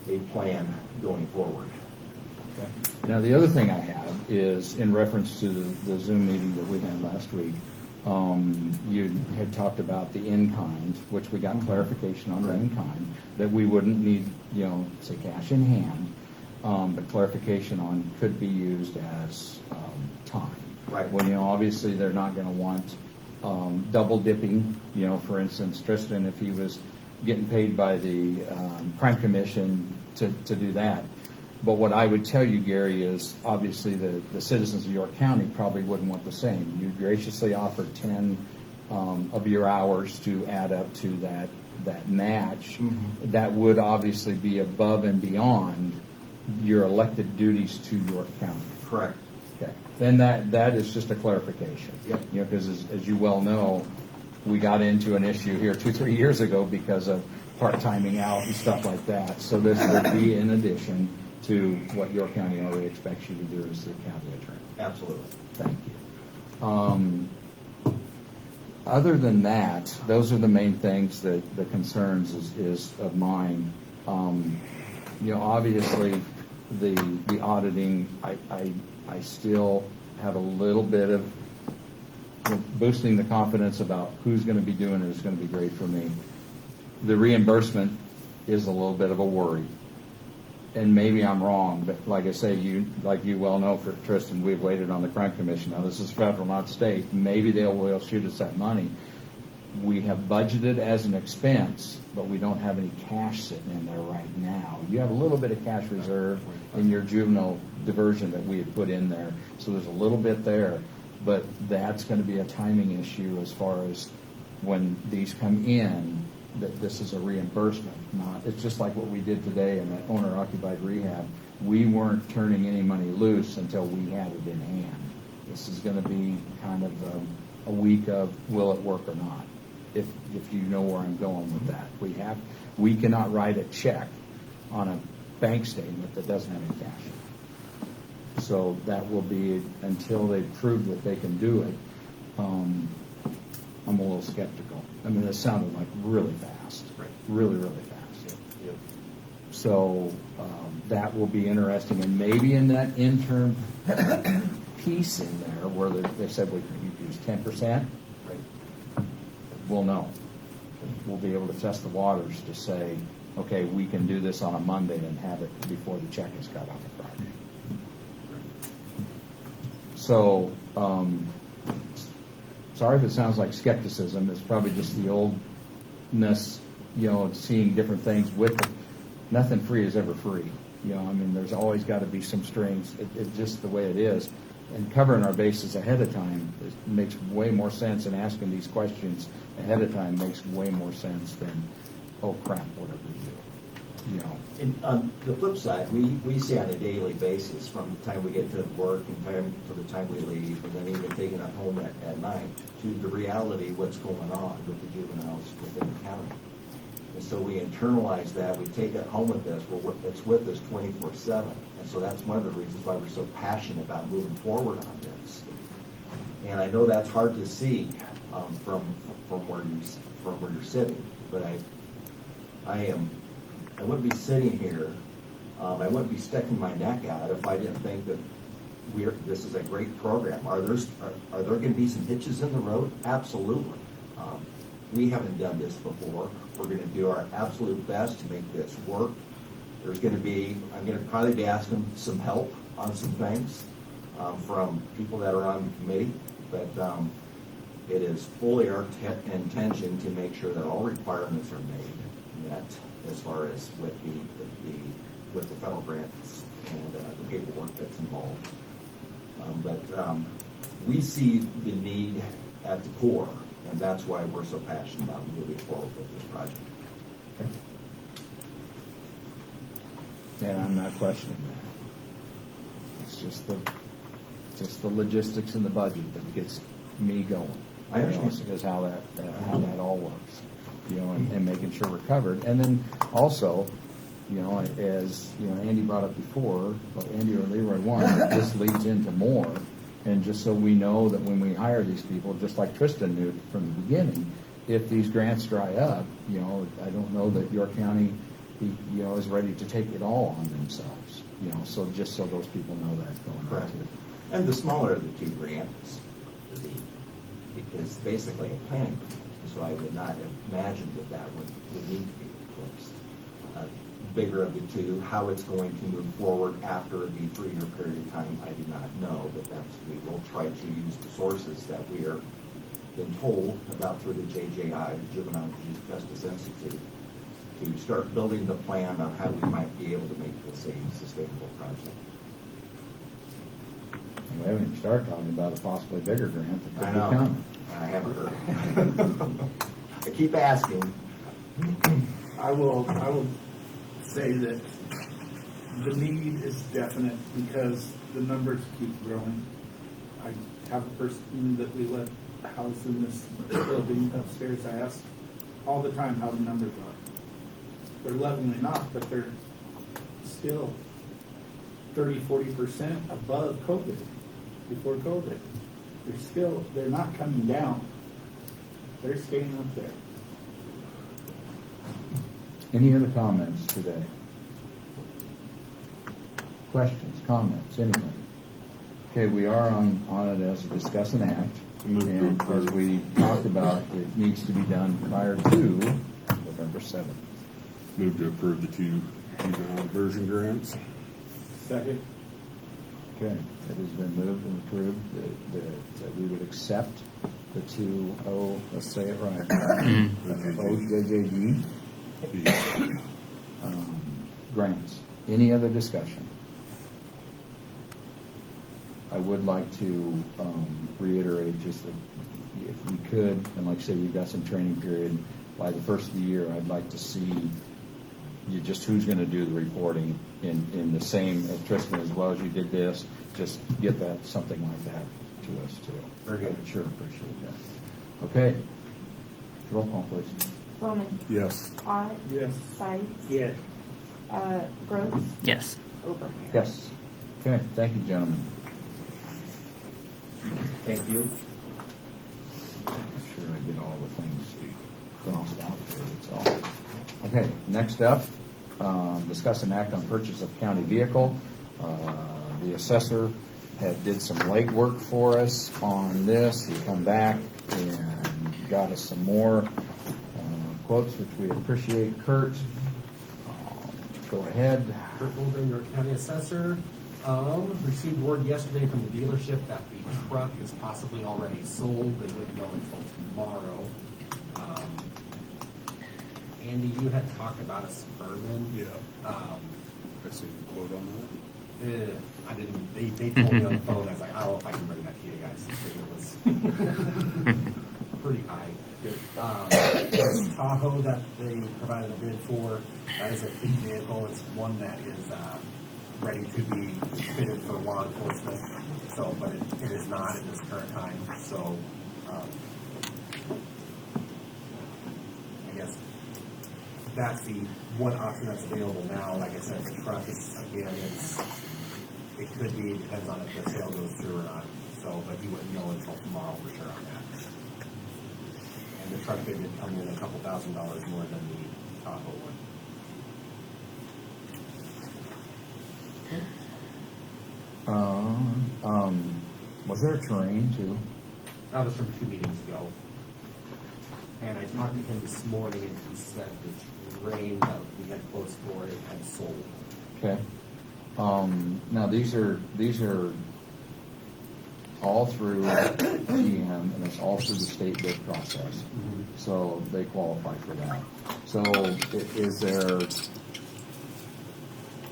a plan going forward. Now, the other thing I have is in reference to the Zoom meeting that we had last week. You had talked about the in-kind, which we got clarification on the in-kind, that we wouldn't need, say cash in hand, but clarification on could be used as time. Right. Well, obviously they're not going to want double dipping. For instance, Tristan, if he was getting paid by the Crime Commission to do that. But what I would tell you, Gary, is obviously the citizens of York County probably wouldn't want the same. You graciously offered 10 of your hours to add up to that match. Mm-hmm. That would obviously be above and beyond your elected duties to York County. Correct. Okay. Then that is just a clarification. Yep. Because as you well know, we got into an issue here 2-3 years ago because of part-timing out and stuff like that. So this would be in addition to what York County already expects you to do as the county attorney. Absolutely. Thank you. Other than that, those are the main things that the concerns is of mine. Obviously the auditing, I still have a little bit of boosting the confidence about who's going to be doing it is going to be great for me. The reimbursement is a little bit of a worry. And maybe I'm wrong, but like I say, you well know, for Tristan, we've waited on the Crime Commission. Now, this is federal, not state. Maybe they will shoot us that money. We have budgeted as an expense, but we don't have any cash sitting in there right now. You have a little bit of cash reserve in your juvenile diversion that we had put in there, so there's a little bit there. But that's going to be a timing issue as far as when these come in, that this is a reimbursement. It's just like what we did today in that owner-occupied rehab. We weren't turning any money loose until we had it in hand. This is going to be kind of a week of will it work or not, if you know where I'm going with that. We cannot write a check on a bank statement that doesn't have any cash. So that will be until they prove that they can do it. I'm a little skeptical. I mean, it sounded like really fast, really fast. Yep. So that will be interesting, and maybe in that interim piece in there where they said we could use 10%, we'll know. We'll be able to test the waters to say, okay, we can do this on a Monday and have it before the check is cut on a Friday. So, sorry if it sounds like skepticism. It's probably just the oldness, seeing different things with it. Nothing free is ever free. There's always got to be some strings. It's just the way it is. And covering our bases ahead of time makes way more sense, and asking these questions ahead of time makes way more sense than, oh crap, what did we do? And on the flip side, we see on a daily basis, from the time we get to work and to the time we leave, and then even taking it home at night, to the reality of what's going on with the juveniles within the county. And so we internalize that, we take it home with us, it's with us 24/7. And so that's one of the reasons why we're so passionate about moving forward on this. And I know that's hard to see from where you're sitting, but I wouldn't be sitting here, I wouldn't be sticking my neck out if I didn't think that this is a great program. Are there going to be some hitches in the road? Absolutely. We haven't done this before. We're going to do our absolute best to make this work. I'm going to probably be asking some help on some things from people that are on the committee, but it is fully our intention to make sure that all requirements are met as far as with the federal grants and the paperwork that's involved. But we see the need at the core, and that's why we're so passionate about moving forward with this project. And I'm not questioning that. It's just the logistics and the budget that gets me going. I understand. Is how that all works. And making sure we're covered. And then also, as Andy brought up before, Andy or Leroy wanted, this leads into more. And just so we know that when we hire these people, just like Tristan knew from the beginning, if these grants dry up, I don't know that York County, is ready to take it all on themselves. So just so those people know that going on Correct. too. And the smaller of the two grants is basically a planning grant, so I would not imagine that would need to be replaced. Bigger of the two, how it's going to move forward after the 3-year period of time, I do not know, but we will try to use the sources that we are been told about through the JJI, the Juvenile Justice Institute, to start building the plan on how we might be able to make this a sustainable project. We haven't even started talking about a possibly bigger grant that I could be know. coming. I haven't heard. I keep asking. I will say that the need is definite because the numbers keep growing. I have a person that we let house in this building upstairs. I ask all the time how the numbers are. They're leveling off, but they're still 30-40% above COVID, before COVID. They're not coming down. They're staying up there. Any other comments today? Questions, comments, anything? Okay, we are on it as a discuss and act. And as we talked about, it needs to be done prior to November 7th. Move to approve the two juvenile diversion grants. Second. Okay, it has been moved and approved that we would accept the two, let's say it right, OJJD grants. Any other discussion? I would like to reiterate just that if we could, and like I say, we've got some training period, by the first of the year, I'd like to see just who's going to do the reporting in the same, Tristan, as well as you did this, just get that, something like that to us too. Very good. I would sure appreciate that. Okay. Roll call, please. Bowman. Yes. Ott. Yes. Sykes. Yes. Gross. Yes. Overmeyer. Yes. Okay, thank you, gentlemen. Thank you. Sure I get all the things crossed out there, that's all. Okay, next up, discuss and act on purchase of county vehicle. The assessor did some legwork for us on this. He come back and got us some more quotes, which we appreciate. Kurt, go ahead. Kurt Goldring, York County Assessor. Received word yesterday from the dealership that the truck is possibly already sold. They wouldn't know until tomorrow. Andy, you had talked about a Suburban. Yeah. I see the quote on I didn't, they told me on the phone, I was like, I don't know if I can bring that to you guys. It was pretty high. This Tahoe that they provided a bid for, that is a fleet vehicle. It's one that is ready to be fitted for law enforcement. So, but it is not at this current time. So, I guess that's the one option that's available now. Like I said, the truck is, again, it could be, depends on if the sale goes through or not. So, but you wouldn't know until tomorrow for sure on that. And the truck bid did come in a couple $1,000s more than the Tahoe one. Was there a terrain too? That was from 2 meetings ago. And I talked to him this morning, and he said the terrain that we had close for it had sold. Okay. Now these are all through GM, and it's all through the state bid process. So they qualify for that. So is there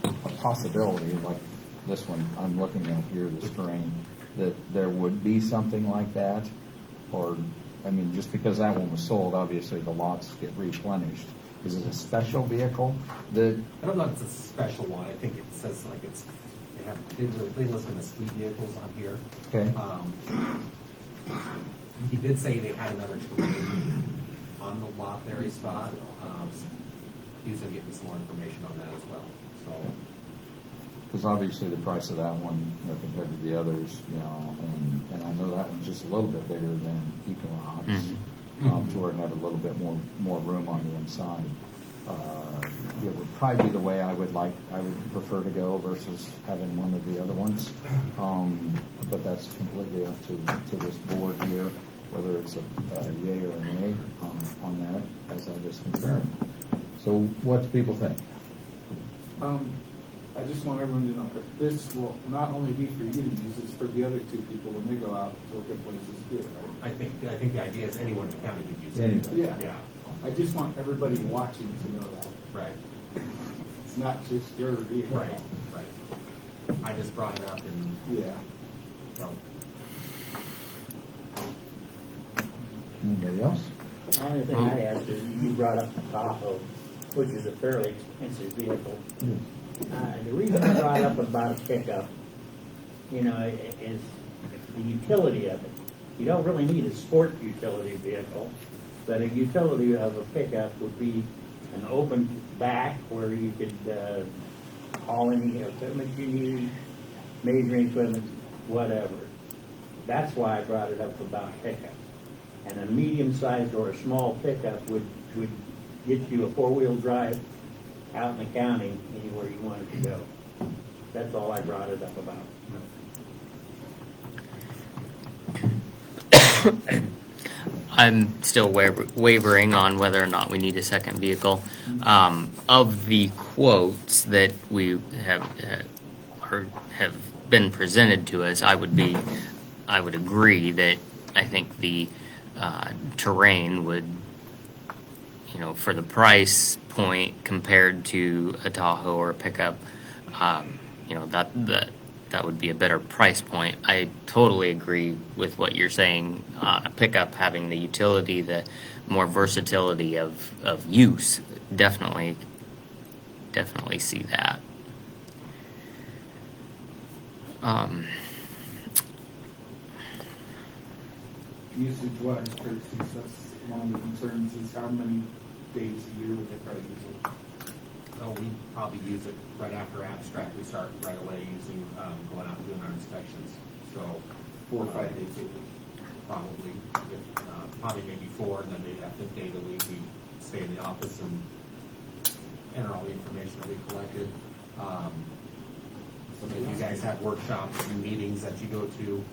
a possibility, like this one I'm looking at here, this terrain, that there would be something like that? Or, I mean, just because that one was sold, obviously the lots get replenished. Is it a special vehicle that? I don't know if it's a special one. I think it says like it's, they list them as fleet vehicles on here. Okay. He did say they had another terrain on the lot there he spot. He's gonna get me some more information on that as well. So. Because obviously the price of that one, compared to the others, and I know that one's just a little bit bigger than Equinox, to where it had a little bit more room on the inside. It would probably be the way I would prefer to go versus having one of the other ones. But that's completely up to this board here, whether it's a yay or a nay on that, as I just compared. So what do people think? I just want everyone to know that this will not only be for you to use, it's for the other 2 people when they go out to look at places too, right? I think the idea is anyone in the county could use it. Anybody. Yeah. I just want everybody watching to know that. Right. It's not just your vehicle. Right. I just brought it up and, Yeah. so. Anybody else? The only thing I asked is, you brought up the Tahoe, which is a fairly expensive vehicle. The reason I brought up about a pickup, is the utility of it. You don't really need a sport utility vehicle, but a utility of a pickup would be an open back where you could haul any equipment you need, measuring equipment, whatever. That's why I brought it up about pickup. And a medium-sized or a small pickup would get you a 4-wheel drive out in the county anywhere you wanted to go. That's all I brought it up about. I'm still wavering on whether or not we need a second vehicle. Of the quotes that we have been presented to us, I would agree that I think the terrain would, for the price point compared to a Tahoe or a pickup, that would be a better price point. I totally agree with what you're saying. A pickup having the utility, the more versatility of use, definitely see that. Usage-wise, that's one of the concerns, is how many days a year would they probably use it? So we probably use it right after abstract. We start right away using, going out and doing our inspections. So 4 or 5 days a week. probably, probably maybe 4, and then maybe that 5th day of the week, we stay in the office and enter all the information that we collected. So that you guys have workshops and meetings that you go to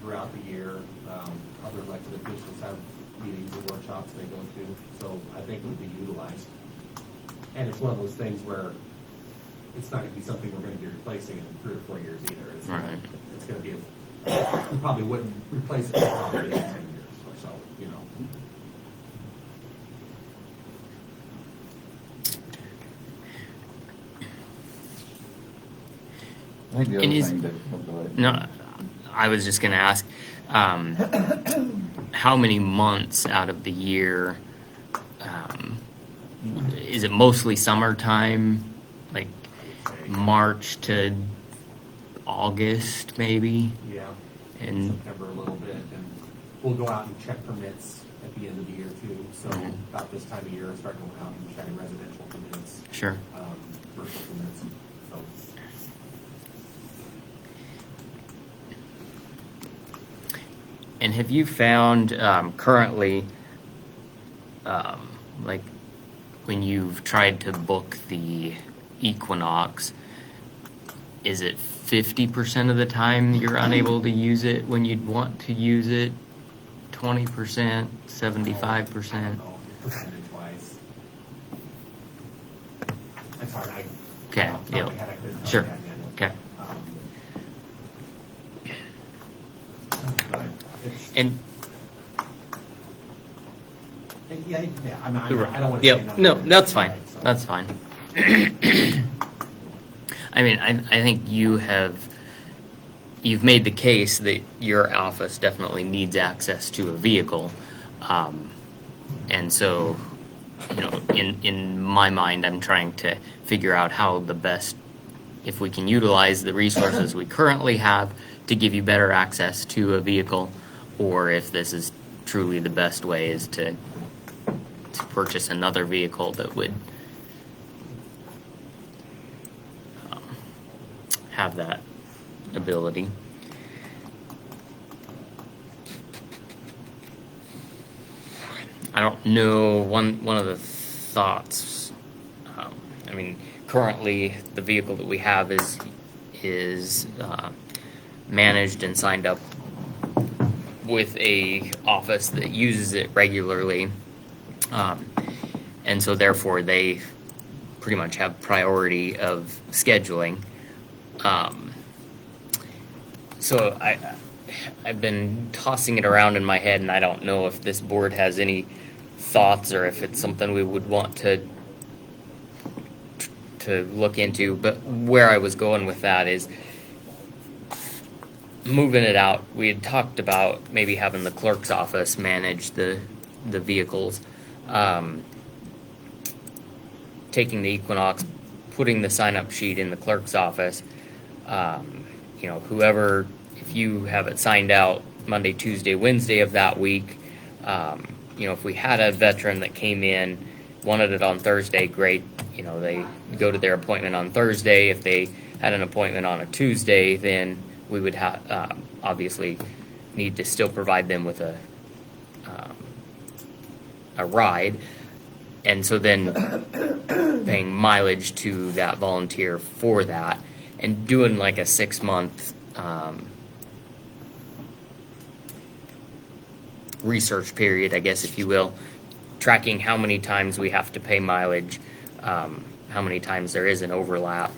throughout the year. Other elected officials have meetings and workshops they go to. So I think it would be utilized. And it's one of those things where it's not going to be something we're going to be replacing in 3 or 4 years either. It's Right. It's going to be, we probably wouldn't replace it for probably 10 years or so, you know. I think the other And is- thing that, oh, go ahead. No, I was just going to ask, how many months out of the year, is it mostly summertime, like March to August maybe? Yeah. And September a little bit, and we'll go out and check permits at the end of the year too. So about this time of year, start going out and checking residential permits, sure. commercial permits. So And have you found currently, like when you've tried to book the Equinox, is it 50% of the time you're unable to use it when you'd want to use it? 20%, 75%? percentage wise, that's hard. Okay, yeah, sure, okay. And Yeah, I mean, I don't want to say Yep, no, nothing. that's fine, that's fine. I mean, I think you've made the case that your office definitely needs access to a vehicle. And so, you know, in my mind, I'm trying to figure out how the best, if we can utilize the resources we currently have to give you better access to a vehicle, or if this is truly the best way is to purchase another vehicle that would have that ability. I don't know, one of the thoughts, I mean, currently the vehicle that we have is managed and signed up with a office that uses it regularly, and so therefore they pretty much have priority of scheduling. So I've been tossing it around in my head, and I don't know if this board has any thoughts or if it's something we would want to look into. But where I was going with that is moving it out. We had talked about maybe having the clerk's office manage the vehicles, taking the Equinox, putting the sign-up sheet in the clerk's office. You know, whoever, if you have it signed out Monday, Tuesday, Wednesday of that week, you know, if we had a veteran that came in, wanted it on Thursday, great. You know, they go to their appointment on Thursday. If they had an appointment on a Tuesday, then we would have obviously need to still provide them with a ride, and so then paying mileage to that volunteer for that, and doing like a 6-month research period, I guess, if you will, tracking how many times we have to pay mileage, how many times there is an overlap,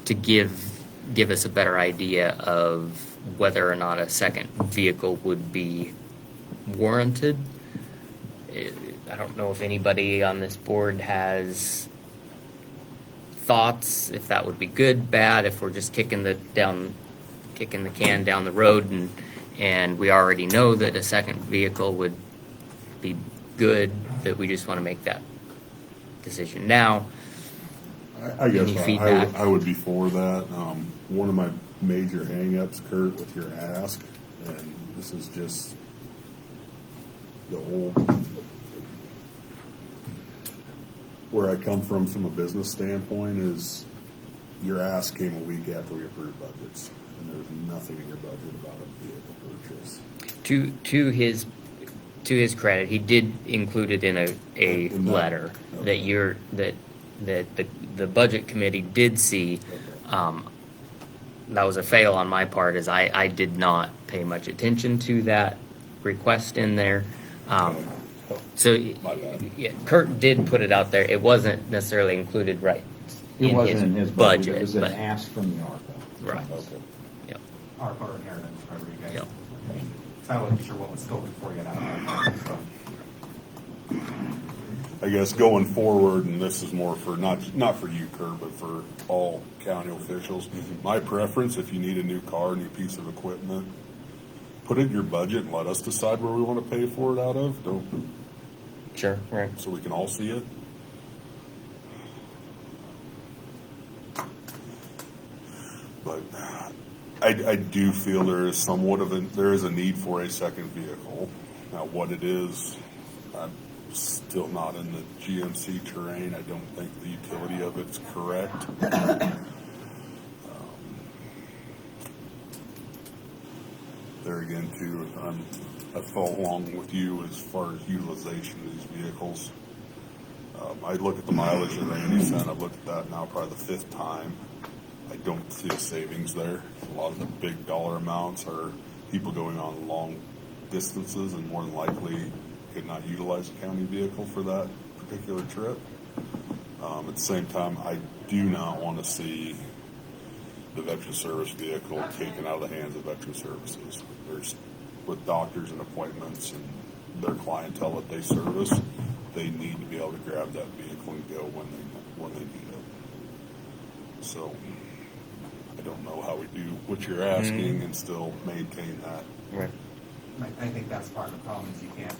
to give us a better idea of whether or not a second vehicle would be warranted. I don't know if anybody on this board has thoughts, if that would be good, bad, if we're just kicking the can down the road, and we already know that a second vehicle would be good, that we just want to make that decision now. I guess Any feedback? I would be for that. One of my major hangups, Kurt, with your ask, and this is just the whole, where I come from a business standpoint, is your ask came a week after we approved budgets, and there's nothing in your budget about a vehicle purchase. To his credit, he did include it in a letter that the budget committee did see. that was a fail on my part, is I did not pay much attention to that request in there. So yeah, Kurt did put it out there. It wasn't necessarily included right It wasn't in his budget, it was an but ask from the ARPA. right. Okay. Yep. Our inheritance, whatever you guys. Yep. So I wasn't sure what was scoping for you now. So. I guess going forward, and this is more for, not for you, Kurt, but for all county officials, my preference, if you need a new car, new piece of equipment, put it in your budget and let us decide where we want to pay for it out of. Don't, Sure. Right. so we can all see it. But I do feel there is somewhat of there is a need for a second vehicle. Now, what it is, I'm still not in the GMC terrain. I don't think the utility of it's correct. There again, too, I follow along with you as far as utilization of these vehicles. I look at the mileage that Randy sent. I've looked at that now probably the 5th time. I don't see a savings there. A lot of the big dollar amounts are people going on long distances and more than likely could not utilize a county vehicle for that particular trip. At the same time, I do not want to see the veteran service vehicle taken out of the hands of veteran services. There's, with doctors and appointments and their clientele that they service, they need to be able to grab that vehicle and go when they need it. So I don't know how we do what you're asking and still maintain that. Right. I think that's part of the problem is you can't,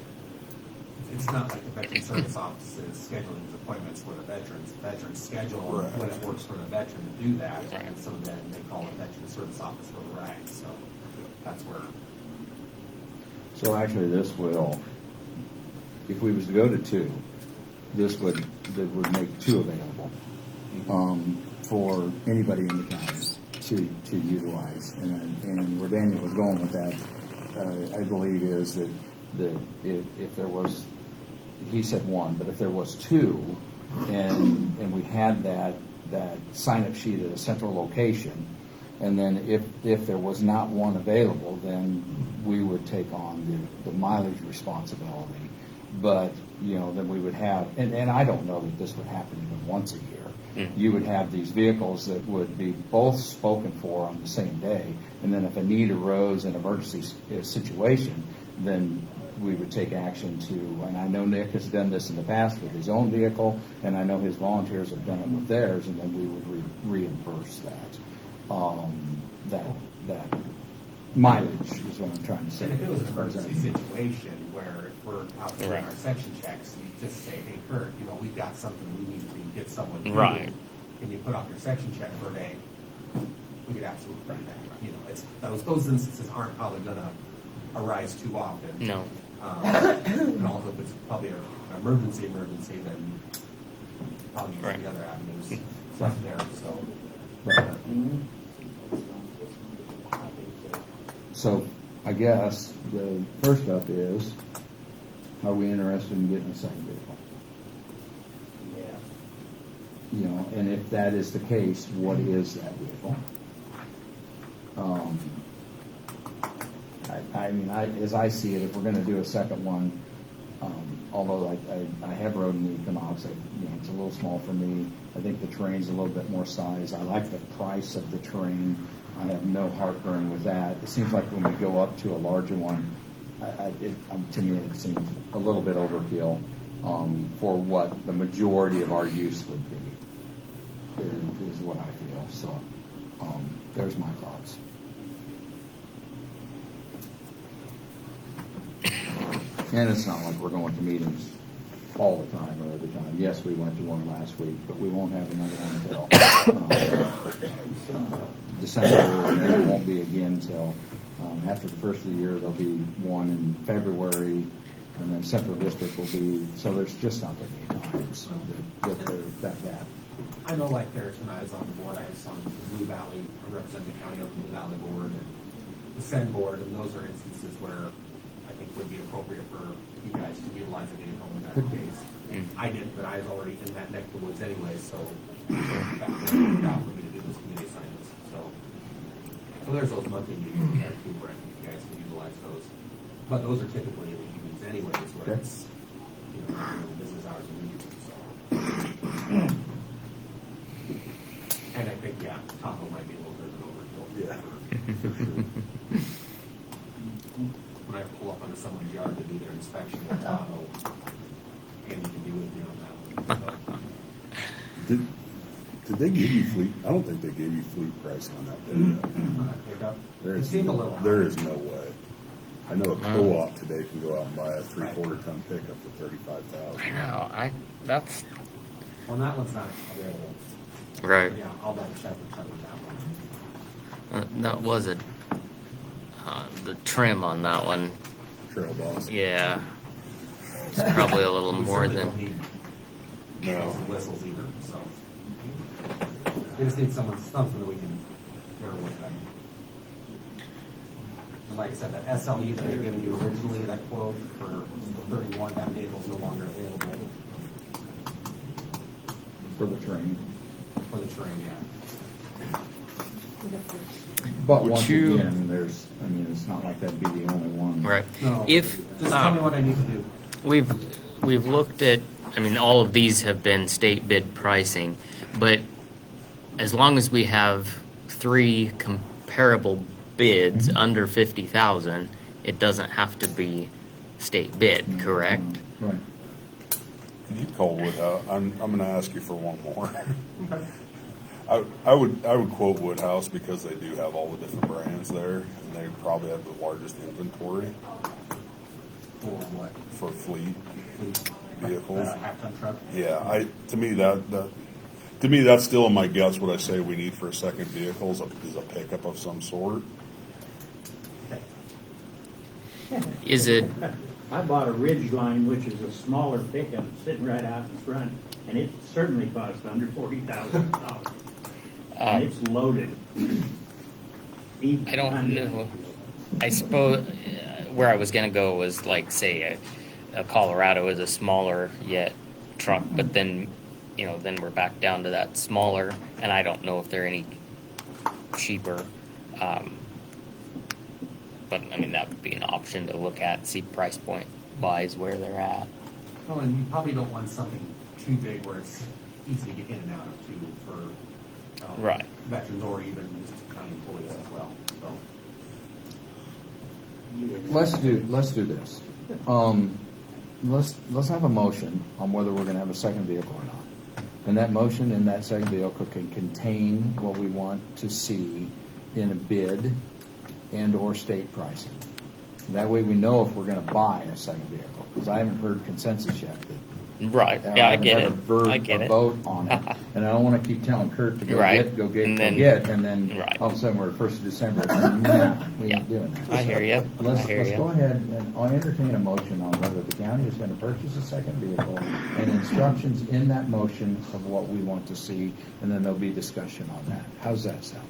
it's not like the veteran service office is scheduling his appointments for the veterans. Veterans schedule when it works for the veteran to do that, and so then they call the veteran service office for the ride, so that's where. So actually, this will, if we was to go to 2, that would make 2 available for anybody in the county to utilize. And where Daniel was going with that, I believe, is that if there was, he said 1, but if there was 2, and we had that sign-up sheet at a central location, and then if there was not 1 available, then we would take on the mileage responsibility. But, then we would have, and I don't know that this would happen even once a year. You would have these vehicles that would be both spoken for on the same day, and then if a need arose in an emergency situation, then we would take action to, and I know Nick has done this in the past with his own vehicle, and I know his volunteers have done it with theirs, and then we would reimburse that mileage is what I'm trying to say. And if it was an emergency situation where if we're out doing our section checks, you just say, hey, Kurt, we've got something we need to get someone to do. Right. Can you put off your section check for a day? We could absolutely bring that. Those instances aren't probably going to arise too often. No. And although if it's probably an emergency, then probably use the other avenues left there. So. Right. So I guess the first up is, are we interested in getting a second vehicle? Yeah. And if that is the case, what is that vehicle? As I see it, if we're going to do a second one, although I have rode in the Equinox, it's a little small for me. I think the terrain's a little bit more size. I like the price of the terrain. I have no heartburn with that. It seems like when we go up to a larger one, to me it seems a little bit overkill for what the majority of our use would be, is what I feel. So there's my thoughts. And it's not like we're going to meetings all the time or every time. Yes, we went to one last week, but we won't have another one until December, and then it won't be again until after the first of the year. There'll be one in February, and then Central District will be, so there's just not going to be times that. I know, like there, when I was on the board, I was on the Blue Valley, I represent the county of the Blue Valley board, and the Send board, and those are instances where I think would be appropriate for you guys to utilize a vehicle in that case. I didn't, but I was already in that neck of the woods anyway, so that was a job for me to do those committee assignments. So So there's those monthly meetings there too, where I think you guys can utilize those. But those are typically in the evenings anyways, where Okay. it's, business hours a week, so. And I think, yeah, Tahoe might be a little bit of an overkill. Yeah. When I pull up onto someone's yard to do their inspection of Tahoe, and you can be with me on that one. Did they give you fleet? I don't think they gave you fleet pricing on that pickup. Pickup. There It is, seemed a little high. there is no way. I know a co-op today can go out and buy a 3/4 ton pickup for I $35,000. know, that's, Well, that one's not available. right. Yeah, I'll double check with that one. That was the trim on that one, Trail Boss. yeah. It's probably a little We more certainly than, don't need No. bells and whistles either, so. We just need something that we can pair with them. And like I said, that SLE that they were giving you originally, that quote for 31, that vehicle's no longer available For the train. for the terrain yet. But Would once you- again, it's not like that'd be the only one. right. No, If, just tell me what I need to do. we've looked at, all of these have been state bid pricing, but as long as we have 3 comparable bids under 50,000, it doesn't have to be state bid, correct? Right. Can you call Woodhouse? I'm gonna ask you for one more. I would quote Woodhouse because they do have all the different brands there, and they probably have the largest inventory For what? for fleet Please. vehicles. Half-ton truck? Yeah, to me that's still in my guts. What I say we need for a second vehicle is a pickup of some sort. Is it, I bought a Ridgeline, which is a smaller pickup, sitting right out in front, and it certainly cost under $40,000. And it's loaded. I don't know. I suppose where I was gonna go was like, say, a Colorado is a smaller yet truck, but then, then we're back down to that smaller, and I don't know if they're any cheaper. But that would be an option to look at, see price point wise where they're at. Well, and you probably don't want something too big where it's easy to get in and out of too for Right. veterans or even just county employees as well. So Let's do this. Let's have a motion on whether we're gonna have a second vehicle or not. And that motion in that second vehicle can contain what we want to see in a bid and or state pricing. That way we know if we're gonna buy a second vehicle, because I haven't heard consensus yet. Right. Yeah, I get it. I get A it. vote on it, and I don't wanna keep telling Kurt to Right. go get, And go then- get, and then Right. all of a sudden we're 1st of December. Nah, we ain't doing that. I hear you. Let's I hear you. go ahead and I'll entertain a motion on whether the county is gonna purchase a second vehicle and instructions in that motion of what we want to see, and then there'll be discussion on that. How's that sound?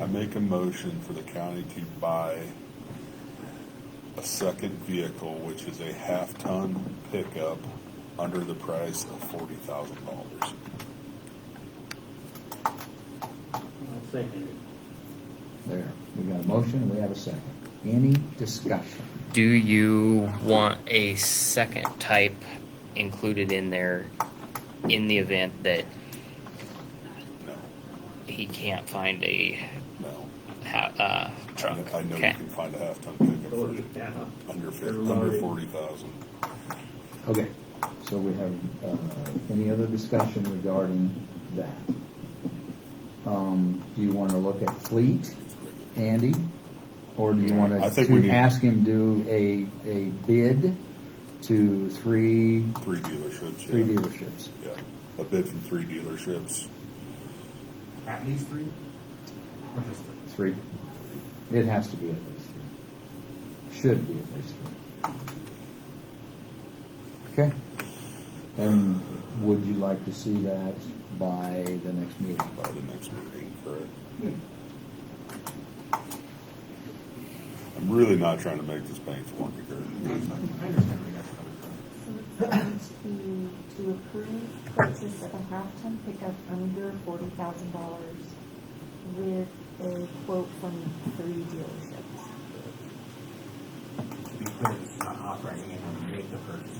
I make a motion for the county to buy a second vehicle, which is a half-ton pickup under the price of $40,000. I'll second it. There, we got a motion, we have a second. Any discussion? Do you want a second type included in there in the event that No, he can't find a no. truck? I know Okay. you can find a half-ton pickup for Yeah. under They're 40,000. Okay, so we have, any other discussion regarding that? Do you want to look at fleet, Andy? Or do you want I think we to need- ask him do a bid to three Three dealerships. dealerships? Yeah, a bid from 3 dealerships. at least 3? Or just 3? 3. It has to be at least 3. Should be at least 3. Okay. And would you like to see that by the next meeting? By the next meeting, correct? I'm really not trying to make this painful on you, Kurt. I understand where you guys are coming from. So it's going to approve purchase of a half-ton pickup under $40,000 with a quote from 3 dealerships. Because it's not authorizing anyone to make the purchase.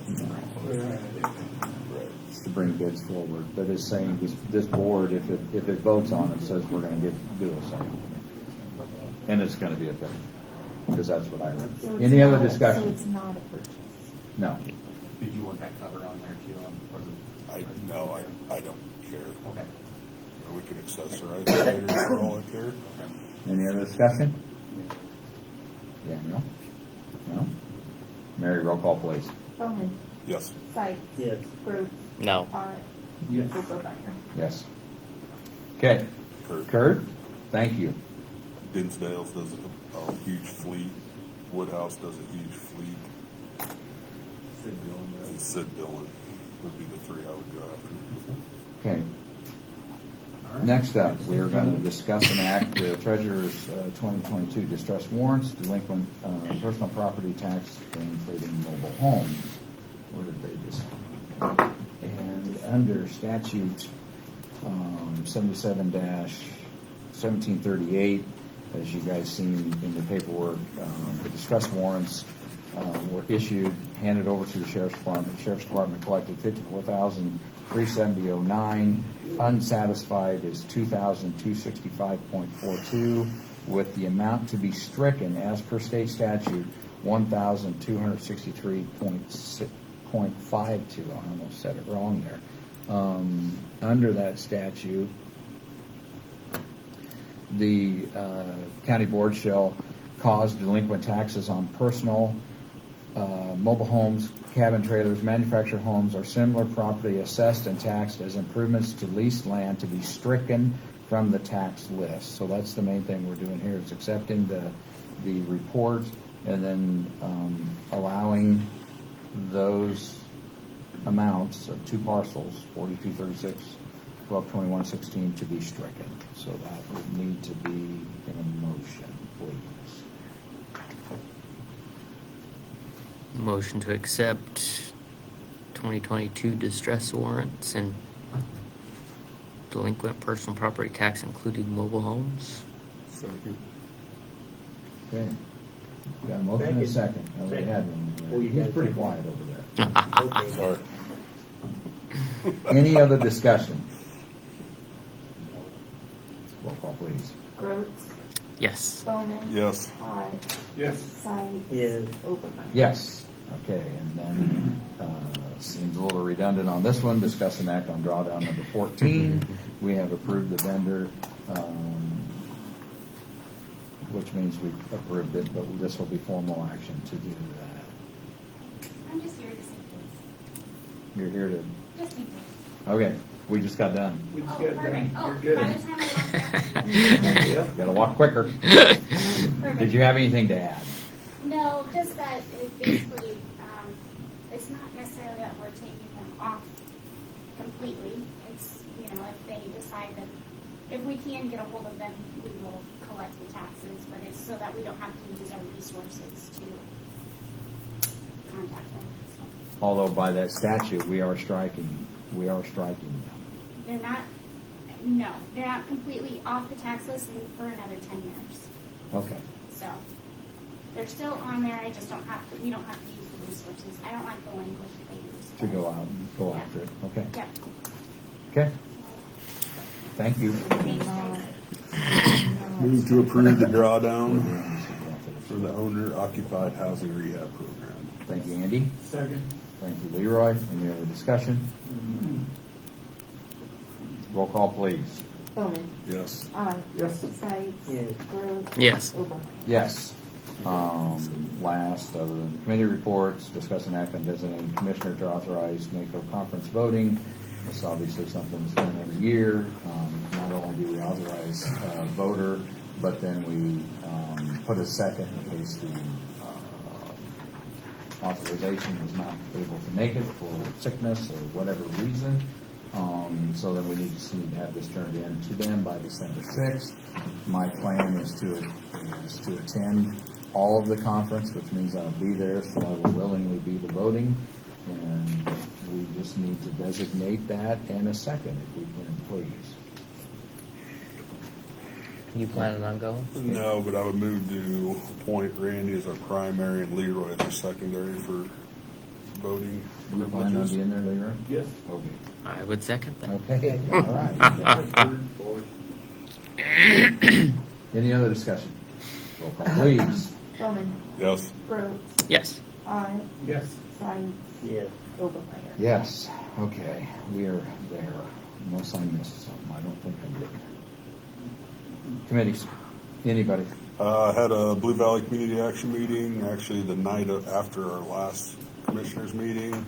It's to bring bids forward, but it's saying this board, if it votes on it, says we're gonna do a sale. And it's gonna be a thing, because that's what I heard. So it's Any other not- So discussion? it's not a purchase. No. Did you want that covered on there too? No, I don't care. Okay. We can accessorize it later for all I care. Any other discussion? Yeah, no? No? Mary, roll call, please. Bowman. Yes. Sykes. Yes. Brooks. No. Ott. Yes. Overmeyer. Yes. Okay. Kurt, thank you. Dinsdale's does a huge fleet. Woodhouse does a huge fleet. And Sid Dillon would be the three I would go after. Okay. Next up, we are going to discuss and act the treasurer's 2022 distress warrants, delinquent personal property tax, including mobile homes. Where did they just? And under statute 77-1738, as you guys seen in the paperwork, the distress warrants were issued, handed over to the sheriff's department. The sheriff's department collected $54,370.09. Unsatisfied is $2,265.42, with the amount to be stricken as per state statute $1,263.52. I almost said it wrong there. Under that statute, the county board shall cause delinquent taxes on personal, mobile homes, cabin trailers, manufactured homes, or similar property assessed and taxed as improvements to leased land to be stricken from the tax list. So that's the main thing we're doing here, is accepting the report and then allowing those amounts of two parcels, 4236, 122116, to be stricken. So that would need to be in a motion, please. Motion to accept 2022 distress warrants and delinquent personal property tax, including mobile homes. Second. Okay. Got a motion and a second. Oh, we had one. Oh, you He's got pretty it. quiet over there. Okay. Sorry. Any other discussion? Roll call, please. Brooks. Yes. Bowman. Yes. Ott. Yes. Sykes. Yes. Overmeyer. Yes. Okay, and then, seems a little redundant on this one, discuss and act on drawdown number 14. We have approved the vendor, which means we approved it, but this will be formal action to do that. I'm just here to say please. You're here to, Just in case. okay, we just got done. We just Oh, got perfect. done. Oh, You're by good. the time I walk Gotta walk quicker. Perfect. Did you have anything to add? No, just that it basically, it's not necessarily that we're taking them off completely. It's, if they decide that, if we can get a hold of them, we will collect the taxes, but it's so that we don't have to use our resources to contact them. So Although by that statute, we are striking them. they're not completely off the tax list for another 10 years. Okay. So they're still on there. I just we don't have to use the resources. I don't like the language that they use. To go out and go Yeah. after it, okay? Yep. Okay. Thank you. Thanks, guys. Move to approve the drawdown for the owner occupied housing rehab program. Thank you, Andy. Second. Thank you, Leroy. Any other discussion? Roll call, please. Bowman. Yes. Ott. Yes. Sykes. Yes. Brooks. Yes. Overmeyer. Yes. Last, other than committee reports, discuss and act on designating commissioner to authorize NACO conference voting. It's obviously something that's done every year. Not only do we authorize a voter, but then we put a second in case the authorization was not able to make it for sickness or whatever reason. So then we need to have this turned in to them by December 6th. My plan is to attend all of the conference, which means I'll be there, so I will willingly be the voting. And we just need to designate that and a second, if we can, please. You planning on going? No, but I would move to appoint Randy as our primary and Leroy as our secondary for voting You plan on privileges. being there, Leroy? Yes. Okay. I would second that. Okay, all right. Any other discussion? Roll call, please. Bowman, Yes. Brooks, Yes. I, Yes. Science, Yes. Obermeyer. Yes, okay, we are there. Unless I missed something, I don't think I did. Committees, anybody? Had a Blue Valley Community Action meeting, actually the night after our last commissioners meeting.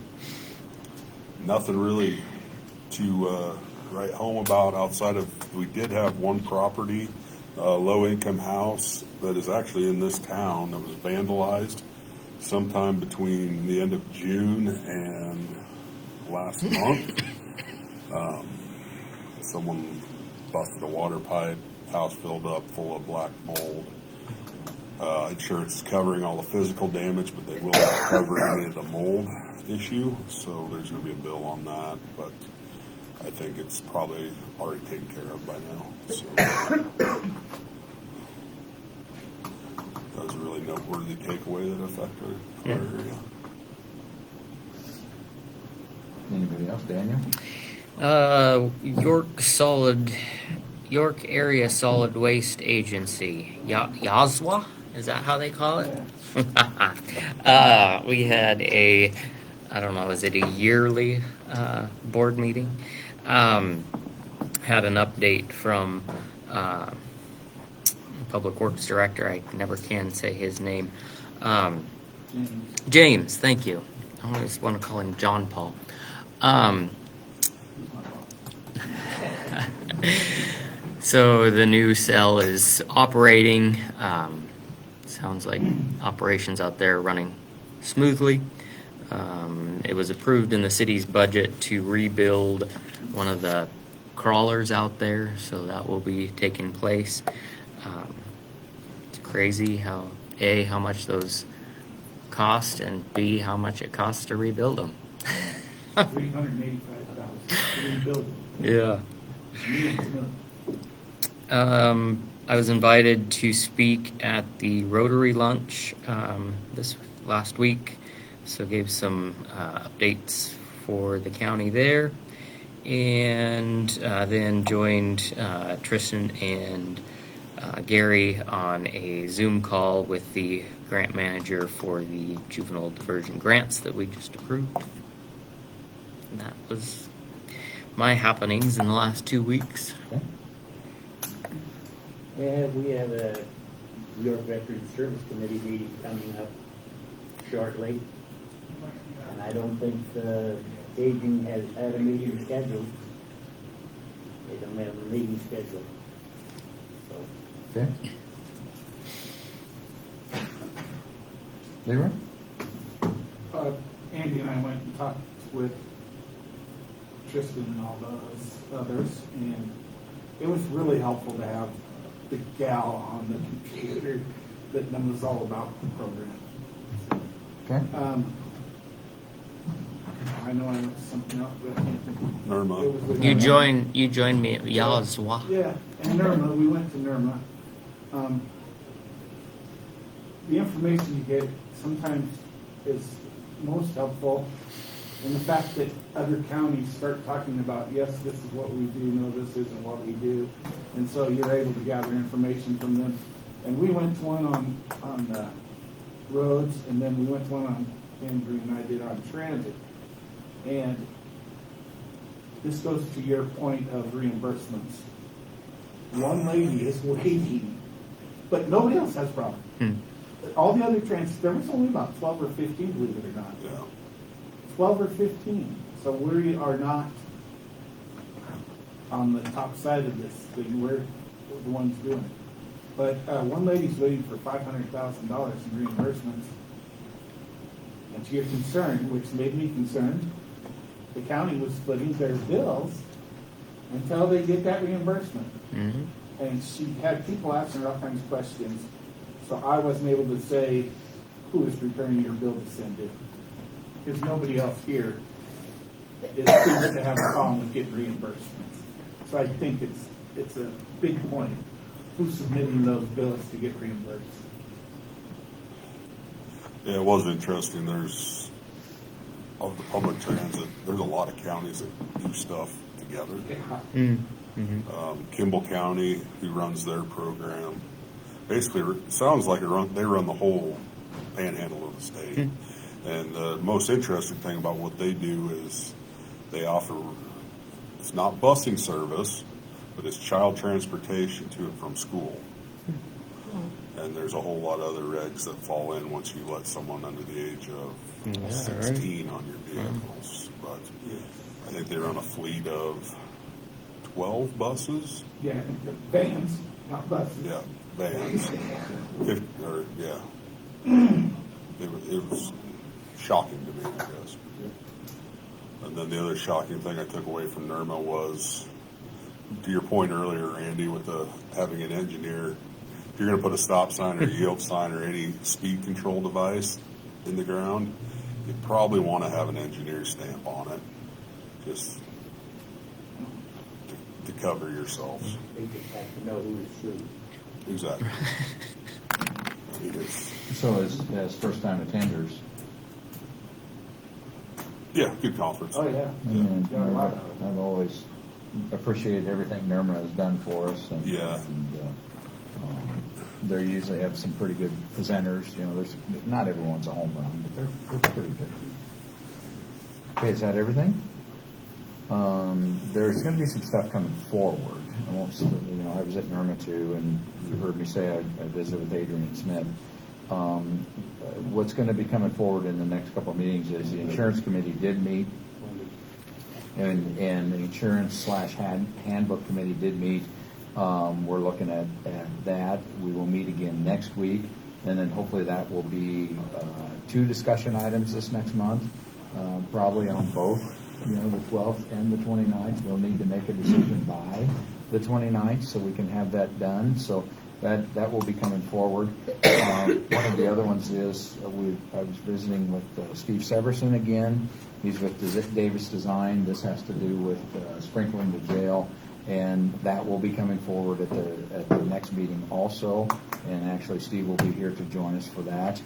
Nothing really to write home about outside of, we did have one property, low-income house that is actually in this town that was vandalized sometime between the end of June and last month. Someone busted a water pipe, house filled up full of black mold. Insurance is covering all the physical damage, but they will not cover any of the mold issue, so there's going to be a bill on that, but I think it's probably already taken care of by now. So that was a really noteworthy takeaway that affected our area. Anybody else, Daniel? York Area Solid Waste Agency, YASWA, is that how they call it? We had I don't know, is it a yearly board meeting? Had an update from Public Works Director, I never can say his name. James, thank you. I always want to call him John Paul. So the new cell is operating. Sounds like operations out there are running smoothly. It was approved in the city's budget to rebuild one of the crawlers out there, so that will be taking place. It's crazy how much those cost, and B, how much it costs to rebuild them. $385 to rebuild it. Yeah. I was invited to speak at the Rotary Lunch this last week, so gave some updates for the county there, and then joined Tristan and Gary on a Zoom call with the grant manager for the juvenile diversion grants that we just approved. And that was my happenings in the last 2 weeks. Okay. Yeah, we have a York Veterans Service Committee meeting coming up shortly. And I don't think the aging has had a meeting scheduled. They don't have a meeting scheduled. So. Okay. Leroy? Andy and I went and talked with Tristan and all those others, and it was really helpful to have the gal on the computer that knows all about the program. Okay. I know I went to something else, but I can't think. Nirma. It was with You Nirma. joined me at Yazwa. Yeah, and Nirma, we went to Nirma. The information you get sometimes is most helpful, and the fact that other counties start talking about, yes, this is what we do, no, this isn't what we do, and so you're able to gather information from them. And we went to one on roads, and then we went to one on, Andrew and I did on transit. And this goes to your point of reimbursements. One lady is waiting, but nobody else has problems. All the other there was only about 12 or 15, believe it or not. Yeah. 12 or 15. So we are not on the top side of this thing. We're the ones doing it. But one lady's waiting for $500,000 in reimbursements. And to your concern, which made me concerned, the county was splitting their bills until they get that reimbursement. Mm-hmm. And she had people asking her all kinds of questions. So I wasn't able to say who is preparing your bill to send in. Because nobody else here seems to have a problem with getting reimbursements. So I think it's a big point. who's submitting those bills to get reimbursed. Yeah, it was interesting. There's, of the public transit, there's a lot of counties that do stuff together. Kimball County, who runs their program, basically it sounds like they run the whole panhandle of the state. And the most interesting thing about what they do is they offer, it's not busing service, but it's child transportation to and from school. And there's a whole lot of other regs that fall in once you let someone under the age of 16 on your vehicles. But I think they run a fleet of 12 buses. Yeah, vans, not buses. Yeah, vans. It was shocking to me, I guess. And then the other shocking thing I took away from NERMA was, to your point earlier, Andy, with having an engineer, if you're going to put a stop sign or a yield sign or any speed control device in the ground, you probably want to have an engineer stamp on it, just to cover yourselves. They just have to know who to shoot. Exactly. I mean, So as first-time attenders, yeah, good conference. Oh, yeah. and Got a lot of it. I've always appreciated everything NERMA has done for us. And, Yeah. they usually have some pretty good presenters. You know, there's not everyone's a home run, but they're pretty good. Okay, is that everything? There's going to be some stuff coming forward. I won't. I was at NERMA too, and you heard me say I visited with Adrian Smith. What's going to be coming forward in the next couple of meetings is the insurance committee did meet, and the insurance/handbook committee did meet. We're looking at that. We will meet again next week, and then hopefully that will be 2 discussion items this next month, probably on both, the 12th and the 29th. We'll need to make a decision by the 29th so we can have that done. So that will be coming forward. One of the other ones is I was visiting with Steve Severson again. He's with Davis Design. This has to do with sprinkling the jail. And that will be coming forward at the next meeting also. And actually, Steve will be here to join us for that.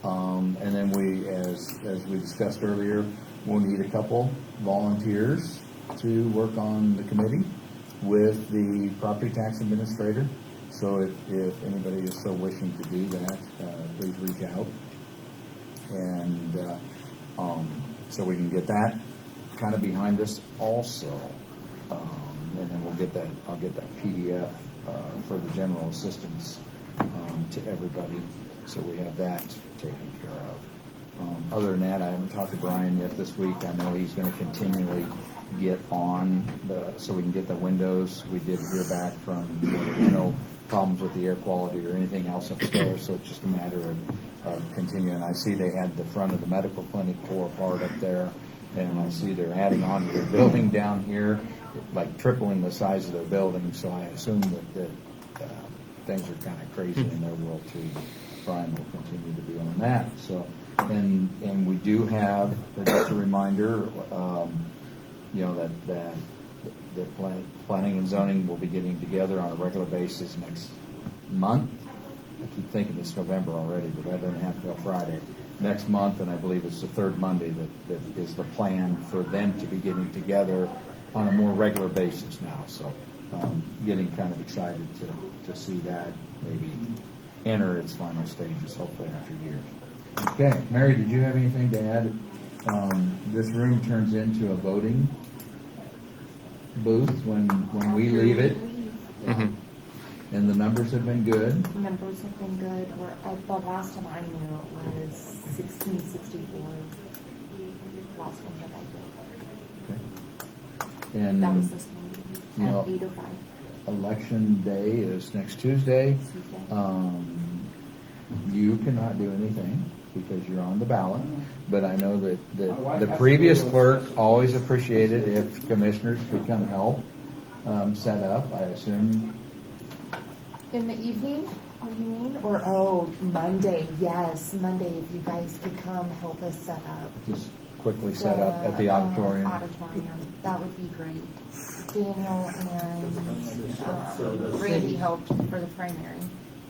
And then as we discussed earlier, we'll need a couple volunteers to work on the committee with the property tax administrator. So if anybody is so wishing to do that, please reach out. And so we can get that kind of behind us also. And then I'll get that PDF for the general assistance to everybody, so we have that taken care of. Other than that, I haven't talked to Brian yet this week. I know he's going to continually get on so we can get the windows. We did hear back from problems with the air quality or anything else upstairs, so it's just a matter of continuing. I see they had the front of the medical clinic tore apart up there, and I see they're adding on to their building down here, like tripling the size of their building, so I assume that things are kind of crazy in their world too. Brian will continue to be on that. So, and we do have, just a reminder, that planning and zoning will be getting together on a regular basis next month. I keep thinking it's November already, but that doesn't have to go Friday. Next month, and I believe it's the third Monday that is the plan for them to be getting together on a more regular basis now. So getting kind of excited to see that maybe enter its final stages, hopefully after years. Okay, Mary, did you have anything to add? This room turns into a voting booth when we leave it. And the numbers have been good. Numbers have been good. The last time I knew it was 1664. Last one that I did. And That was this morning at 8:05. Election day is next Tuesday. You cannot do anything because you're on the ballot, but I know that the previous clerk always appreciated if commissioners could come help set up, I assume. In the evening, you mean? Or, Monday, yes, Monday, if you guys could come help us set up. Just quickly set up at the auditorium. That would be great. Daniel and Randy helped for the primary.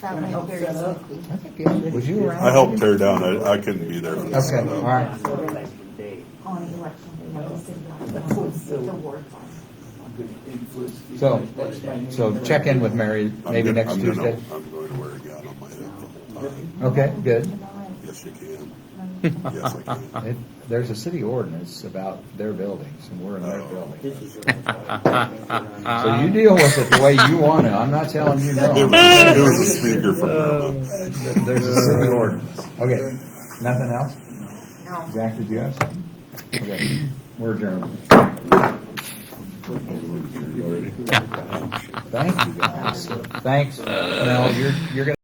That went very smoothly. Was you around? I helped tear down, I couldn't be there for the Okay, setup. all right. On election day, like the city office, the ward one. So check in with Mary maybe I'm next gonna- Tuesday. I'm going to wear a gown on my head. Okay, good. Yes, you can. Yes, I can. There's a city ordinance about their buildings, and we're in their building. So you deal with it the way you want to. I'm not telling you no. It was a speaker from Irma. There's a city ordinance. Okay, nothing else? No. Jack, did you have something? Okay, we're adjourned. Thank you, guys. Thanks. Mel, you're gonna